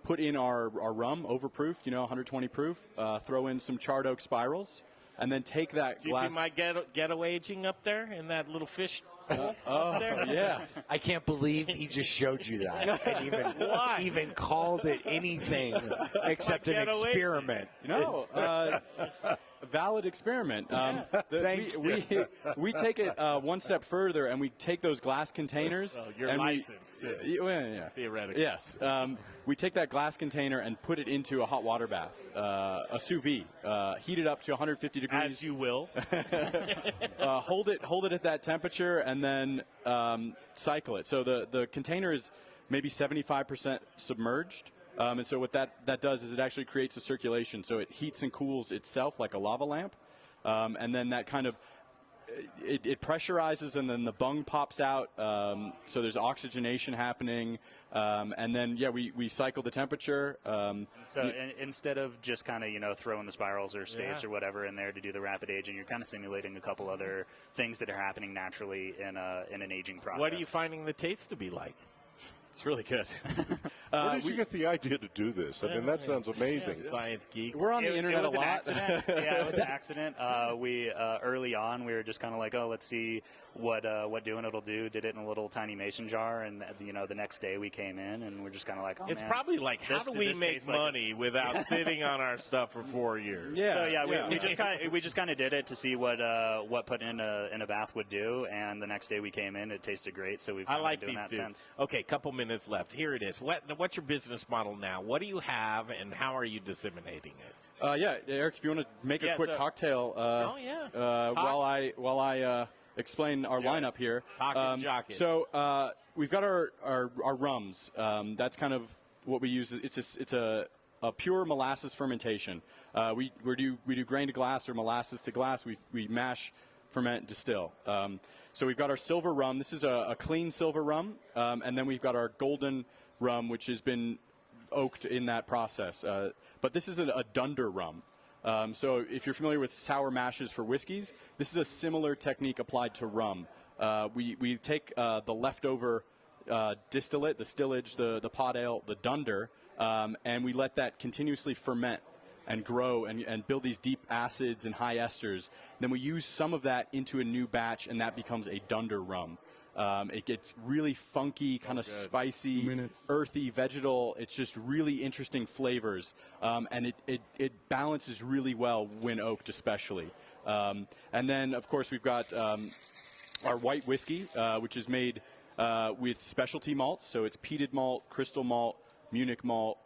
put in our rum, overproof, 120 proof, throw in some charred oak spirals, and then take that Do you glass. see my ghetto aging up there in that little fish? Yeah. I can't believe he just showed you that and even called it anything except an experiment. No, valid experiment. We take it one step further, and we take those glass containers. Well, you're and licensed, theoretically. Yes. We take that glass container and put it into a hot water bath, a sous vide, heat it up to 150 degrees. As you will. Hold it at that temperature, and then cycle it. So the container is maybe 75% submerged. And so what that does is it actually creates a circulation. So it heats and cools itself like a lava lamp. And then that kind of, it pressurizes, and then the bung pops out. So there's oxygenation happening. And then, we cycle the temperature. Instead of just kind of, throwing the spirals or staves or whatever in there to do the rapid aging, you're kind of simulating a couple other things that are happening naturally in an aging process. What are you finding the taste to be like? It's really good. Where did you get the idea to do this? I mean, that sounds amazing. Science geek. We're on the internet it was a lot. An accident. Yeah, it was an accident. We early on, we were just kind of like, let's see what doing it'll do. Did it in a little tiny mason jar, and the next day we came in, and we're just kind of like, it's probably like, how do we make money without sitting on our stuff for 4 years? Yeah. So we just kind of did it to see what put in a bath would do, and the next day we came in, it tasted great. So we've been doing that since. Okay, couple minutes left. Here it is. What's your business model now? What do you have, and how are you disseminating it? Eric, if you want to make a quick cocktail, while I explain our lineup here. So we've got our rums. That's kind of what we use. It's a pure molasses fermentation. We do grain to glass or molasses to glass. We mash, ferment, distill. So we've got our silver rum. This is a clean silver rum, and then we've got our golden rum, which has been oaked in that process. But this is a dunder rum. So if you're familiar with sour mashes for whiskeys, this is a similar technique applied to rum. We take the leftover distillate, the stillage, the pot ale, the dunder, and we let that continuously ferment and grow and build these deep acids and high esters. Then we use some of that into a new batch, and that becomes a dunder rum. It gets really funky, kind of spicy, earthy, vegetal. It's just really interesting flavors, and it balances really well when oaked, especially. And then, of course, we've got our white whiskey, which is made with specialty malts. So it's peated malt, crystal malt, Munich malt,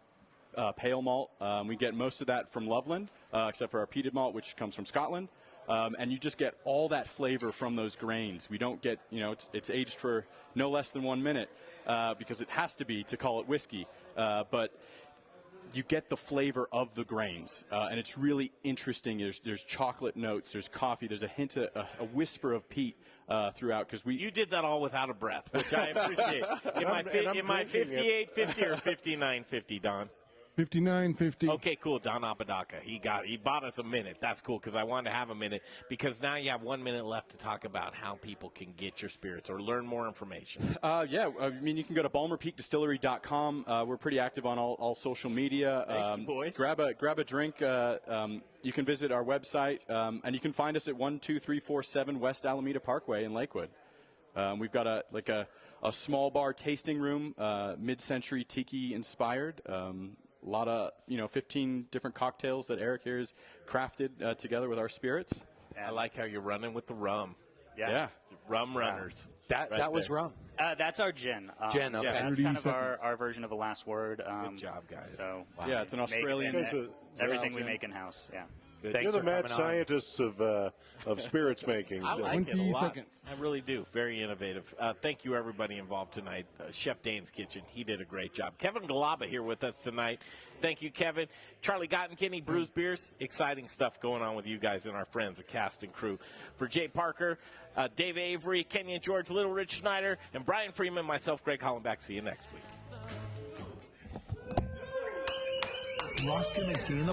pale malt. We get most of that from Loveland, except for our peated malt, which comes from Scotland. And you just get all that flavor from those grains. We don't get, it's aged for no less than 1 minute because it has to be to call it whiskey. But you get the flavor of the grains, and it's really interesting. There's chocolate notes, there's coffee, there's a hint of a whisper of peat throughout. Because you did that all without a breath, which I appreciate. Am I 58.50 or 59.50, Don? $59.50. Okay, cool. Don Apodaca. He bought us a minute. That's cool because I wanted to have a minute because now you have 1 minute left to talk about how people can get your spirits or learn more information. Yeah, I mean, you can go to BallmerPeakDistillery.com. We're pretty active on all social media. Thanks, boys. Grab a drink. You can visit our website, and you can find us at 12347 West Alameda Parkway in Lakewood. We've got a small bar tasting room, mid-century tiki inspired. A lot of 15 different cocktails that Eric here has crafted together with our spirits. I like how you're running with the rum. Yeah. Rum runners. That was rum. That's our gin. Gin, okay. That's kind of our version of a last word. Good job, guys. So yeah, it's an Australian. Everything we make in house. Yeah. You're the mad scientists of spirits making. I like it a lot. I really do. Very innovative. Thank you, everybody involved tonight. Chef Dane's Kitchen, he did a great job. Kevin Galaba here with us tonight. Thank you, Kevin. Charlie Gottenkinney, Bruz Beers. Exciting stuff going on with you guys and our friends, the cast and crew. For Jay Parker, Dave Avery, Kenyon George, Little Rich Schneider, and Brian Freeman, myself, Greg Hollenbach. See you next week. Ross Kaminsky in the